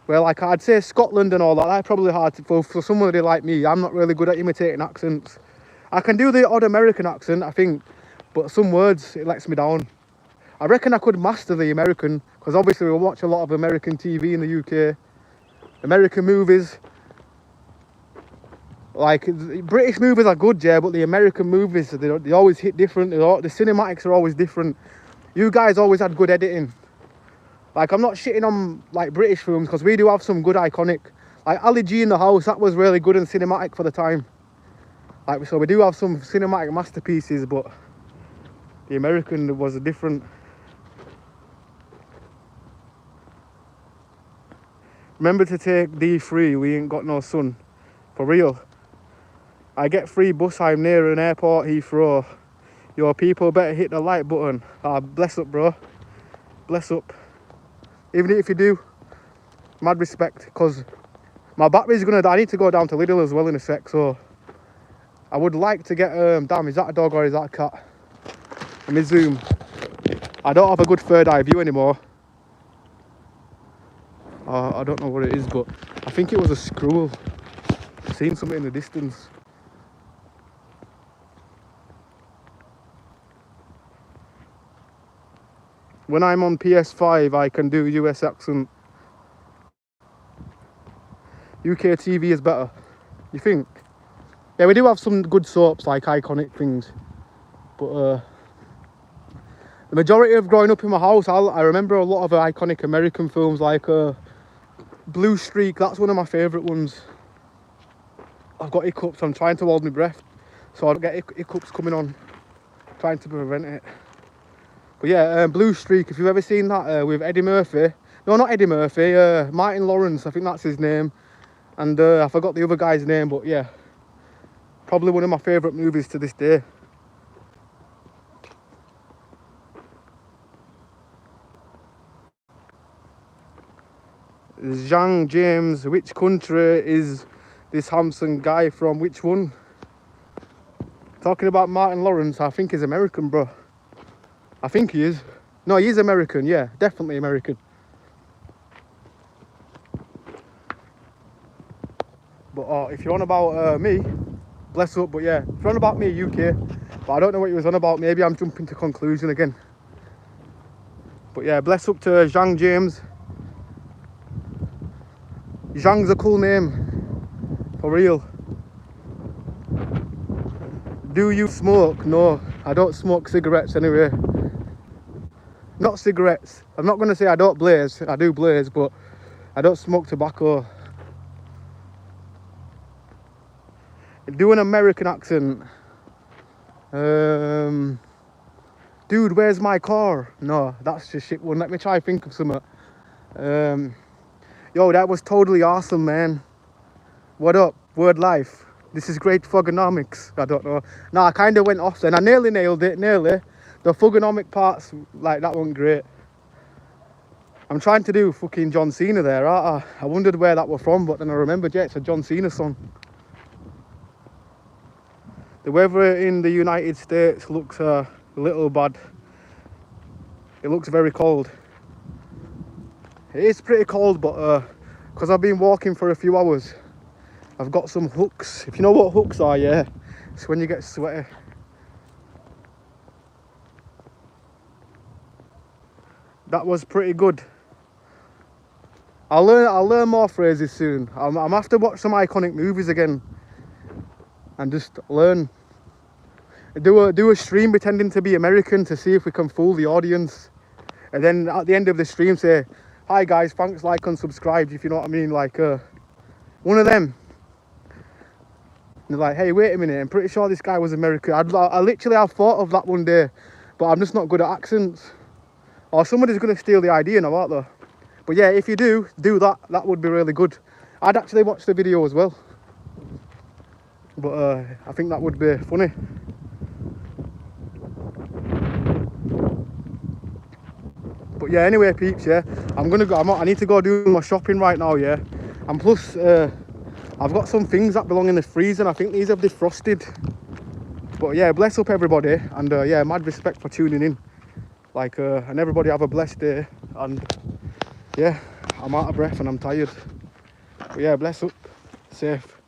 Well, like I'd say Scotland and all that, that's probably hard for somebody like me. I'm not really good at imitating accents. I can do the odd American accent, I think, but some words, it lets me down. I reckon I could master the American, because obviously we watch a lot of American TV in the UK. American movies. Like, British movies are good, yeah, but the American movies, they always hit different. The cinematics are always different. You guys always had good editing. Like, I'm not shitting on like British films, because we do have some good iconic. Like Ali G in the House, that was really good and cinematic for the time. Like, so we do have some cinematic masterpieces, but the American was different. Remember to take D3, we ain't got no sun. For real. I get free bus, I'm near an airport, Heathrow. Your people better hit the like button. Bless up, bro. Bless up. Even if you do, mad respect, because my battery's gonna die. I need to go down to Lidl as well in a sec, so I would like to get, damn, is that a dog or is that a cat? Let me zoom. I don't have a good third eye view anymore. I don't know what it is, but I think it was a squirrel. I've seen something in the distance. When I'm on PS5, I can do US accent. UK TV is better. You think? Yeah, we do have some good soaps, like iconic things. But the majority of growing up in my house, I remember a lot of iconic American films, like Blue Streak. That's one of my favourite ones. I've got hiccups. I'm trying to hold my breath so I don't get hiccups coming on. Trying to prevent it. But yeah, Blue Streak, if you've ever seen that with Eddie Murphy. No, not Eddie Murphy, Martin Lawrence, I think that's his name. And I forgot the other guy's name, but yeah. Probably one of my favourite movies to this day. Zhang James, which country is this handsome guy from? Which one? Talking about Martin Lawrence, I think he's American, bro. I think he is. No, he is American, yeah, definitely American. But if you're on about me, bless up, but yeah, if you're on about me, UK, but I don't know what he was on about. Maybe I'm jumping to conclusion again. But yeah, bless up to Zhang James. Zhang's a cool name, for real. Do you smoke? No, I don't smoke cigarettes anyway. Not cigarettes. I'm not going to say I don't blaze. I do blaze, but I don't smoke tobacco. Do an American accent. Dude, where's my car? No, that's just shit one. Let me try and think of something. Yo, that was totally awesome, man. What up? Word life. This is great fugonomics. I don't know. Nah, I kind of went off then. I nearly nailed it, nearly. The fugonomic parts, like, that wasn't great. I'm trying to do fucking John Cena there, aren't I? I wondered where that was from, but then I remembered, yeah, it's a John Cena song. The weather in the United States looks a little bad. It looks very cold. It is pretty cold, but because I've been walking for a few hours, I've got some hooks. If you know what hooks are, yeah, it's when you get sweaty. That was pretty good. I'll learn more phrases soon. I'm have to watch some iconic movies again and just learn. Do a stream pretending to be American to see if we can fool the audience, and then at the end of the stream say, "Hi guys, thanks, like and subscribe," if you know what I mean, like one of them. And they're like, "Hey, wait a minute, I'm pretty sure this guy was American." I literally have thought of that one day, but I'm just not good at accents. Or somebody's going to steal the idea now, aren't they? But yeah, if you do that, that would be really good. I'd actually watch the video as well. But I think that would be funny. But yeah, anyway, peeps, yeah, I'm gonna go. I need to go do my shopping right now, yeah. And plus, I've got some things that belong in the freezer, and I think these have defrosted. But yeah, bless up everybody, and yeah, mad respect for tuning in. Like, and everybody have a blessed day. And yeah, I'm out of breath and I'm tired. But yeah, bless up, safe.